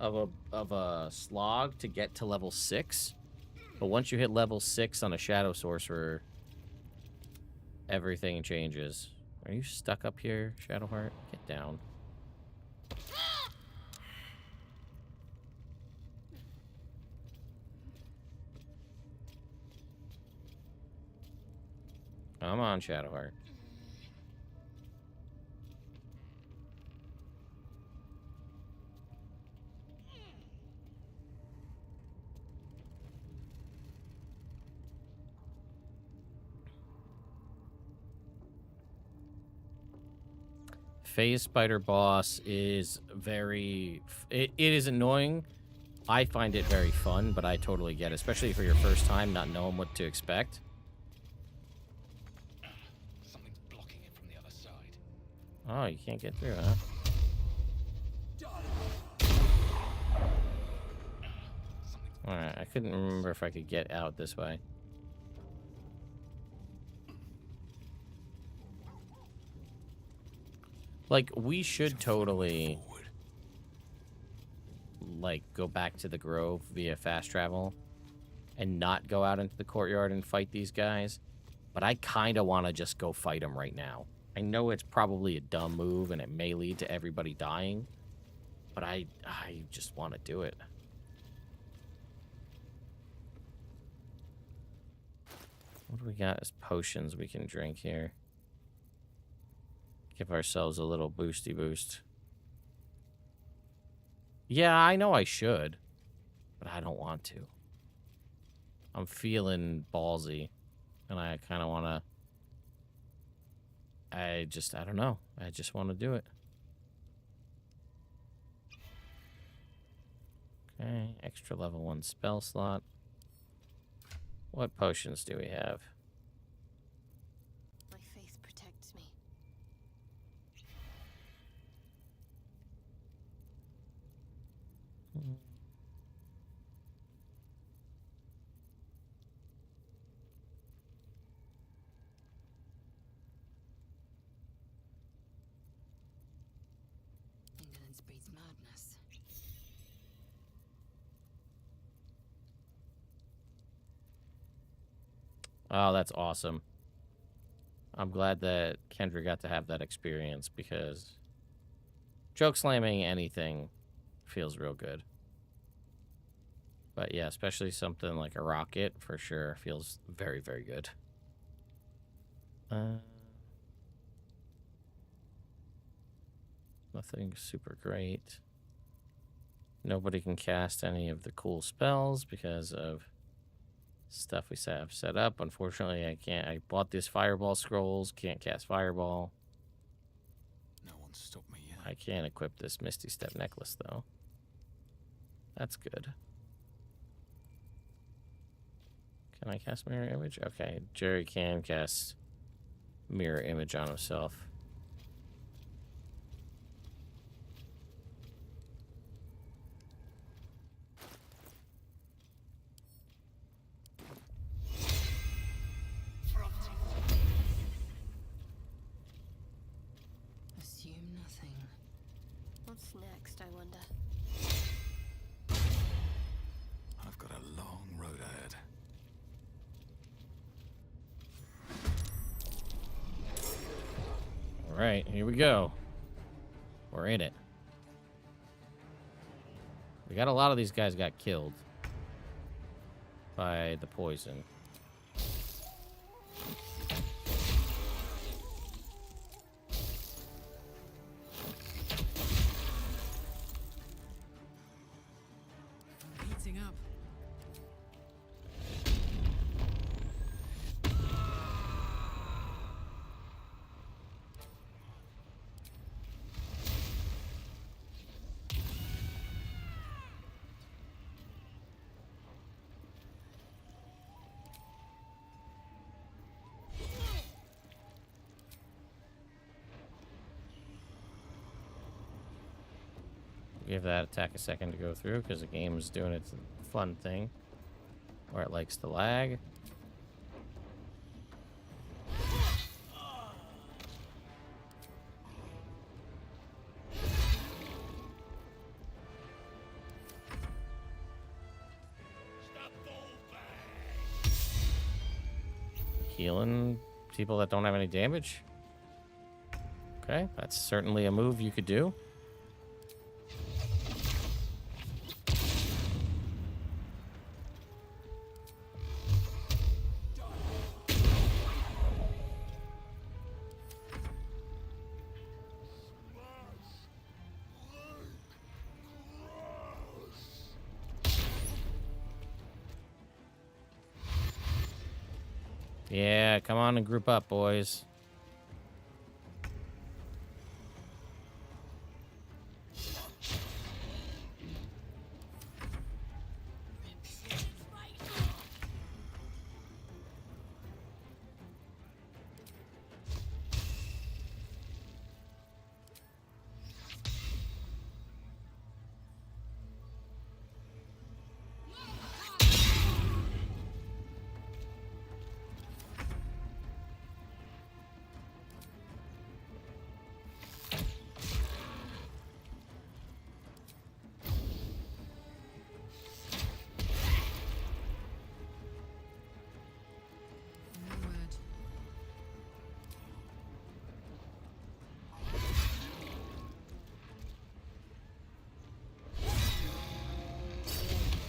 of a slog to get to level 6, but once you hit level 6 on a Shadow Sorcerer, everything changes. Are you stuck up here, Shadowheart? Get down. Come on, Shadowheart. Phase Spider boss is very... It is annoying. I find it very fun, but I totally get it, especially for your first time, not knowing what to expect. Something's blocking it from the other side. Oh, you can't get through, huh? Alright, I couldn't remember if I could get out this way. Like, we should totally, like, go back to the Grove via fast travel and not go out into the courtyard and fight these guys. But I kind of want to just go fight them right now. I know it's probably a dumb move and it may lead to everybody dying, but I just want to do it. What do we got as potions we can drink here? Give ourselves a little boosty boost. Yeah, I know I should, but I don't want to. I'm feeling ballsy, and I kind of want to... I don't know. I just want to do it. Okay, extra level 1 spell slot. What potions do we have? My faith protects me. Indolence breeds madness. Oh, that's awesome. I'm glad that Kendra got to have that experience because choke slamming anything feels real good. But yeah, especially something like a rocket for sure feels very, very good. Nothing super great. Nobody can cast any of the cool spells because of stuff we have set up. Unfortunately, I can't. I bought this fireball scrolls. Can't cast fireball. No one stopped me yet. I can equip this Misty Step necklace though. That's good. Can I cast mirror image? Okay, Jerry can cast mirror image on himself. Assume nothing. What's next, I wonder? I've got a long road ahead. All right, here we go. We're in it. We got a lot of these guys got killed by the poison. Heating up. Give that attack a second to go through because the game is doing its fun thing where it likes to lag. Healing people that don't have any damage. Okay, that's certainly a move you could do. Yeah, come on and group up, boys.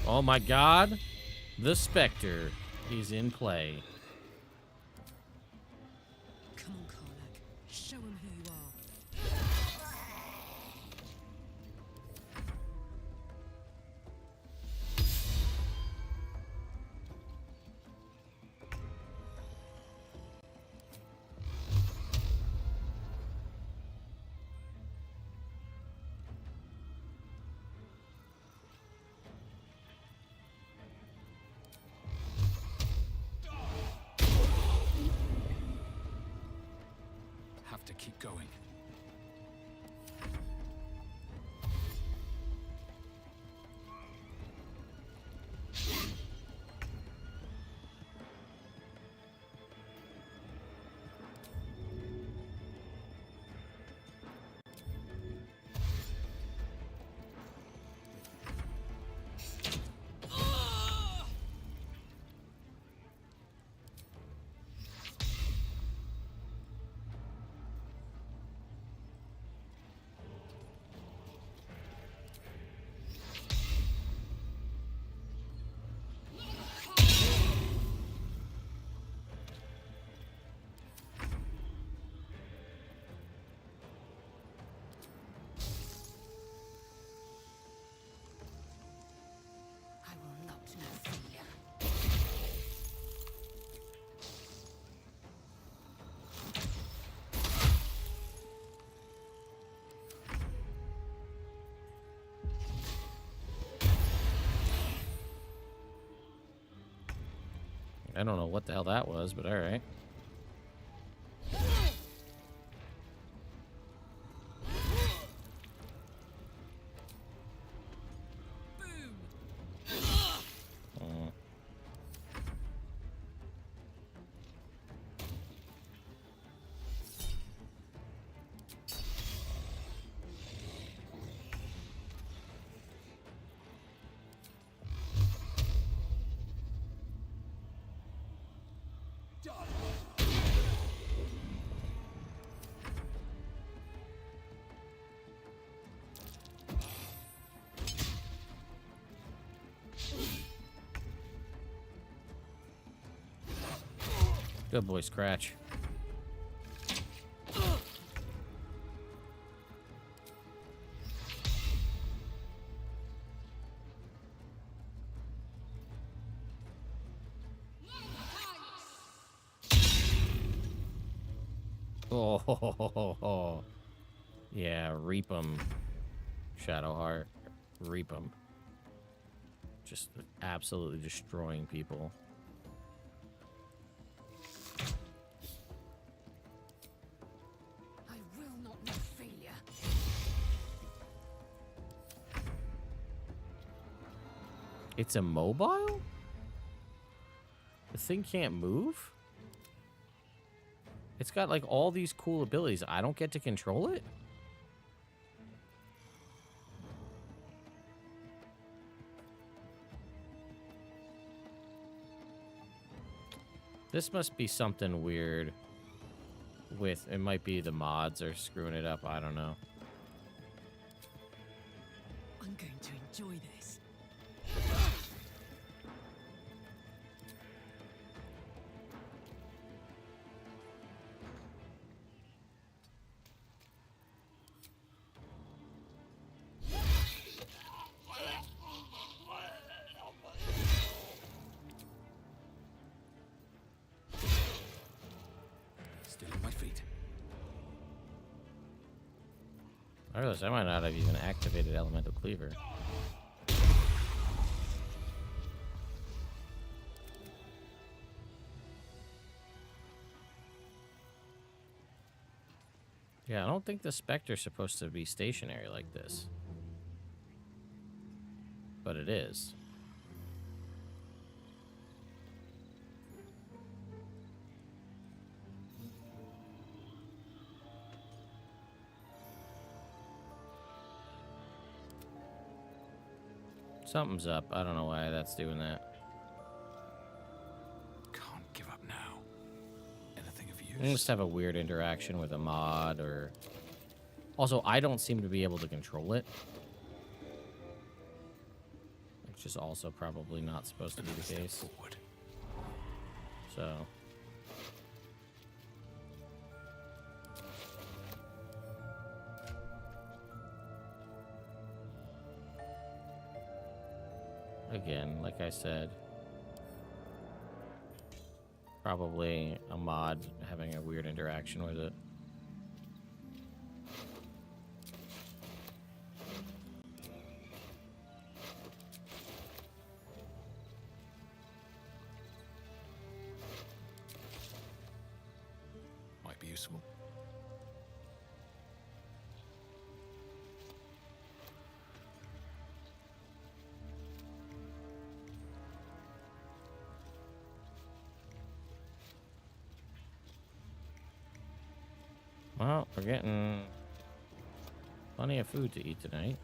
Oh my god, the Spectre is in play. Come on, Karlak. Show him who you are. Have to keep going. I don't know what the hell that was, but alright. Good boy, Scratch. Oh, yeah, reap 'em, Shadowheart. Reap 'em. Just absolutely destroying people. I will not know failure. It's immobile? The thing can't move? It's got like all these cool abilities. I don't get to control it? This must be something weird with, it might be the mods are screwing it up. I don't know. I'm going to enjoy this. Still on my feet. I realize I might not have even activated Elemental Cleaver. Yeah, I don't think the Spectre's supposed to be stationary like this. But it is. Something's up. I don't know why that's doing that. Can't give up now. Anything of use? I must have a weird interaction with a mod, or... Also, I don't seem to be able to control it. Which is also probably not supposed to be the case. So... Again, like I said, probably a mod having a weird interaction with it. Might be useful. Well, we're getting plenty of food to eat tonight.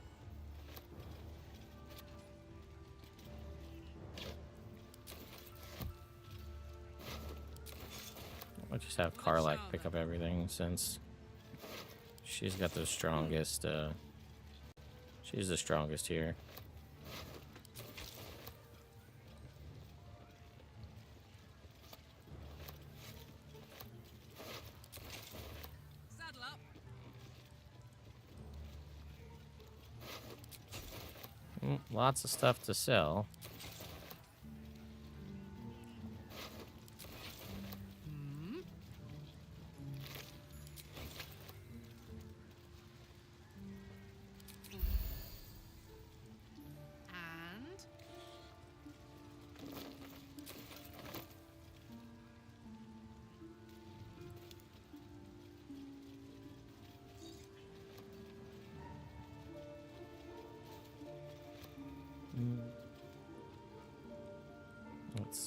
I'll just have Karlak pick up everything since she's got the strongest, she's the strongest here. Lots of stuff to sell.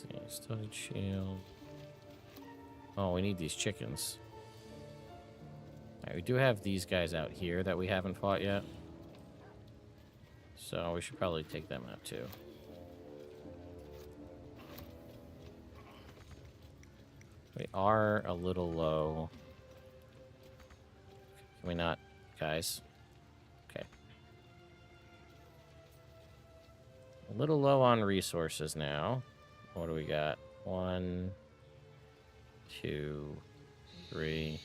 see. Studded shield. Oh, we need these chickens. Alright, we do have these guys out here that we haven't fought yet. So we should probably take them out too. We are a little low. Can we not, guys? Okay. A little low on resources now. What do we got? 1, 2, 3,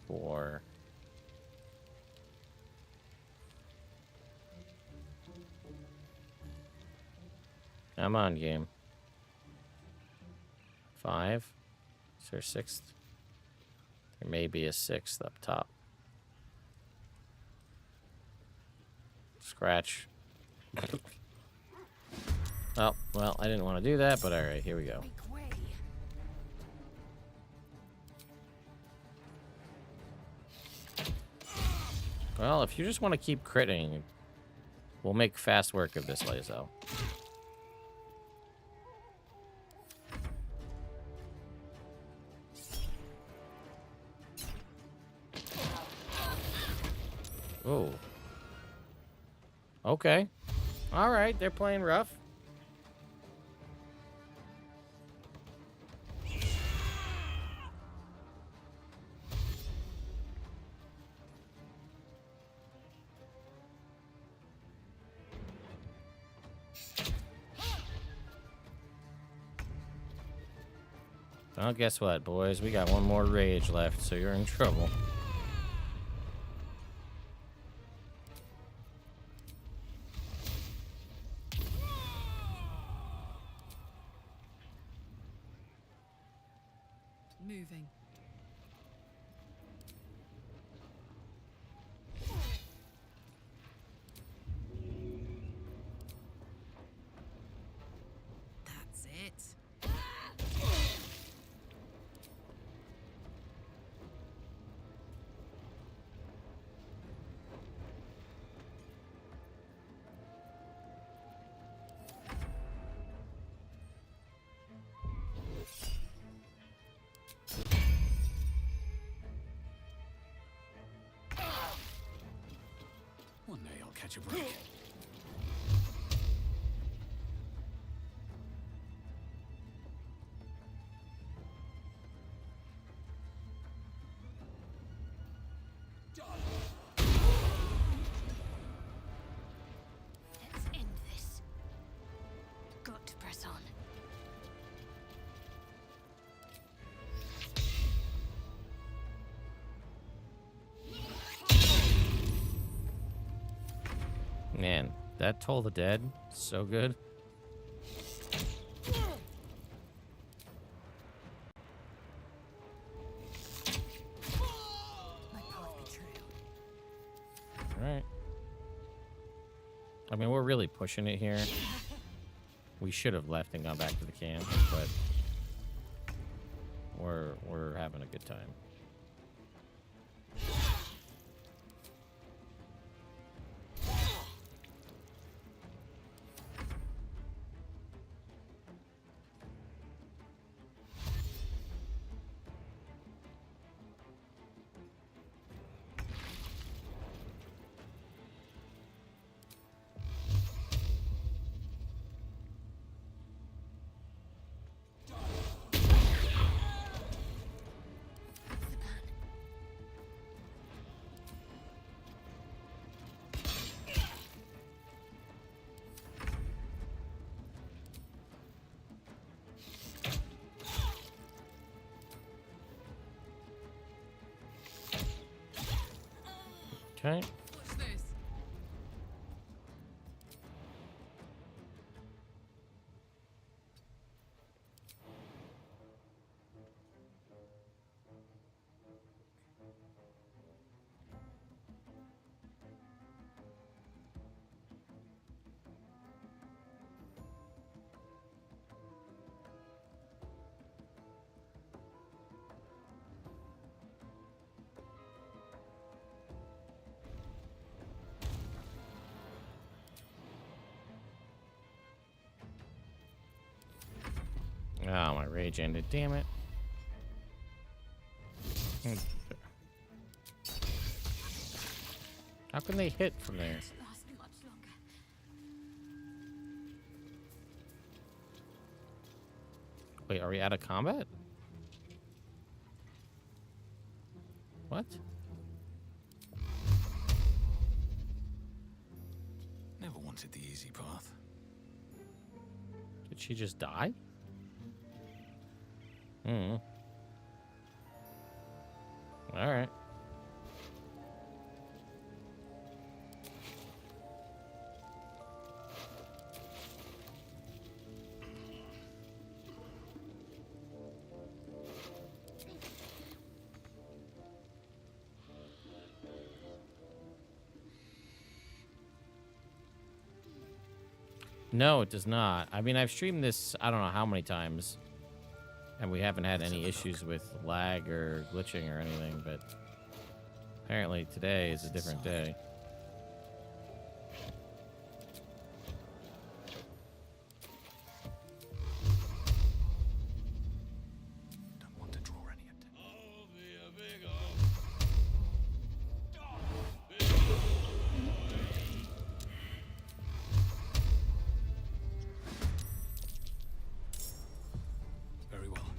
4. Come on, game. 5. Is there a 6th? There may be a 6th up top. Scratch. Oh, well, I didn't want to do that, but alright, here we go. Well, if you just want to keep critting, we'll make fast work of this, Lazo. Oh. Okay. Alright, they're playing rough. Well, guess what, boys? We got one more rage left, so you're in trouble. Moving. That's it. One day I'll catch a break. Let's end this. Got to press on. Man, that Toll the Dead, so good. Alright. I mean, we're really pushing it here. We should have left and gone back to the camp, but we're having a good time. Okay. What's this? Oh, my rage ended. Damn it. How can they hit from there? Wait, are we out of combat? What? Never wanted the easy path. Did she just die? Hmm. All right. No, it does not. I mean, I've streamed this, I don't know how many times, and we haven't had any issues with lag or glitching or anything, but apparently today is a different day. Don't want to draw any attention. Very well.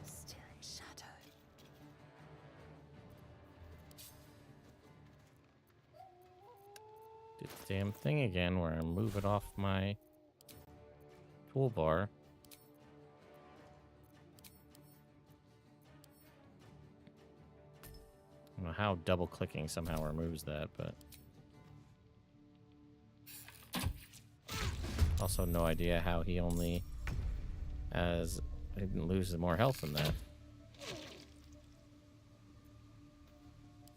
Still in shadow. Did the damn thing again where I move it off my toolbar. I don't know how double clicking somehow removes that, but also no idea how he only has, he didn't lose more health than that.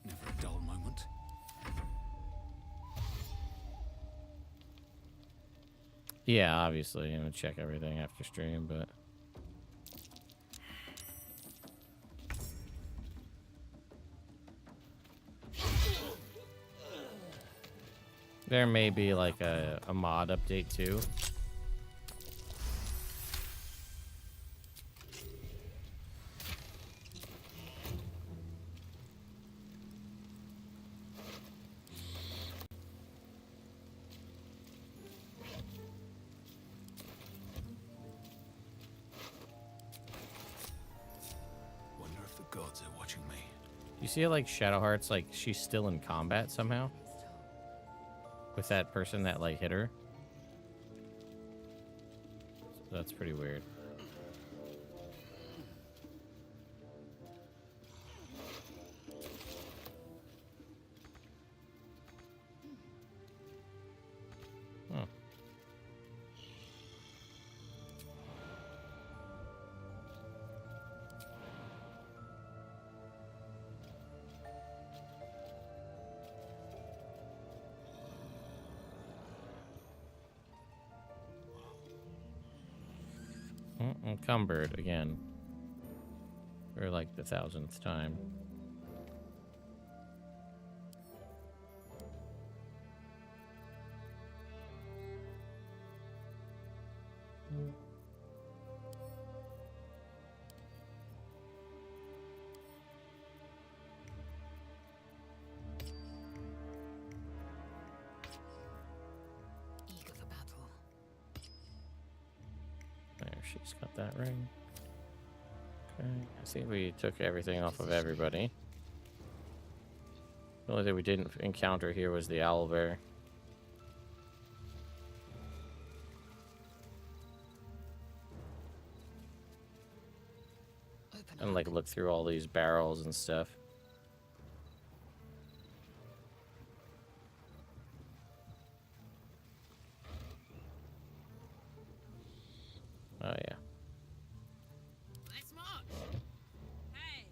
Never a dull moment. Yeah, obviously, I'm gonna check everything after stream, but there may be like a mod update too. Wonder if the gods are watching me. You see, like Shadowheart's, like she's still in combat somehow with that person that like hit her. So that's pretty weird. Huh. Encumbered again. For like the 1000th time. Eager for battle. There, she's got that ring. Okay, I think we took everything off of everybody. The only thing we didn't encounter here was the owlbear. And like look through all these barrels and stuff. Oh yeah. Let's march. Hey.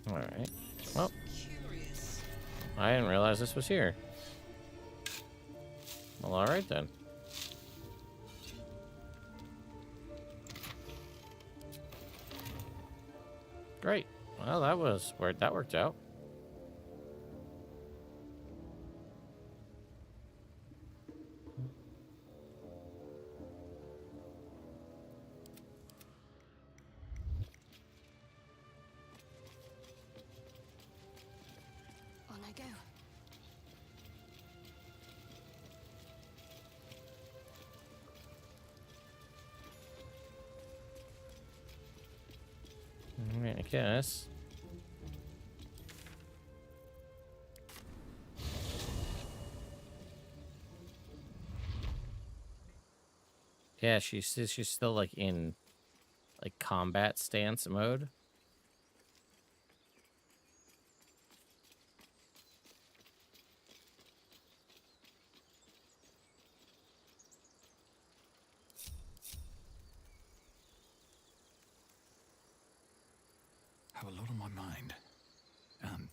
Alright. Well, I didn't realize this was here. Well, alright then. Great. Well, that worked out. On I go. I guess. Yeah, she's still like in like combat stance mode. Have a lot on my mind. And,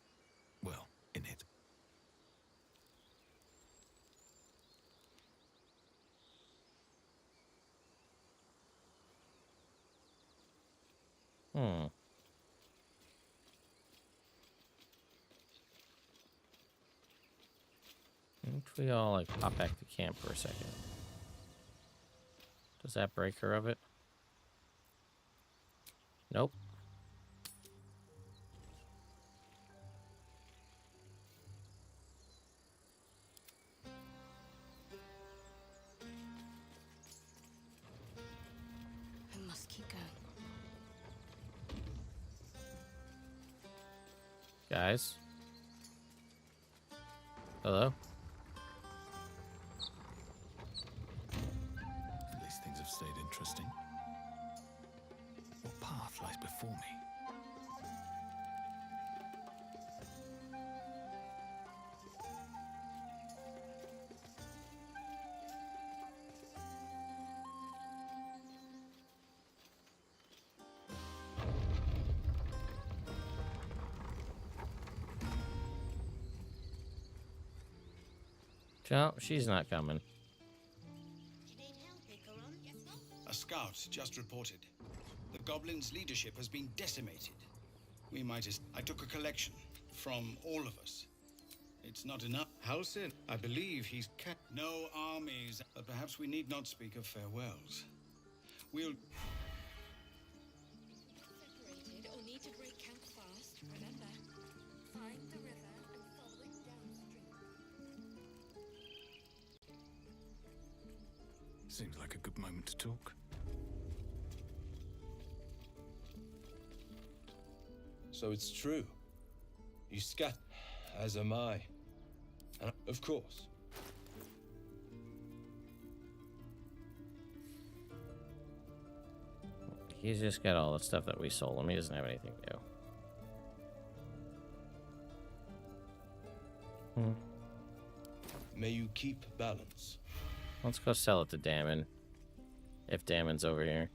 well, in it. If we all like pop back to camp for a second. Does that break her of it? Nope. I must keep going. Guys? Hello? At least things have stayed interesting. What path lies before me? No, she's not coming. A scout just reported. The Goblin's leadership has been decimated. We might as... I took a collection from all of us. It's not enough. Halsin, I believe he's no armies, but perhaps we need not speak of farewells. We'll... Separated or need to break camp fast. Remember, find the river and follow it downstream. Seems like a good moment to talk. So it's true. You scat, as am I. And of course. He's just got all the stuff that we sold him. He doesn't have anything new. May you keep balance. Let's go sell it to Damon. If Damon's over here.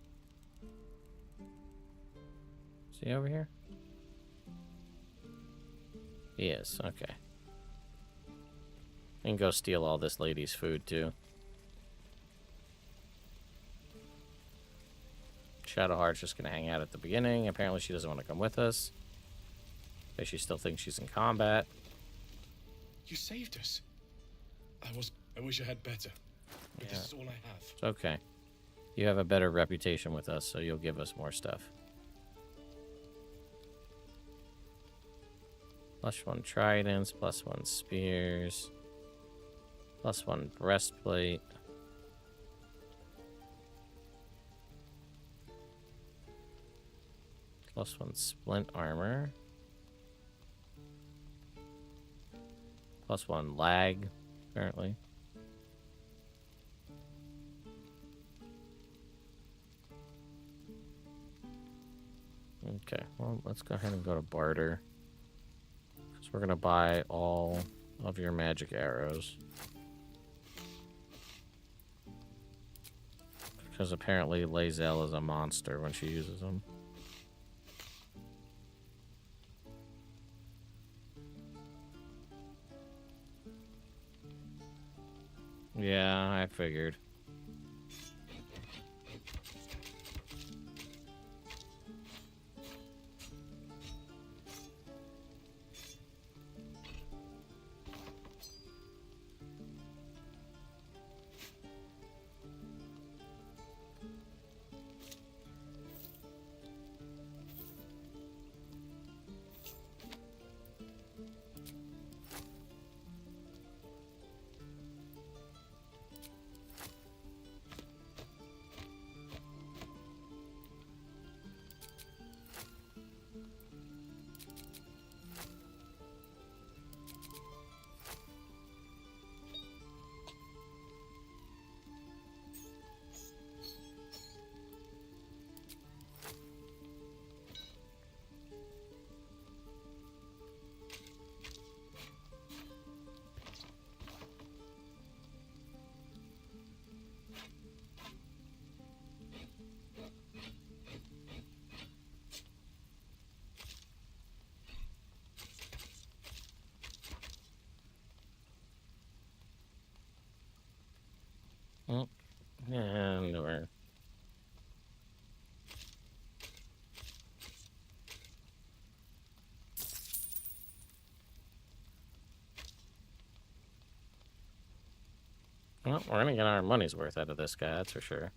Is he over here? He is, okay. We can go steal all this lady's food, too. Shadowheart's just gonna hang out at the beginning. Apparently she doesn't want to come with us. But she still thinks she's in combat. You saved us. I wish I had better. But this is all I have. It's okay. You have a better reputation with us, so you'll give us more stuff. +1 tridents, +1 spears, +1 breastplate. +1 splint armor. +1 lag, apparently. Okay, well, let's go ahead and go to barter. Because we're going to buy all of your magic arrows. Because apparently Lae'zel is a monster when she uses them. Yeah, I figured. Oh, and we're... Well, we're gonna get our money's worth out of this guy, that's for sure.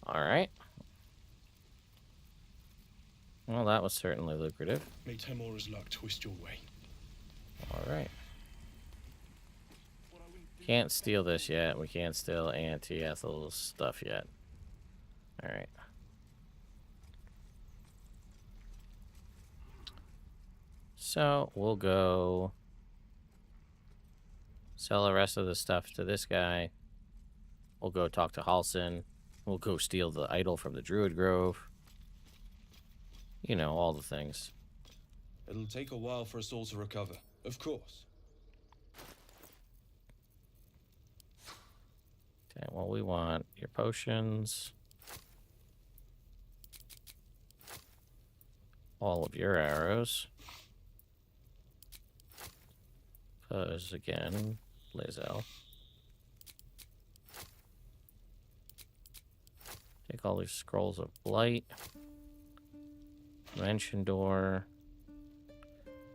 Alright. Well, that was certainly lucrative. May Temora's luck twist your way. Alright. Can't steal this yet. We can't steal Auntie Ethel's stuff yet. Alright. So, we'll go sell the rest of the stuff to this guy. We'll go talk to Halsin. We'll go steal the idol from the Druid Grove. You know, all the things. It'll take a while for us all to recover, of course. Okay, well, we want your potions. All of your arrows. Because, again, Lae'zel. Take all these scrolls of blight. Dimension door.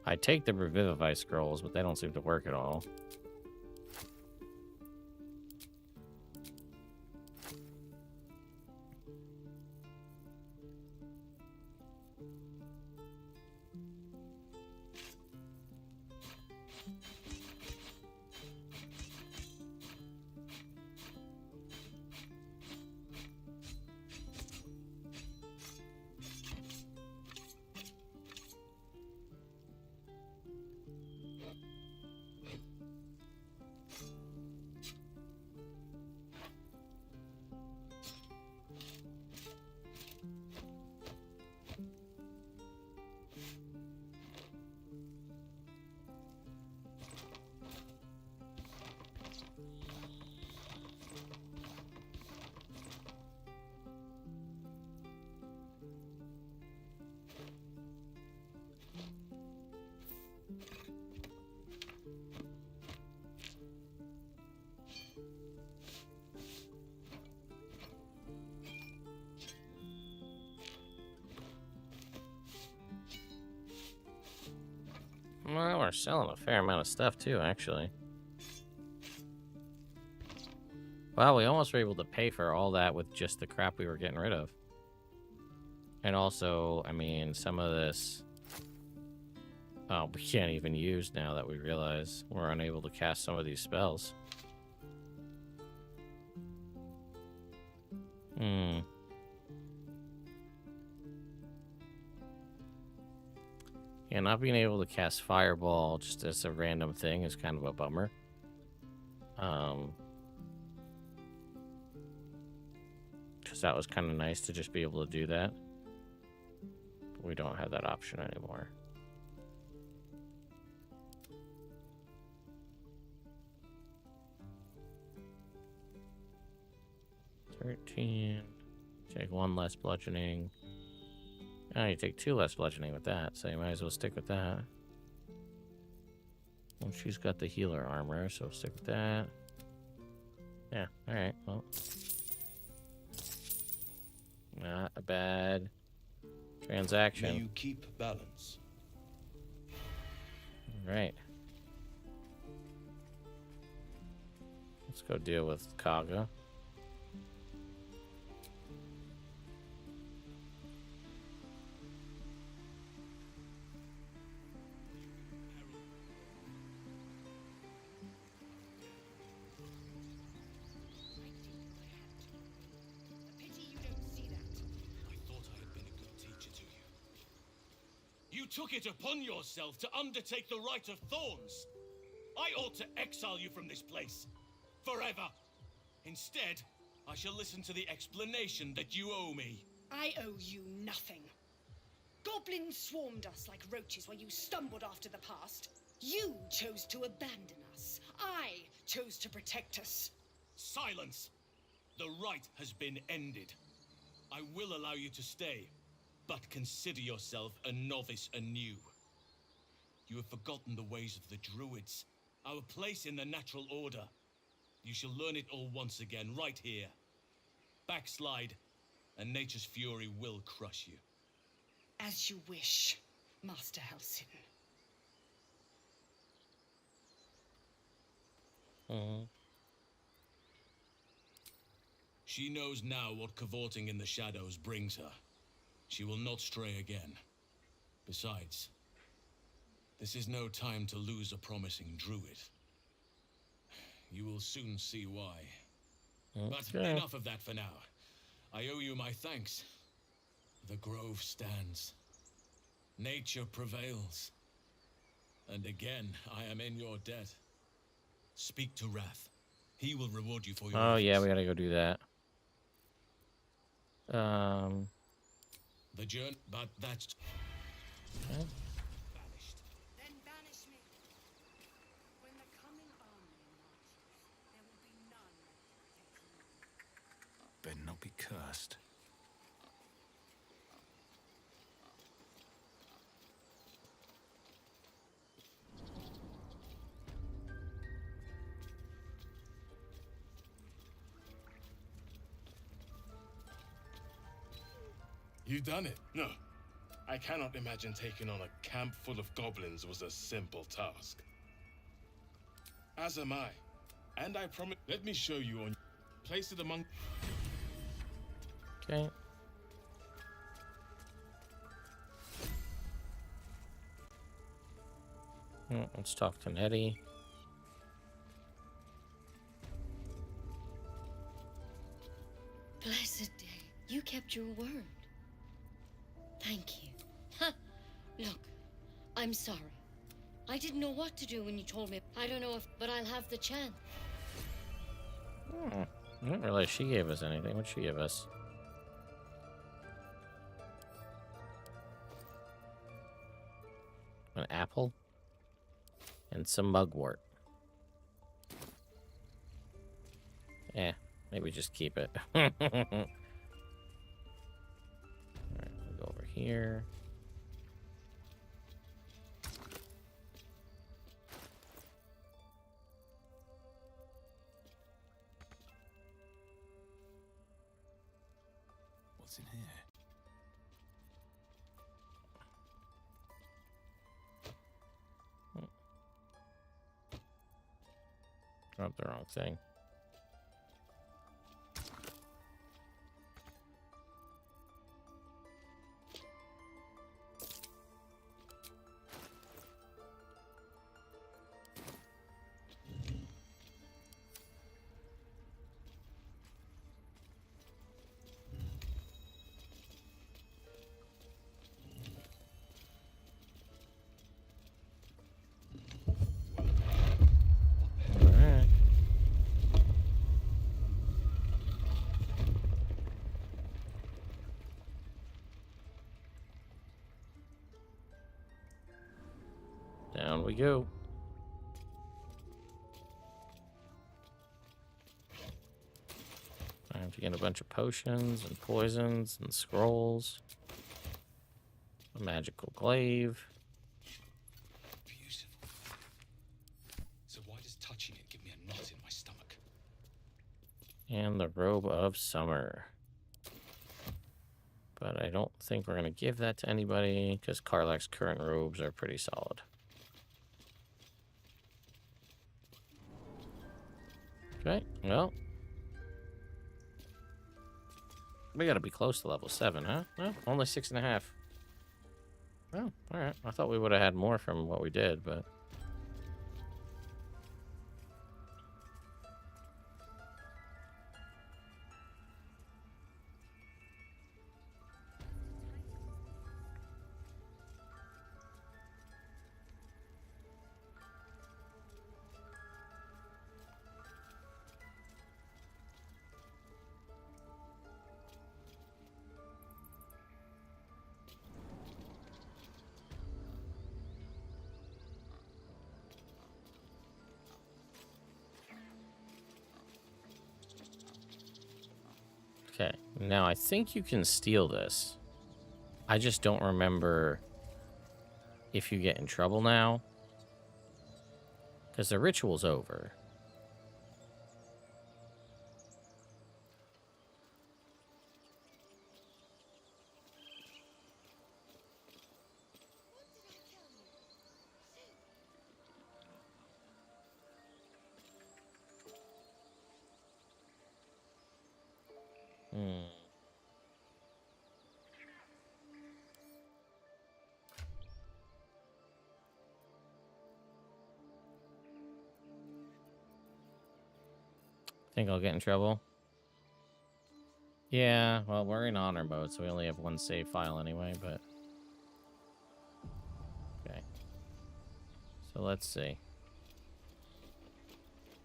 I take the Revivify scrolls, but they don't seem to work at all. Well, we're selling a fair amount of stuff, too, actually. Wow, we almost were able to pay for all that with just the crap we were getting rid of. And also, I mean, some of this... Oh, we can't even use now that we realize we're unable to cast some of these spells. Yeah, not being able to cast Fireball just as a random thing is kind of a bummer. Because that was kind of nice to just be able to do that. But we don't have that option anymore. Take one less bludgeoning. Oh, you take 2 less bludgeoning with that, so you might as well stick with that. Well, she's got the healer armor, so stick with that. Yeah, alright, well. Not a bad transaction. May you keep balance. Alright. Let's go deal with Kaga. You took it upon yourself to undertake the Rite of Thorns. I ought to exile you from this place. Forever. Instead, I shall listen to the explanation that you owe me. I owe you nothing. Goblins swarmed us like roaches while you stumbled after the past. You chose to abandon us. I chose to protect us. Silence! The rite has been ended. I will allow you to stay, but consider yourself a novice anew. You have forgotten the ways of the Druids, our place in the natural order. You shall learn it all once again, right here. Backslide, and nature's fury will crush you. As you wish, Master Halsin. She knows now what cavorting in the shadows brings her. She will not stray again. Besides, this is no time to lose a promising druid. You will soon see why. But enough of that for now. I owe you my thanks. The grove stands. Nature prevails. And again, I am in your debt. Speak to Wrath. He will reward you for your efforts. Yeah, we gotta go do that. The journey, but that's... Okay. Then banish me. When the coming army marches, there will be none to protect you. Better not be cursed. You've done it. No. I cannot imagine taking on a camp full of goblins was a simple task. As am I. And I promise... Let me show you on... Place it among... Okay. Let's talk to Nettie. Blessed day. You kept your word. Thank you. Ha! Look, I'm sorry. I didn't know what to do when you told me. I don't know if, but I'll have the chance. I didn't realize she gave us anything. What'd she give us? An apple? And some mugwort. Maybe just keep it. Alright, we'll go over here. What's in here? Dropped the wrong thing. Down we go. I have to get a bunch of potions and poisons and scrolls. A magical glaive. Beautiful. So why does touching it give me a knot in my stomach? And the robe of summer. But I don't think we're going to give that to anybody because Karlach's current robes are pretty solid. Okay, well. We got to be close to level 7, huh? Well, only 6.5. Oh, alright. I thought we would have had more from what we did, but... Okay, now I think you can steal this. I just don't remember if you get in trouble now. Because the ritual's over. Think I'll get in trouble? Yeah, well, we're in honor mode, so we only have one save file anyway, but... Okay. So let's see.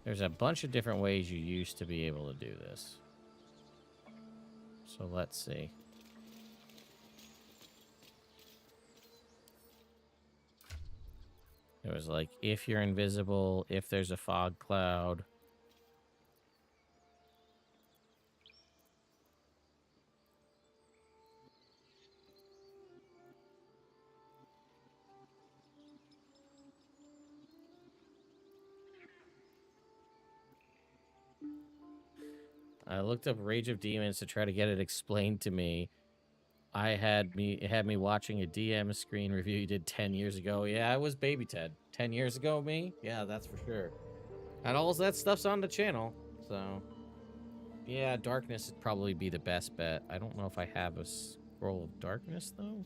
There's a bunch of different ways you used to be able to do this. So let's see. It was like, if you're invisible, if there's a fog cloud... I looked up Rage of Demons to try to get it explained to me. It had me watching a DM screen review you did 10 years ago. Yeah, I was baby Ted. 10 years ago, me? Yeah, that's for sure. And all that stuff's on the channel, so... Yeah, darkness would probably be the best bet. I don't know if I have a scroll of darkness, though.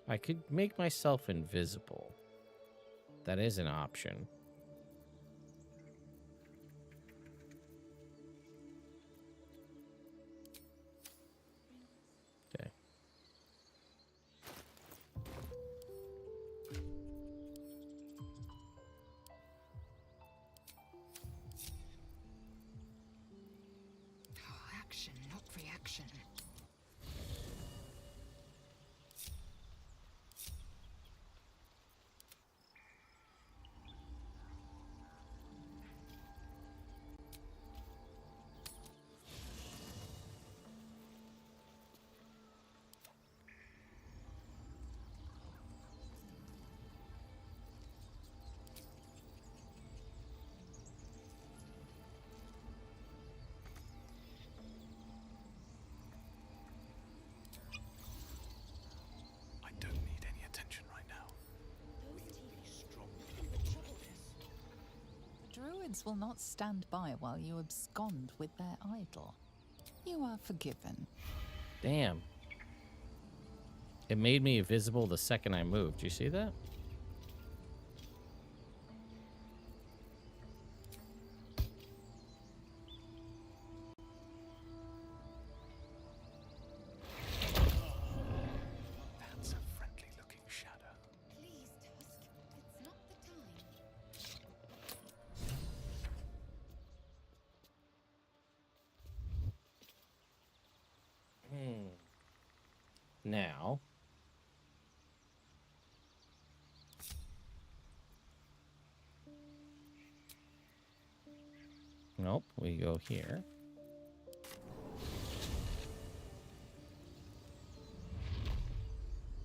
I could make myself invisible. That is an option. Okay. Action, not reaction. Druids will not stand by while you abscond with their idol. You are forgiven. Damn. It made me invisible the second I moved. Do you see that? That's a friendly looking shadow. Please, Tusk. It's not the time. Now, Nope, we go here.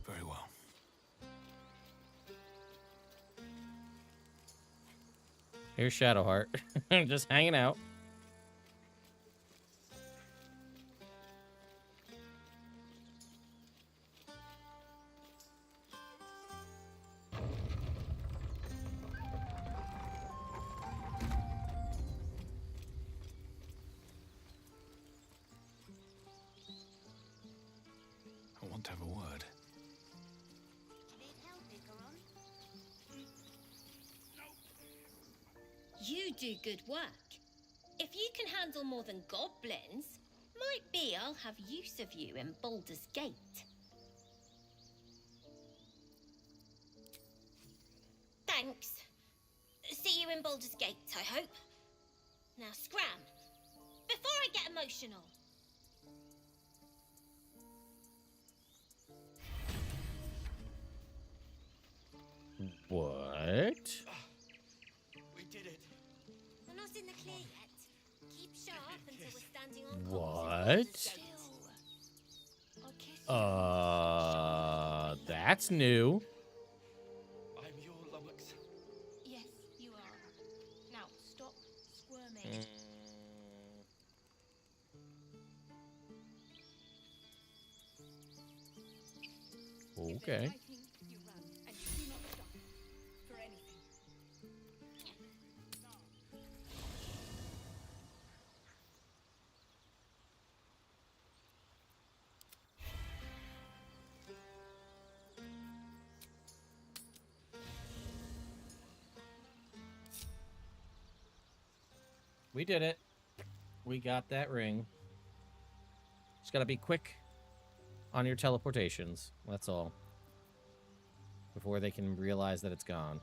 Very well. Here's Shadowheart. Just hanging out. I want to have a word. You do good work. If you can handle more than goblins, might be I'll have use of you in Baldur's Gate. Thanks. See you in Baldur's Gate, I hope. Now scram, before I get emotional. What? We did it. We're not in the clear yet. Keep sharp until we're standing on What? That's new. I'm your lummox. Yes, you are. Now stop squirming. Okay. You run, and you do not stop for anything. We did it. We got that ring. Just gotta be quick on your teleportations. That's all. Before they can realize that it's gone.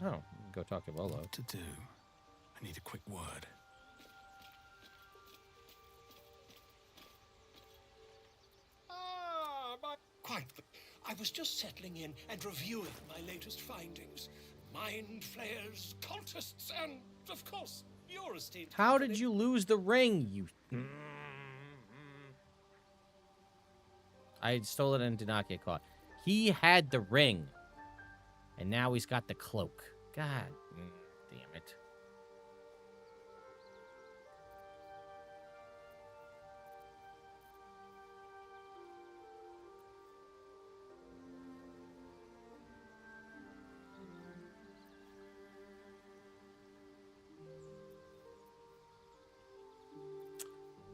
Oh, go talk to Bolo. What to do? I need a quick word. Quite. I was just settling in and reviewing my latest findings. Mind flayers, cultists, and, of course, your esteemed... How did you lose the ring, you... I stole it and did not get caught. He had the ring. And now he's got the cloak. God damn it.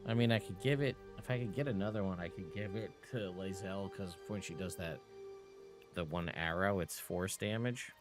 I mean, I could give it... If I could get another one, I could give it to Lae'zel, because when she does that, the one arrow, it's force damage.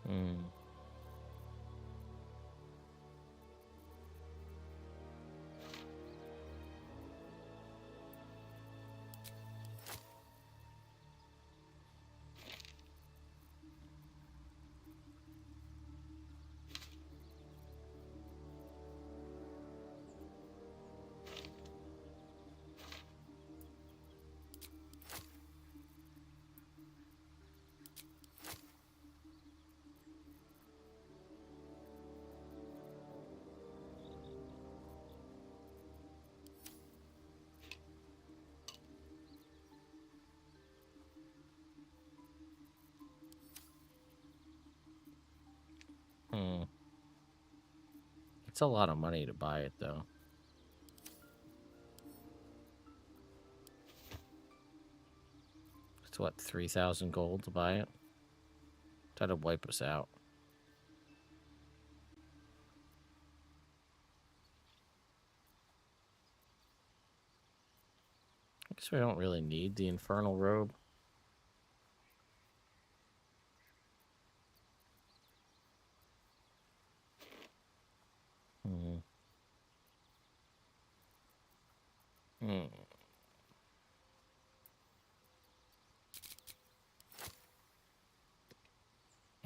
Hmm. Hmm. It's a lot of money to buy it, though. It's what, 3,000 gold to buy it? Try to wipe us out. I guess we don't really need the infernal robe.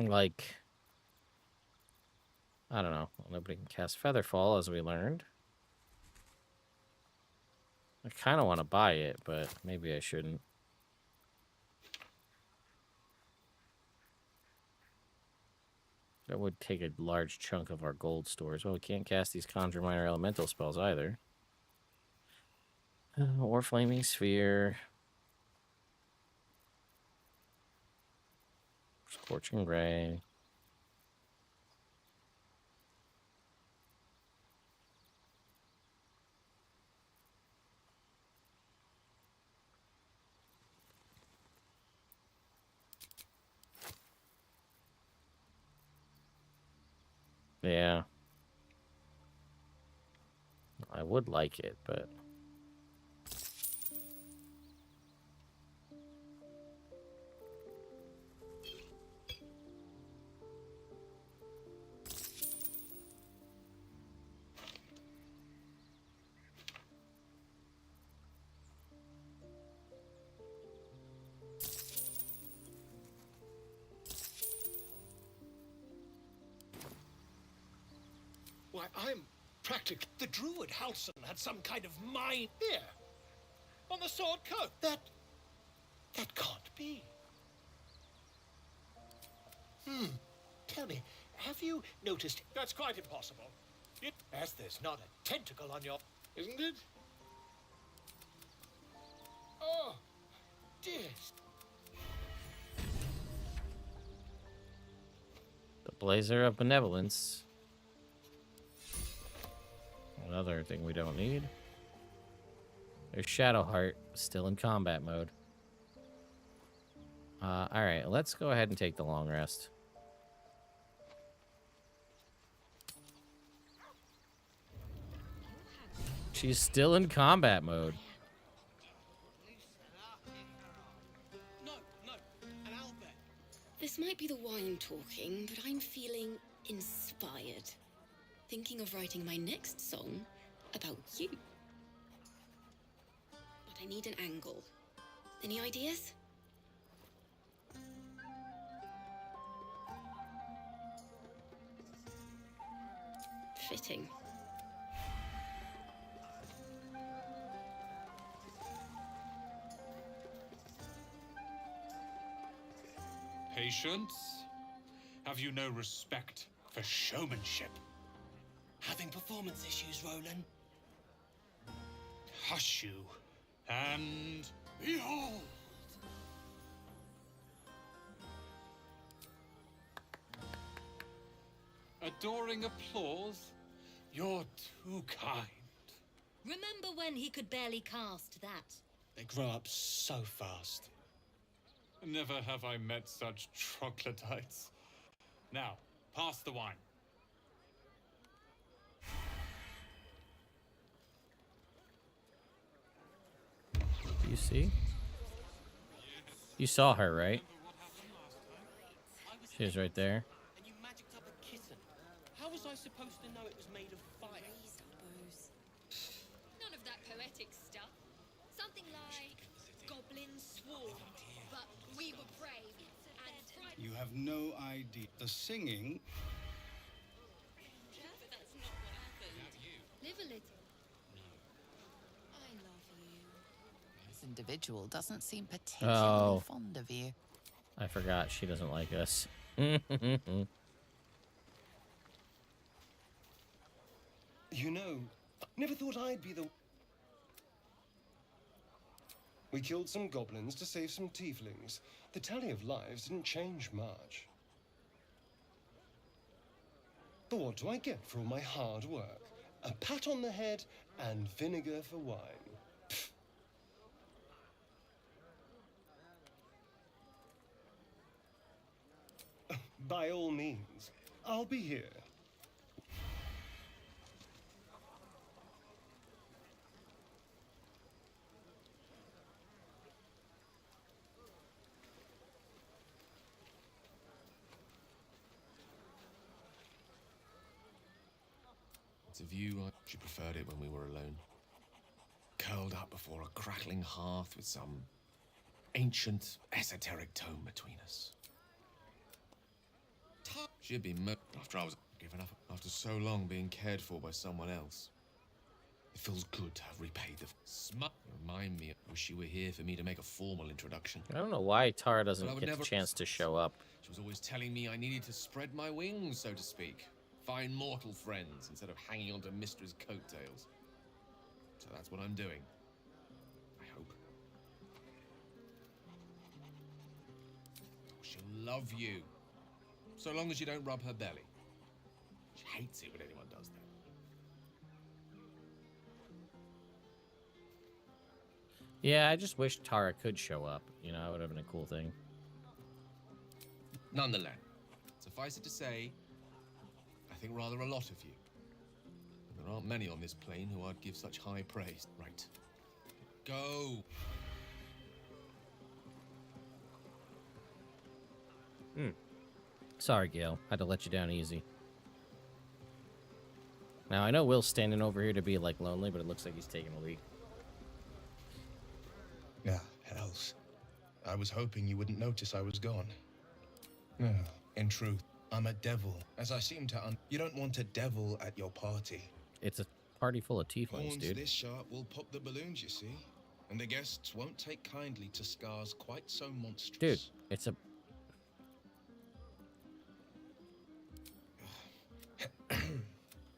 like, I don't know. Nobody can cast Featherfall, as we learned. I kind of want to buy it, but maybe I shouldn't. That would take a large chunk of our gold stores. Well, we can't cast these Conjure Minor Elemental spells either. Or Flaming Sphere. Scorching Ray. Yeah. I would like it, but... Why, I'm practically... The Druid Halson had some kind of mind here. On the sword coat. That can't be. Tell me, have you noticed... That's quite impossible. As there's not a tentacle on your... Isn't it? Oh, dear. The Blazer of Benevolence. Another thing we don't need. There's Shadowheart, still in combat mode. Alright, let's go ahead and take the long rest. She's still in combat mode. This might be the wine talking, but I'm feeling inspired. Thinking of writing my next song about you. But I need an angle. Any ideas? Fitting. Patience? Have you no respect for showmanship? Having performance issues, Roland. Hush you, and behold! Adoring applause? You're too kind. Remember when he could barely cast that? They grow up so fast. Never have I met such troglodytes. Now, pass the wine. You see? You saw her, right? She was right there. And you magicked up a kitten. How was I supposed to know it was made of fire? None of that poetic stuff. Something like goblins swarmed, but we were brave and You have no idea. The singing... That's not what happened. live a little. I love you. This individual doesn't seem particularly fond of you. I forgot she doesn't like us. You know, never thought I'd be the... We killed some goblins to save some tieflings. The tally of lives didn't change much. But what do I get for all my hard work? A pat on the head and vinegar for wine. Pfft. By all means, I'll be here. It's a view. She preferred it when we were alone. Curled up before a crackling hearth with some ancient, esoteric tome between us. She'd be after I was given up after so long being cared for by someone else. It feels good to have repaid the smut. Remind me, I wish you were here for me to make a formal introduction. I don't know why Tara doesn't But I would get never the chance to show up. She was always telling me I needed to spread my wings, so to speak. Find mortal friends instead of hanging onto Mistress' coattails. So that's what I'm doing. I hope. She'll love you. So long as you don't rub her belly. She hates it when anyone does that. Yeah, I just wish Tara could show up. You know, it would have been a cool thing. Nonetheless, suffice it to say, I think rather a lot of you. There aren't many on this plane who I'd give such high praise. Right. Go! Sorry, Gale. Had to let you down easy. Now, I know Will's standing over here to be, like, lonely, but it looks like he's taking a leak. Yeah, hells. I was hoping you wouldn't notice I was gone. No, in truth, I'm a devil, as I seem to You don't want a devil at your party. It's a party full of tieflings, Horns dude. this sharp will pop the balloons, you see. And the guests won't take kindly to scars quite so monstrous. Dude, it's a...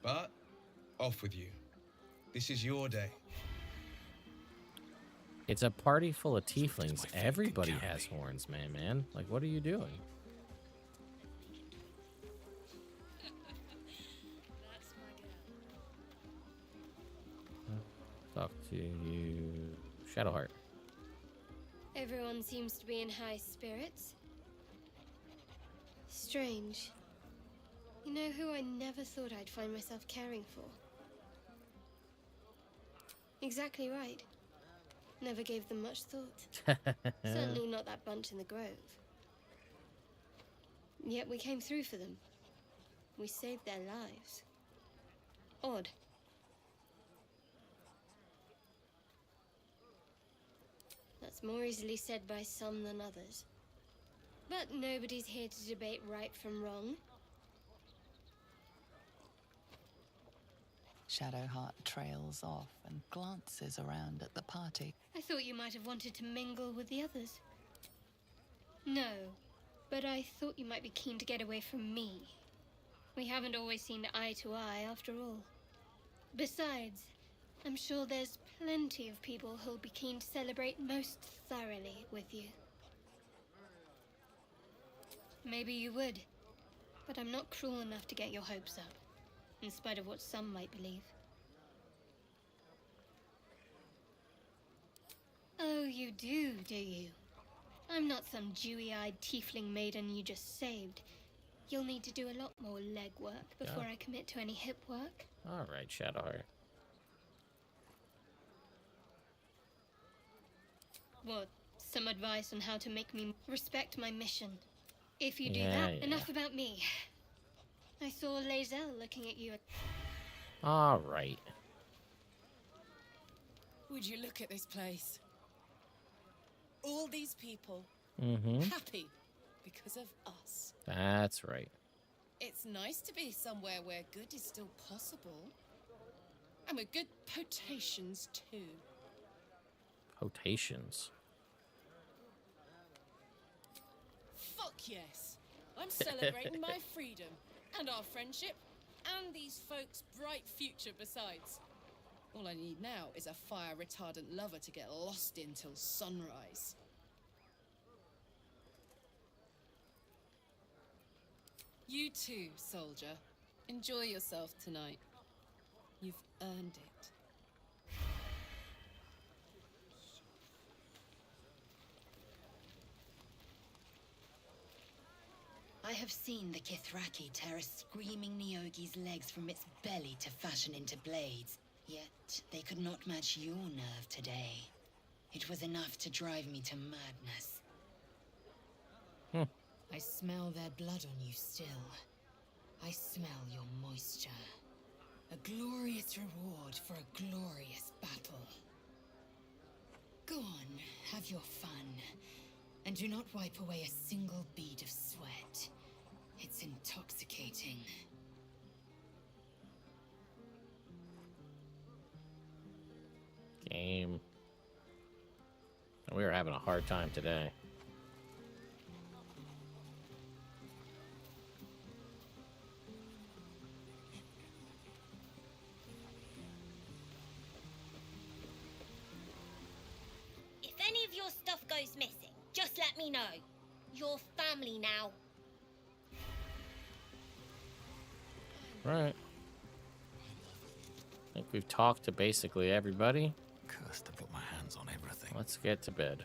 But, off with you. This is your day. It's a party full of tieflings. Everybody has horns, man. Like, what are you doing? Talk to you. Shadowheart. Everyone seems to be in high spirits. Strange. You know who I never thought I'd find myself caring for? Exactly right. Never gave them much thought. Certainly not that bunch in the grove. Yet we came through for them. We saved their lives. Odd. That's more easily said by some than others. But nobody's here to debate right from wrong. Shadowheart trails off and glances around at the party. I thought you might have wanted to mingle with the others. No, but I thought you might be keen to get away from me. We haven't always seen eye to eye, after all. Besides, I'm sure there's plenty of people who'll be keen to celebrate most thoroughly with you. Maybe you would, but I'm not cruel enough to get your hopes up, in spite of what some might believe. Oh, you do you? I'm not some dewy-eyed tiefling maiden you just saved. You'll need to do a lot more legwork before I commit to any hip work. All right, Shadowheart. What? Some advice on how to make me respect my mission? If you do Yeah, that, enough about me. I saw Lae'zel looking at you. All right. Would you look at this place? All these people happy because of us. That's right. It's nice to be somewhere where good is still possible. And with good potations, too. Potations. Fuck yes. I'm celebrating my freedom and our friendship and these folks' bright future besides. All I need now is a fire-retardant lover to get lost in till sunrise. You too, soldier. Enjoy yourself tonight. You've earned it. I have seen the Githyanki tear a screaming Neogi's legs from its belly to fashion into blades. Yet they could not match your nerve today. It was enough to drive me to madness. I smell their blood on you still. I smell your moisture. A glorious reward for a glorious battle. Go on, have your fun. And do not wipe away a single bead of sweat. It's intoxicating. Game. We were having a hard time today. If any of your stuff goes missing, just let me know. You're family now. Right. I think we've talked to basically everybody. Cursed to put my hands on everything. Let's get to bed.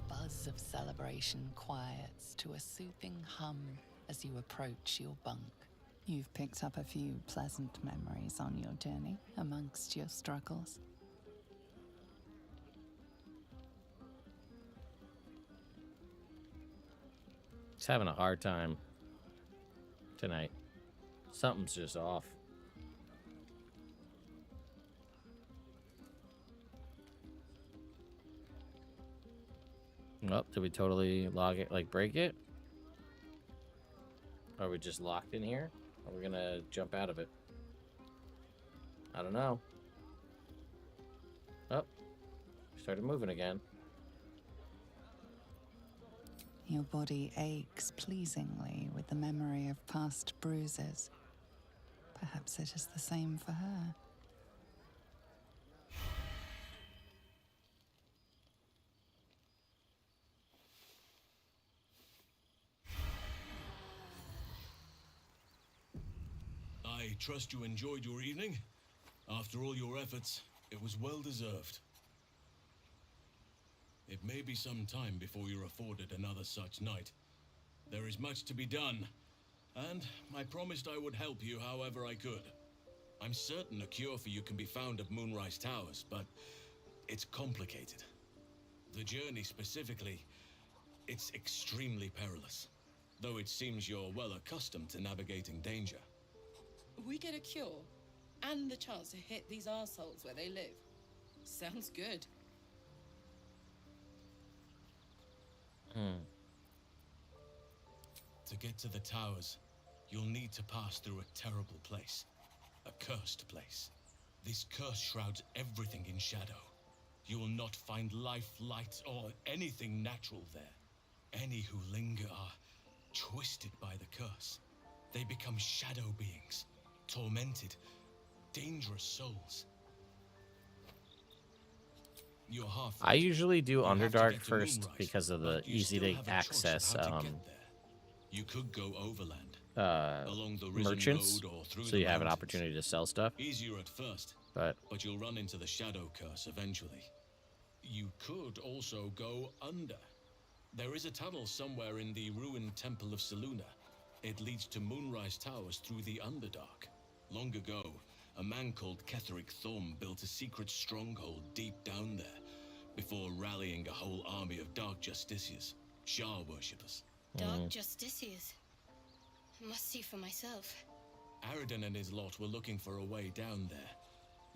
Buzz of celebration quiets to a soothing hum as you approach your bunk. You've picked up a few pleasant memories on your journey amongst your struggles. Just having a hard time tonight. Something's just off. Oh, did we totally log it, like break it? Are we just locked in here? Are we gonna jump out of it? I don't know. Oh, started moving again. Your body aches pleasingly with the memory of past bruises. Perhaps it is the same for her. I trust you enjoyed your evening. After all your efforts, it was well deserved. It may be some time before you're afforded another such night. There is much to be done, and I promised I would help you however I could. I'm certain a cure for you can be found at Moonrise Towers, but it's complicated. The journey specifically, it's extremely perilous, though it seems you're well accustomed to navigating danger. We get a cure and the chance to hit these arseholes where they live. Sounds good. To get to the towers, you'll need to pass through a terrible place. A cursed place. This curse shrouds everything in shadow. You will not find life, light, or anything natural there. Any who linger are twisted by the curse. They become shadow beings, tormented, dangerous souls. You're half. I usually do Underdark first because of the easy to access You could go overland, along the merchants, road or through so the you have an mountains. opportunity to sell stuff. Easier at first, but you'll run into the shadow curse eventually. You could also go under. There is a tunnel somewhere in the ruined Temple of Selûne. It leads to Moonrise Towers through the Underdark. Long ago, a man called Ketheric Thorm built a secret stronghold deep down there, before rallying a whole army of Dark Justiciars, Shah worshippers. Dark Justiciars. Must see for myself. Aridin and his lot were looking for a way down there.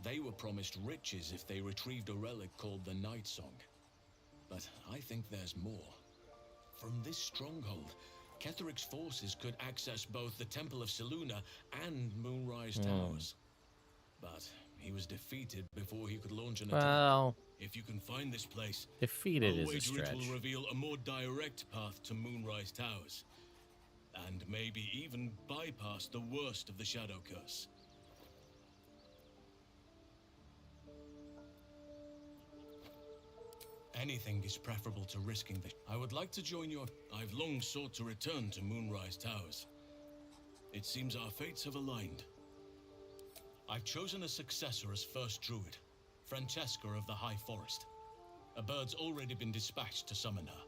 They were promised riches if they retrieved a relic called the Night Song. But I think there's more. From this stronghold, Ketheric's forces could access both the Temple of Selûne and Moonrise Towers. But he was defeated before he could launch an attack. Well, if you can find this place, defeated I'll is a wager stretch. it will reveal a more direct path to Moonrise Towers. And maybe even bypass the worst of the Shadow Curse. Anything is preferable to risking this. I would like to join your... I've long sought to return to Moonrise Towers. It seems our fates have aligned. I've chosen a successor as first Druid, Francesca of the High Forest. A bird's already been dispatched to summon her.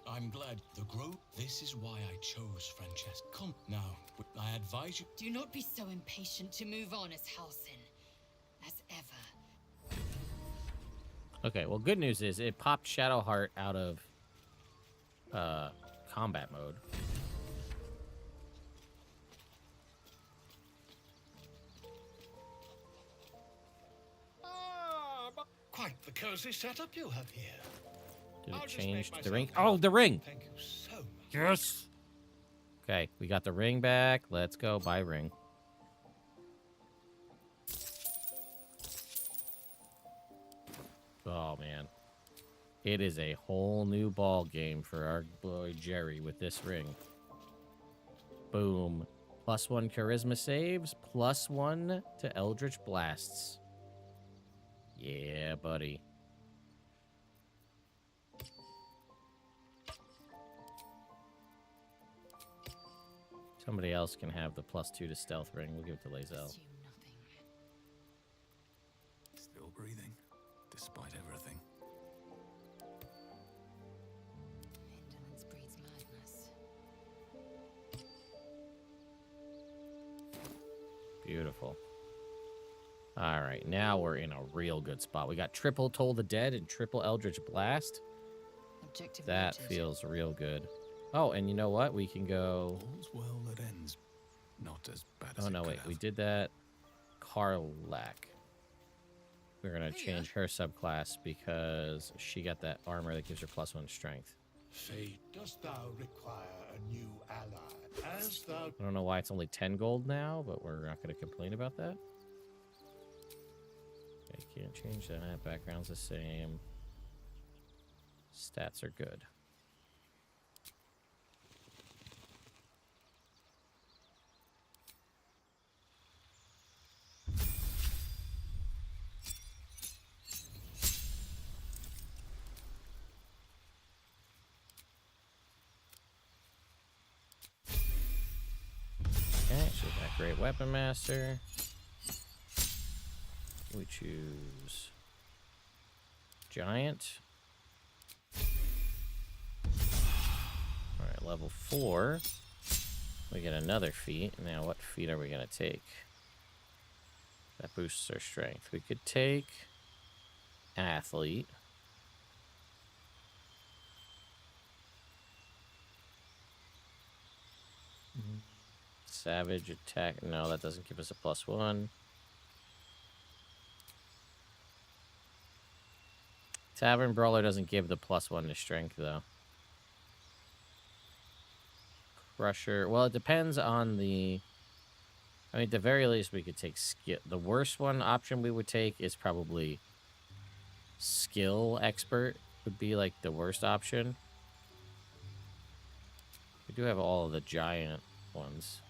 I'm glad the grove... This is why I chose Francesca. Come, now, I advise you... Do not be so impatient to move on as Halsin. As ever. Okay, well, good news is it popped Shadowheart out of combat mode. Quite Quite the cozy setup you have here. Did I'll it just change make the myself ring? at home. Oh, the ring! Thank you so much. Yes! Okay, we got the ring back. Let's go buy ring. Oh, man. It is a whole new ball game for our boy Jerry with this ring. Boom. +1 charisma saves, +1 to Eldritch Blasts. Yeah, buddy. Somebody else can have the +2 to stealth ring. We'll give it to Lae'zel. Still breathing, despite everything. Indolence breeds madness. Beautiful. All right, now we're in a real good spot. We got triple Toll the Dead and triple Eldritch Blast. Objective That noted. feels real good. Oh, and you know what? We can go... All's well that ends. Not as bad as Oh, it no, could wait. have. We did that. Karlak. We're going to change her subclass because she got that armor that gives her +1 strength. Fate, dost thou require a new ally? As thou I don't know why it's only 10 gold now, but we're not going to complain about that. Okay, can't change that. Background's the same. Stats are good. Okay, so we got Great Weapon Master. We choose Giant. Alright, level 4. We get another feat. Now, what feat are we going to take? That boosts our strength. We could take Athlete. Savage attack. No, that doesn't give us a +1. Tavern Brawler doesn't give the +1 to strength, though. Crusher. Well, it depends on the... I mean, at the very least, we could take skill. The worst one option we would take is probably Skill Expert. Would be, like, the worst option. We do have all of the giant ones.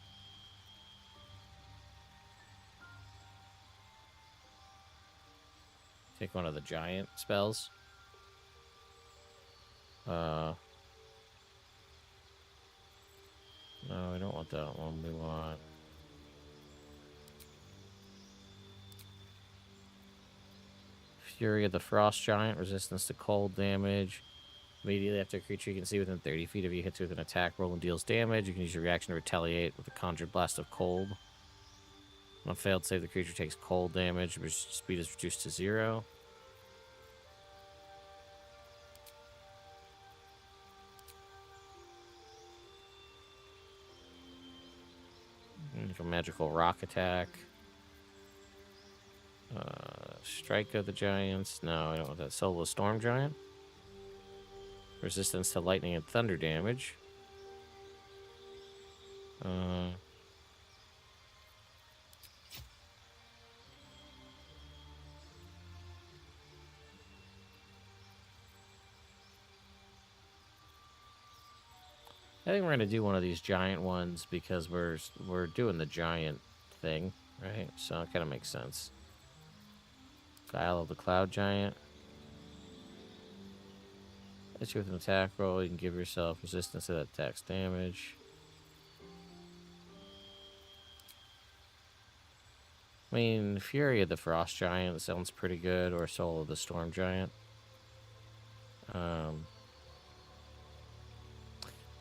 Take one of the giant spells. No, we don't want that one. We want... Fury of the Frost Giant, resistance to cold damage. Immediately after a creature you can see within 30 feet of you hits with an attack roll and deals damage, you can use your reaction to retaliate with a Conjured Blast of Cold. On a failed save, the creature takes cold damage, which speed is reduced to 0. Magical Rock Attack. Strike of the Giants. No, I don't want that. Solo Storm Giant. Resistance to lightning and thunder damage. I think we're gonna do one of these giant ones because we're doing the giant thing, right? So it kind of makes sense. Guile of the Cloud Giant. Hit you with an attack roll. You can give yourself resistance to that attack's damage. I mean, Fury of the Frost Giant sounds pretty good, or Soul of the Storm Giant.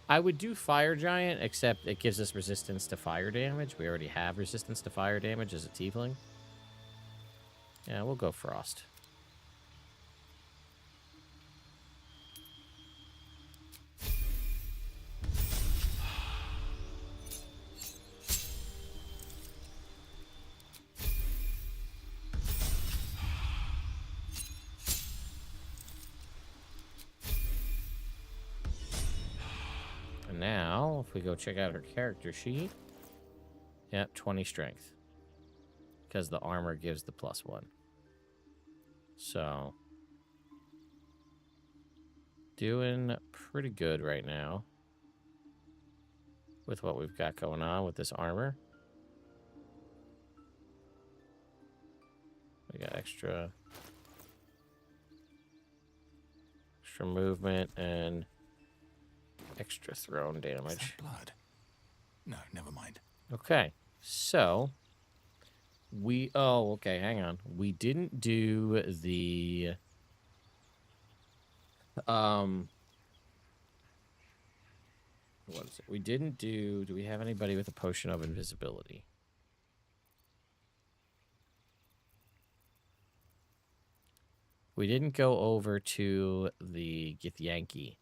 I would do Fire Giant, except it gives us resistance to fire damage. We already have resistance to fire damage as a Tiefling. Yeah, we'll go Frost. now, if we go check out her character sheet, yep, 20 strength. Because the armor gives the +1. So, doing pretty good right now with what we've got going on with this armor. We got extra movement and extra thrown damage. Is that blood? No, never mind. Okay, so okay, hang on. We didn't do the what is it? We didn't do we have anybody with a potion of invisibility? We didn't go over to the Githyanki.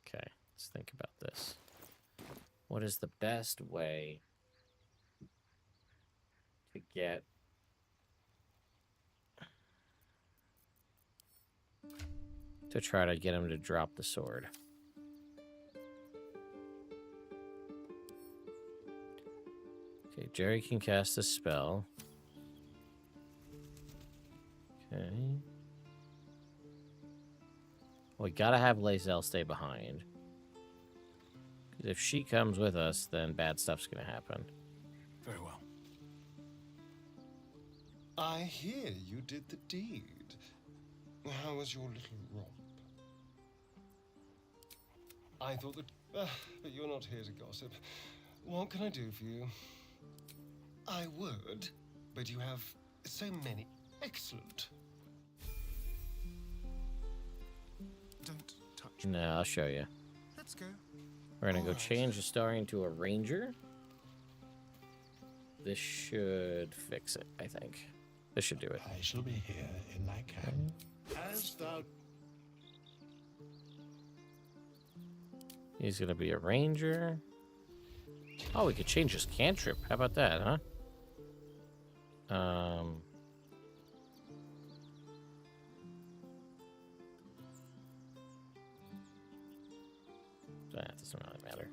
Okay, let's think about this. What is the best way to get to try to get him to drop the sword? Okay, Jerry can cast a spell. Okay. We gotta have Lae'zel stay behind. Because if she comes with us, then bad stuff's gonna happen. Very well. I hear you did the deed. How was your little romp? I thought that... but you're not here to gossip. What can I do for you? I would, but you have so many. Excellent. Don't touch. No, I'll show you. Let's go. We're gonna go change the star into a ranger. This should fix it, I think. This should do it. I shall be here in my camp. As thou... He's gonna be a ranger. Oh, we could change his cantrip. How about that, huh? That doesn't really matter.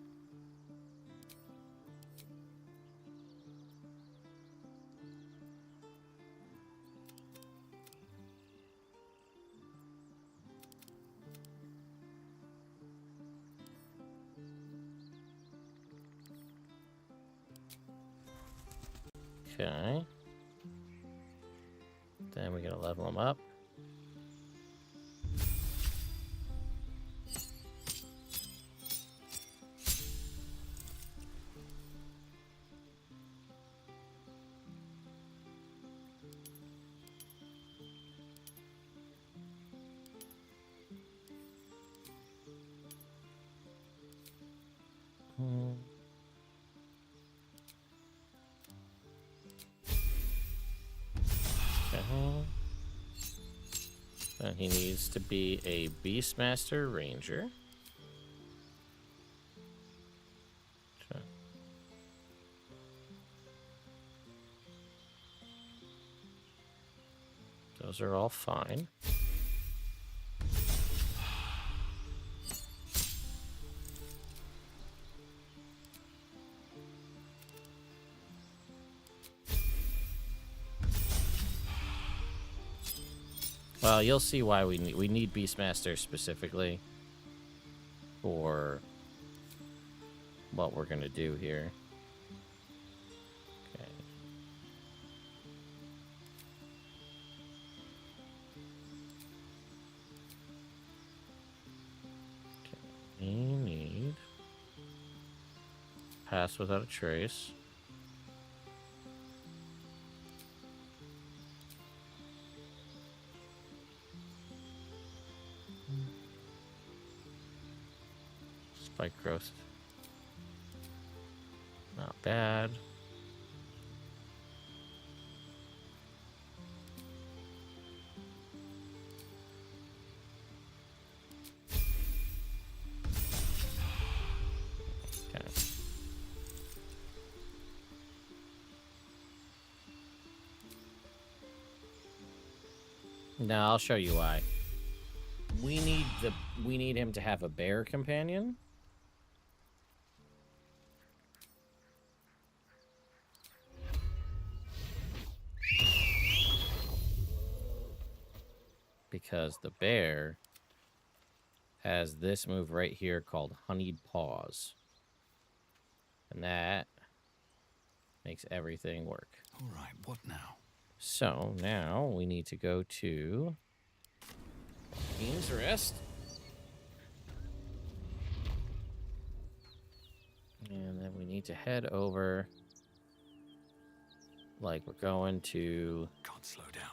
Okay. Then we gotta level him up. And he needs to be a Beastmaster Ranger. Okay. Those are all fine. Well, you'll see why we need Beastmaster specifically for what we're gonna do here. Okay. We need pass without a trace. Spike roast. Not bad. Okay. No, I'll show you why. We need him to have a bear companion. Because the bear has this move right here called Honeyed Paws. And that makes everything work. All right, what now? So now we need to go to King's Rest. And then we need to head over. Like we're going to... Can't slow down.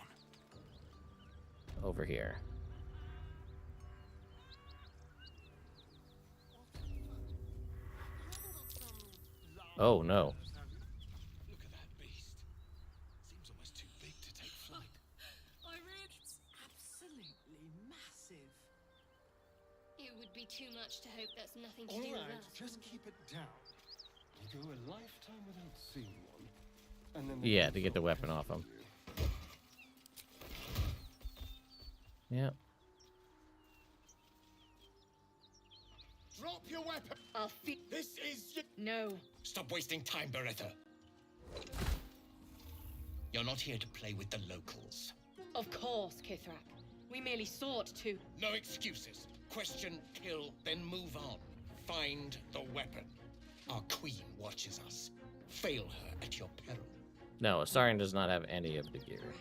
Over here. Oh no. Look at that beast. Seems almost too big to take flight. It's absolutely massive. It would be too much to hope that's nothing to All do with right, us. just keep it down. You go a lifetime without seeing one, and then Yeah, to get the weapon off him. Yep. Drop your weapon! This is... No. Stop wasting time, Beretta. You're not here to play with the locals. Of course, Kithrak. We merely sought to... No excuses. Question, kill, then move on. Find the weapon. Our queen watches us. Fail her at your peril. No, Astarion does not have any of the gear.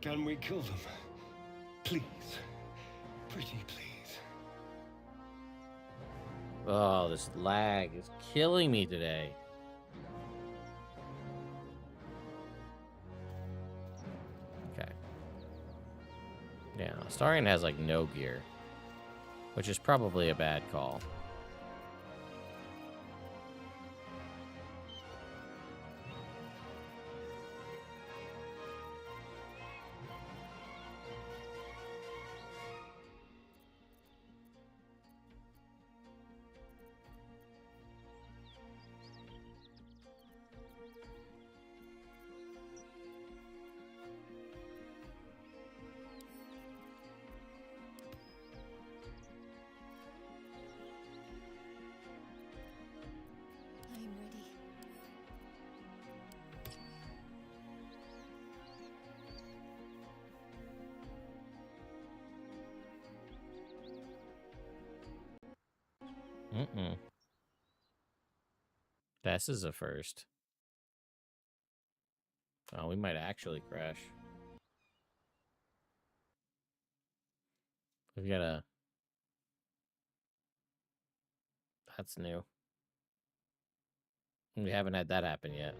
Can we kill them? Please. Pretty please. Oh, this lag is killing me today. Okay. Yeah, Astarion has like no gear, which is probably a bad call. I'm ready. This is a first. Oh, we might actually crash. We've got a... That's new. We haven't had that happen yet.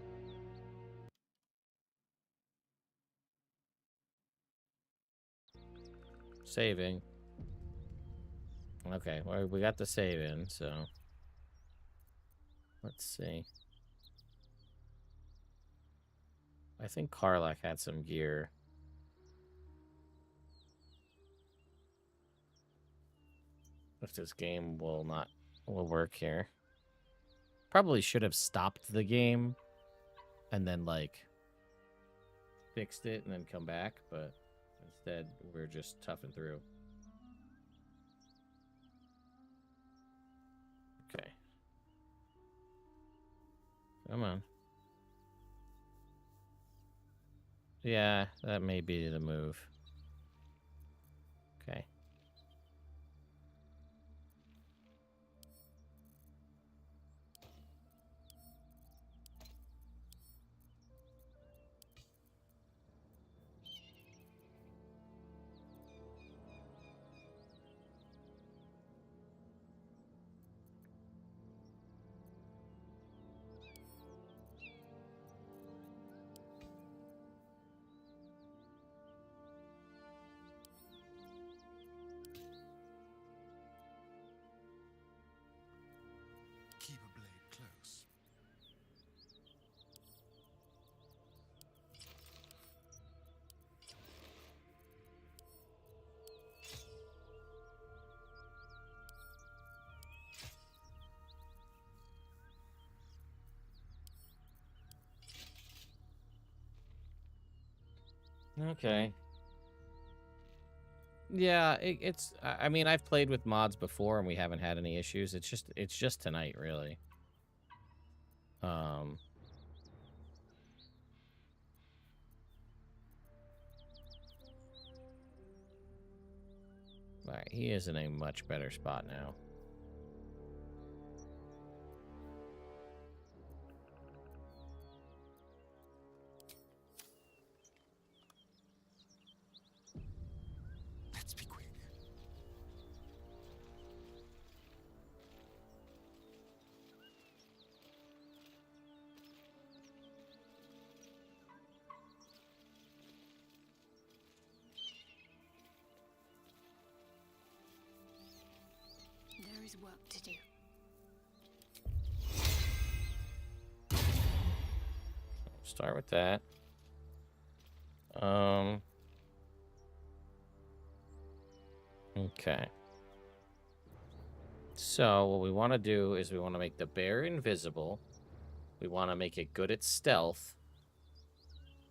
Saving. Okay, well, we got the save in, so... Let's see. I think Karlach had some gear. If this game will work here. Probably should have stopped the game and then like fixed it and then come back, but instead we're just toughing through. Okay. Come on. Yeah, that may be the move. Okay. Okay. Yeah, it's. I mean, I've played with mods before and we haven't had any issues. It's just tonight, really. All right, he is in a much better spot now. Let's be quick. There is work to do. Start with that. Okay. So what we want to do is we want to make the bear invisible. We want to make it good at stealth.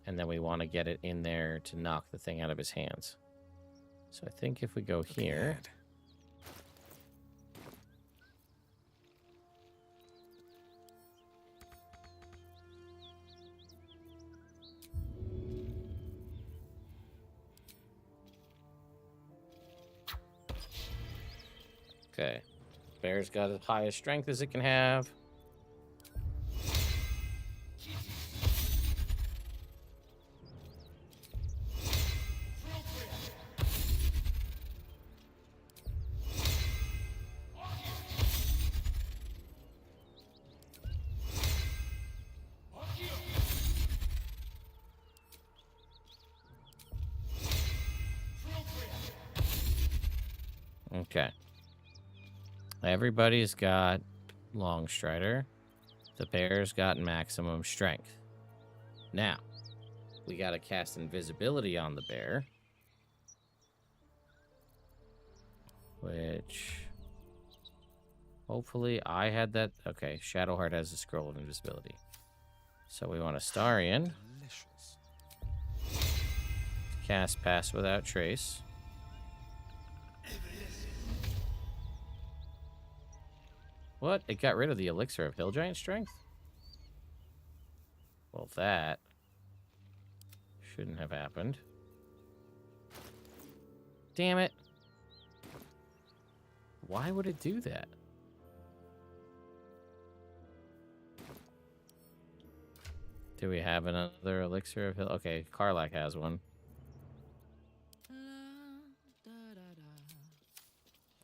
And then we want to get it in there to knock the thing out of his hands. So I think if we go here... Okay. Bear's got as high a strength as it can have. Okay. Everybody's got long strider. The bear's got maximum strength. Now, we got to cast invisibility on the bear. Which... hopefully I had that... Okay, Shadowheart has the scroll of invisibility. So we want Astarion. Delicious. Cast Pass Without Trace. What? It got rid of the elixir of Hill Giant Strength? Well, that shouldn't have happened. Damn it. Why would it do that? Do we have another elixir of Hill? Okay, Karlach has one.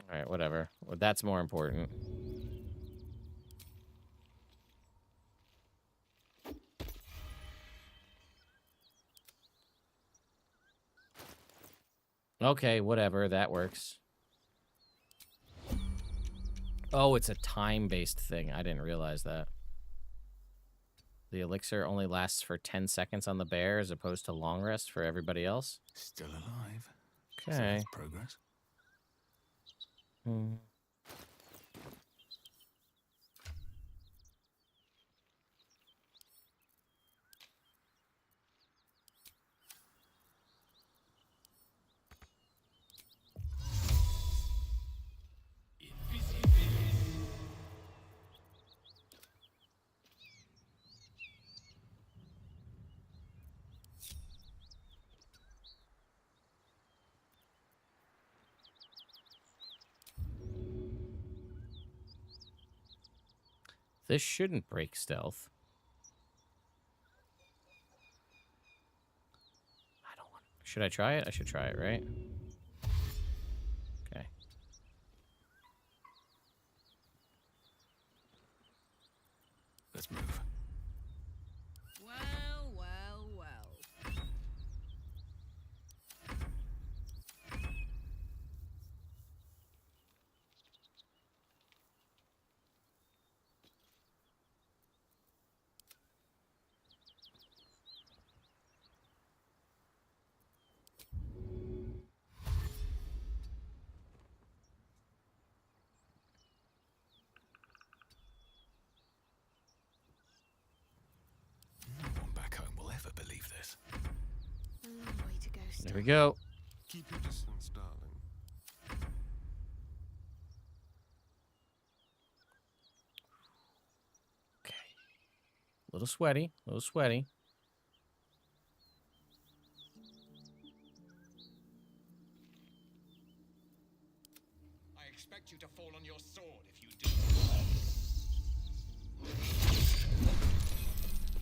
Alright, whatever. Well, that's more important. Okay, whatever. That works. Oh, it's a time-based thing. I didn't realize that. The elixir only lasts for 10 seconds on the bear as opposed to long rest for everybody else. Still alive. Okay. So that's progress. This shouldn't break stealth. I don't want... Should I try it? I should try it, right? Okay. Let's move. Well, well, well. There we go. Keep your distance, darling. Okay. A little sweaty. A little sweaty. I expect you to fall on your sword if you do.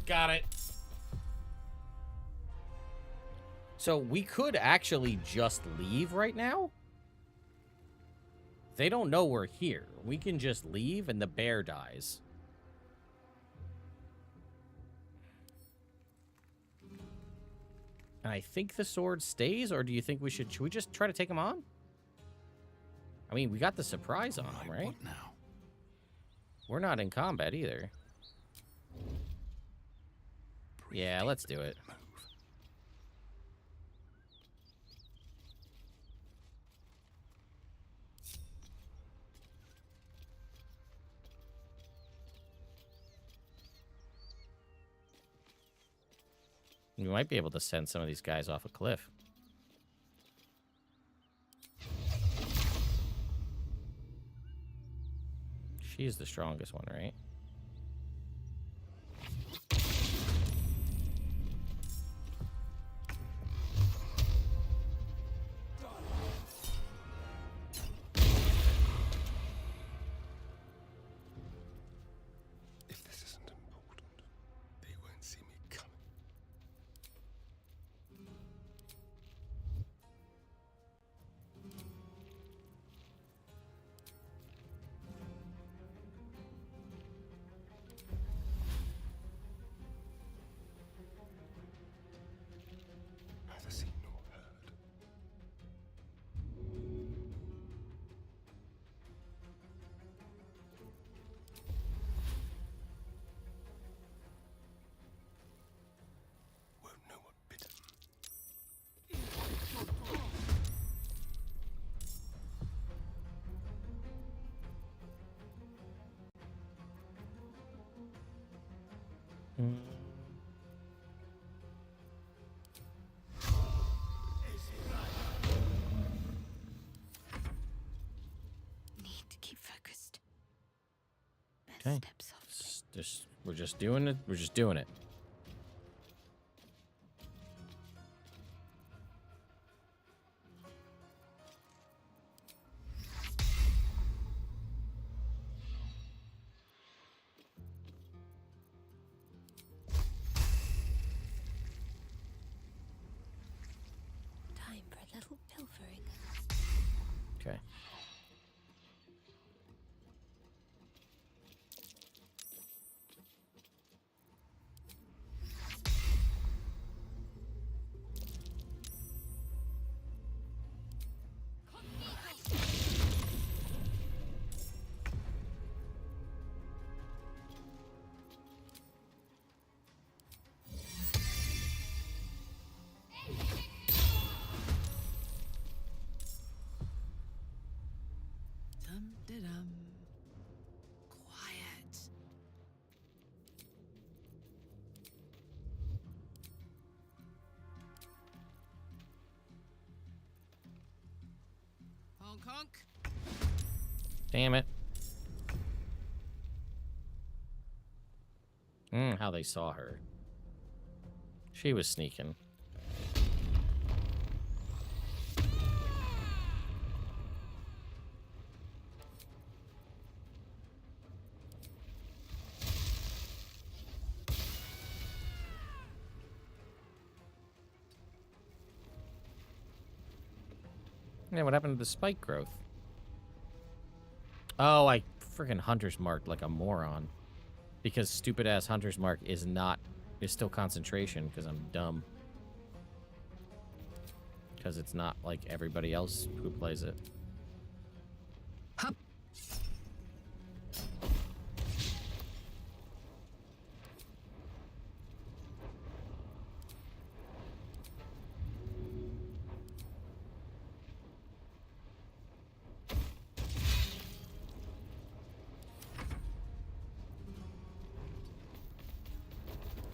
Got it. So we could actually just leave right now. They don't know we're here. We can just leave and the bear dies. And I think the sword stays, or do you think should we just try to take him on? I mean, we got the surprise on him, right? What now? We're not in combat either. Yeah, let's do it. We might be able to send some of these guys off a cliff. She's the strongest one, right? If this isn't important, they won't see me coming. Neither seen nor heard. Won't know what bit 'em. Need to keep focused. Okay. We're just doing it. We're just doing it. Time for a little pilfering. Okay. Dum-de-dum. Quiet. Honk honk. Damn it. How they saw her. She was sneaking. Yeah, what happened to the spike growth? Oh, I freaking Hunter's Mark like a moron. Because stupid ass Hunter's Mark is still concentration because I'm dumb. Because it's not like everybody else who plays it. Hup.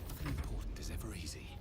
Nothing important is ever easy.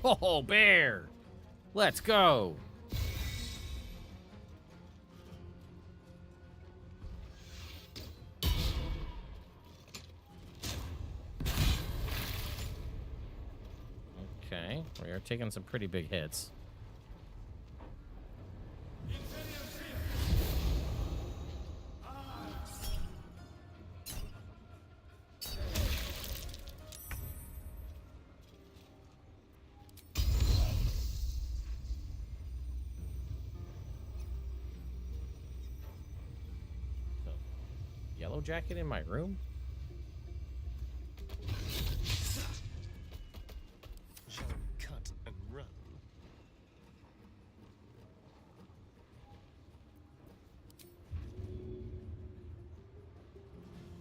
Oh, bear! Let's go! Okay, we are taking some pretty big hits. Yellow jacket in my room? Shall we cut and run?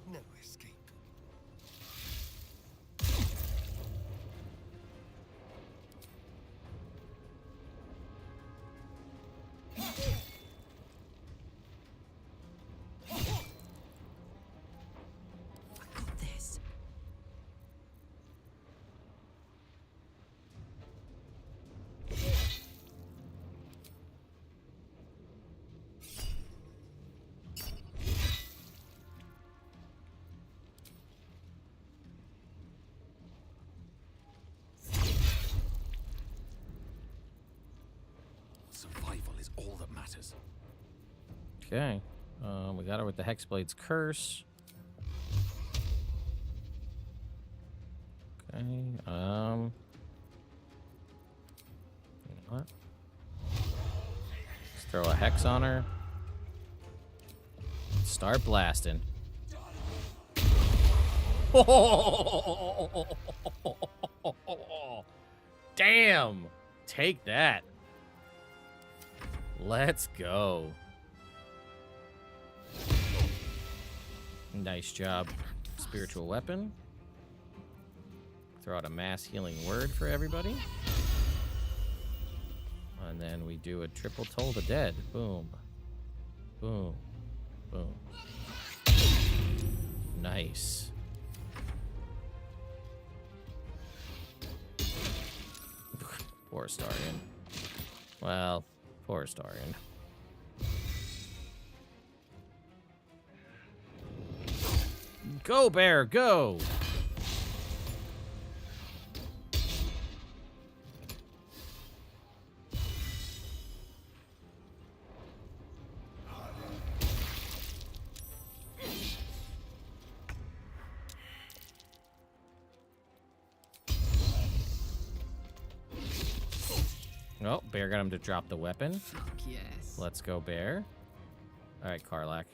No escape. Survival is all that matters. Okay. We got her with the Hexblade's Curse. Okay. You know what? Let's throw a Hex on her. Start blasting. Damn! Take that. Let's go. Nice job. Spiritual weapon. Throw out a mass healing word for everybody. And then we do a triple toll the dead. Boom. Boom. Boom. Nice. Poor Astarion. Well, poor Astarion. Go, bear, go! Oh, bear got him to drop the weapon. Fuck yes. Let's go, bear. All right, Karlach.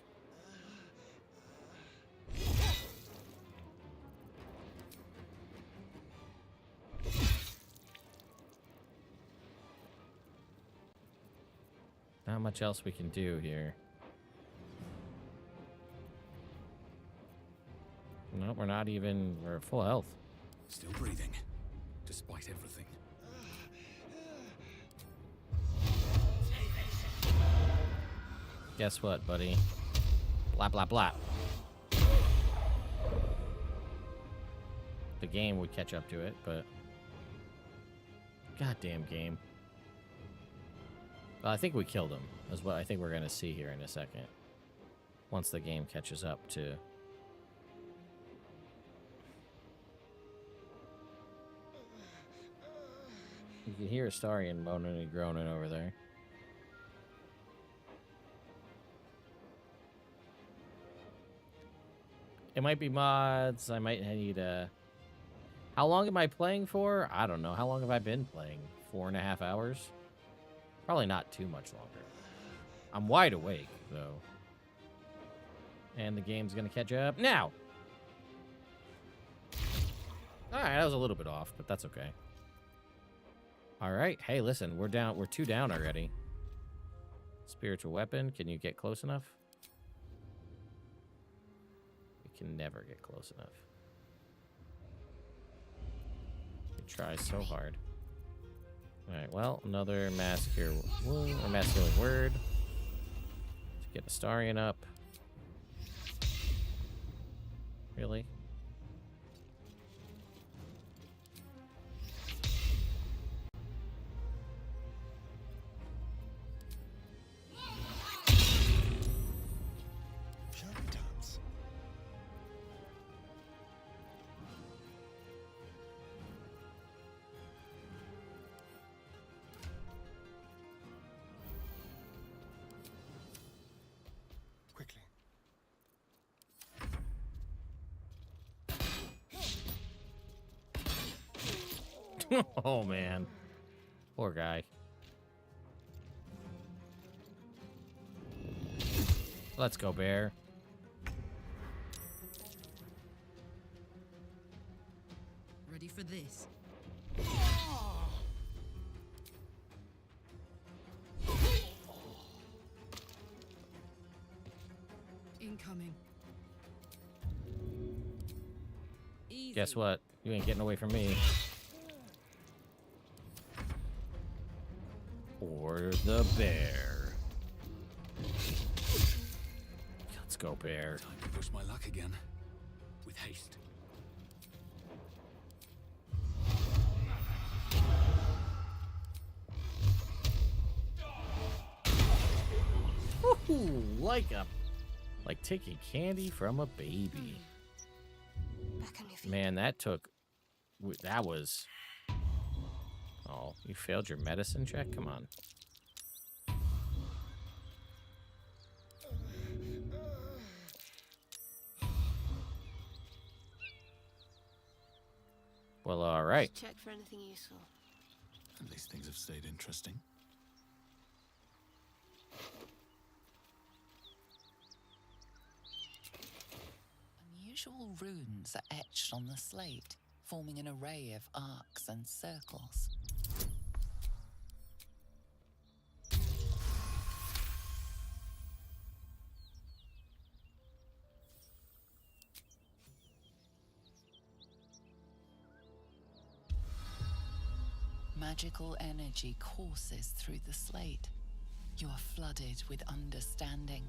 Not much else we can do here. No, we're not even... We're at full health. Still breathing, despite everything. Guess what, buddy? Blah, blah, blah. The game would catch up to it, but... Goddamn game. Well, I think we killed him, is what I think we're going to see here in a second. Once the game catches up to... You can hear Astarion moaning and groaning over there. It might be mods. I might need a... How long am I playing for? I don't know. How long have I been playing? 4.5 hours? Probably not too much longer. I'm wide awake, though. And the game's gonna catch up now. Alright, that was a little bit off, but that's okay. Alright, hey, listen, we're down. We're 2 down already. Spiritual weapon, can you get close enough? You can never get close enough. You try so hard. Alright, well, another mass cure wound, or mass healing word. To get Astarion up. Really? Oh, man. Poor guy. Let's go, bear. Ready for this? Incoming. Easy. Guess what? You ain't getting away from me. Or the bear. Let's go, bear. Time to push my luck again. With haste. Ooh, like taking candy from a baby. Man, that was. Oh, you failed your medicine check? Come on. Well, all right. Check for anything useful. At least things have stayed interesting. Unusual runes are etched on the slate, forming an array of arcs and circles. Magical energy courses through the slate. You are flooded with understanding.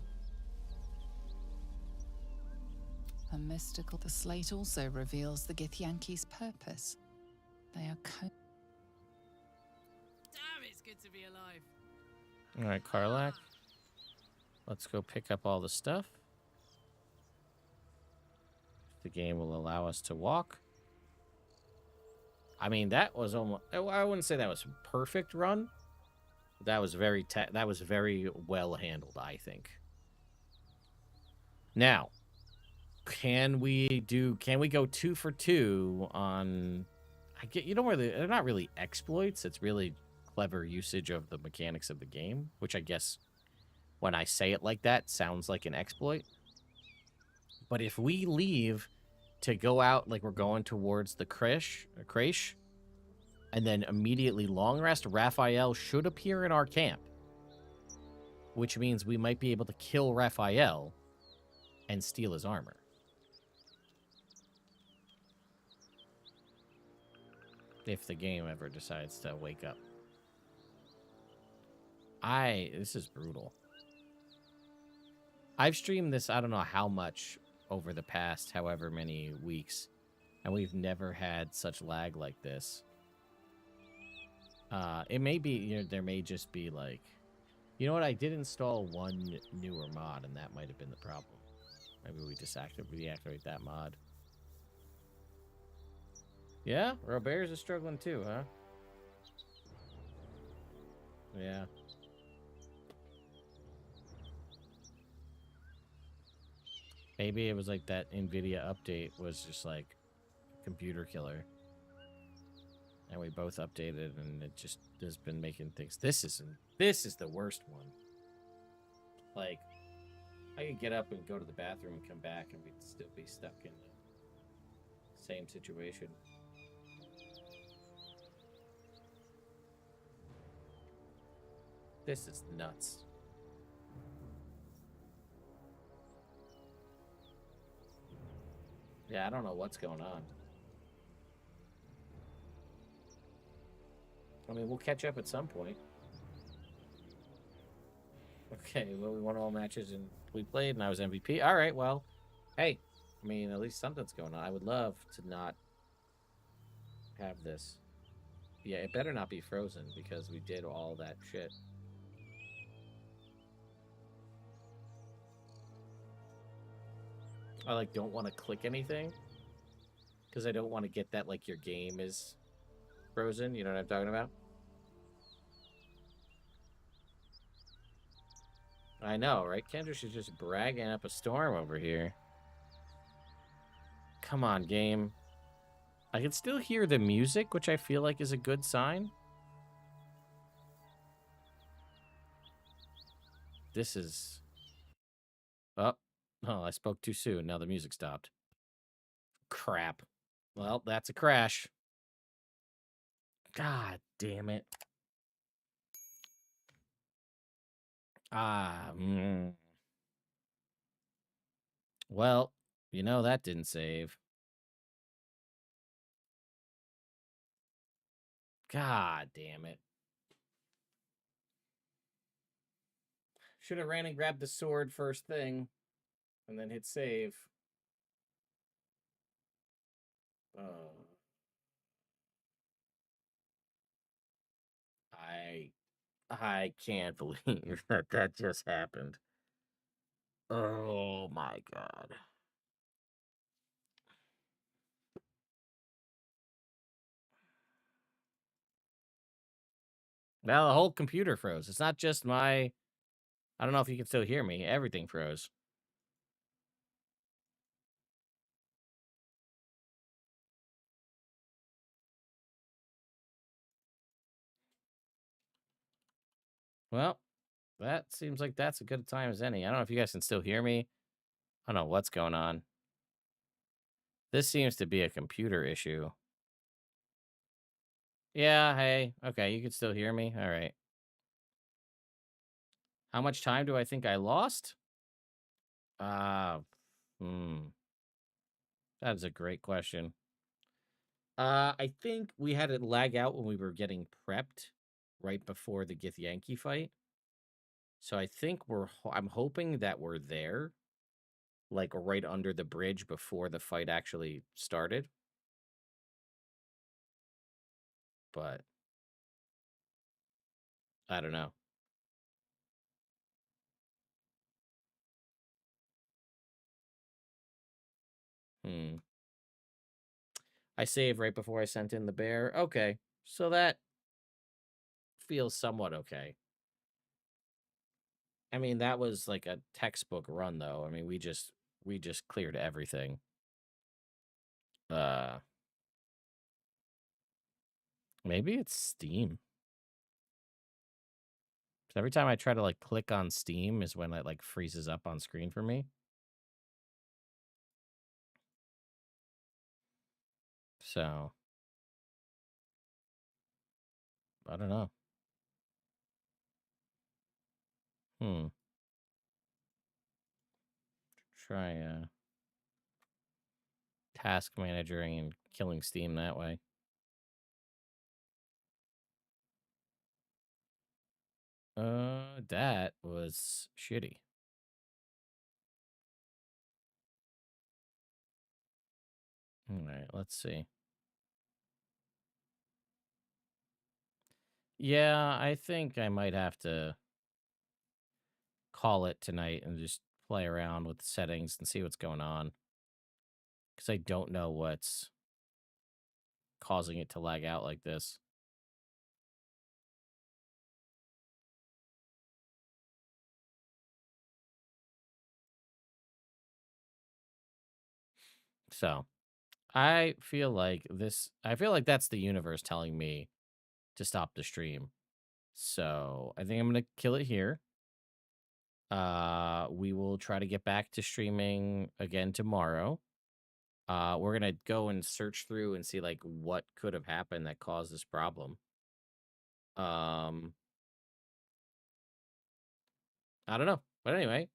A mystical. The slate also reveals the Githyanki's purpose. They are Damn, it's good to be alive. All right, Karlach. Let's go pick up all the stuff. The game will allow us to walk. I mean, that was almost. I wouldn't say that was a perfect run. That was very well handled, I think. Now, can we go 2 for 2 on? They're not really exploits. It's really clever usage of the mechanics of the game, which I guess when I say it like that sounds like an exploit. But if we leave to go out like we're going towards the creche, and then immediately long rest, Raphael should appear in our camp, which means we might be able to kill Raphael and steal his armor. If the game ever decides to wake up. This is brutal. I've streamed this, I don't know how much over the past however many weeks, and we've never had such lag like this. It may be, there may just be like, you know what? I did install one newer mod, and that might have been the problem. Maybe we deactivate that mod. Yeah, Robert's is struggling too, huh? Yeah. Maybe it was like that NVIDIA update was just like computer killer. And we both updated, and it just has been making things. This is the worst one. Like, I could get up and go to the bathroom and come back, and we'd still be stuck in the same situation. This is nuts. Yeah, I don't know what's going on. I mean, we'll catch up at some point. Okay, well, we won all matches and we played, and I was MVP. All right, well, hey, I mean, at least something's going on. I would love to not have this. Yeah, it better not be frozen because we did all that shit. I, like, don't want to click anything because I don't want to get that, like, your game is frozen. You know what I'm talking about? I know, right? Kendra, she's just bragging up a storm over here. Come on, game. I can still hear the music, which I feel like is a good sign. This is... Oh, I spoke too soon. Now the music stopped. Crap. Well, that's a crash. God damn it. Well, you know that didn't save. God damn it. Should have ran and grabbed the sword first thing and then hit save. I can't believe that just happened. Oh my god. Now the whole computer froze. It's not just my... I don't know if you can still hear me. Everything froze. Well, that seems like that's as good a time as any. I don't know if you guys can still hear me. I don't know what's going on. This seems to be a computer issue. Yeah, hey. Okay, you can still hear me? All right. How much time do I think I lost? That is a great question. I think we had it lag out when we were getting prepped right before the Githyanki fight. So I think I'm hoping that we're there, like right under the bridge before the fight actually started. But I don't know. I saved right before I sent in the bear. Okay. So that feels somewhat okay. I mean, that was like a textbook run though. I mean, we just cleared everything. Maybe it's Steam. Every time I try to like click on Steam is when it like freezes up on screen for me. So I don't know. Try task managing and killing Steam that way. That was shitty. All right, let's see. Yeah, I think I might have to call it tonight and just play around with the settings and see what's going on. Because I don't know what's causing it to lag out like this. So I feel like that's the universe telling me to stop the stream. So I think I'm going to kill it here. We will try to get back to streaming again tomorrow. We're going to go and search through and see like what could have happened that caused this problem. I don't know. But anyway,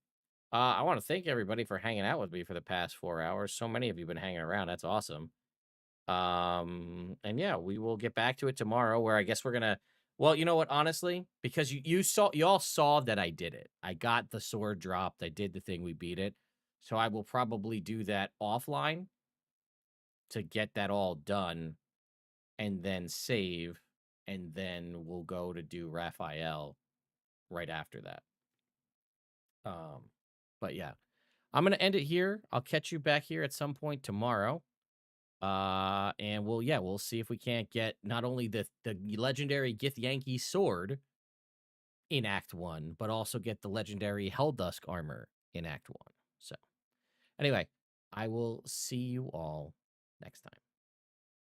I want to thank everybody for hanging out with me for the past 4 hours. So many of you have been hanging around. That's awesome. And yeah, we will get back to it tomorrow where I guess we're gonna, well, you know what, honestly, because you all saw that I did it. I got the sword dropped. I did the thing. We beat it. So I will probably do that offline to get that all done and then save. And then we'll go to do Raphael right after that. But yeah, I'm going to end it here. I'll catch you back here at some point tomorrow. And we'll see if we can't get not only the legendary Githyanki sword in Act 1, but also get the legendary Helldusk armor in Act 1. So, anyway, I will see you all next time.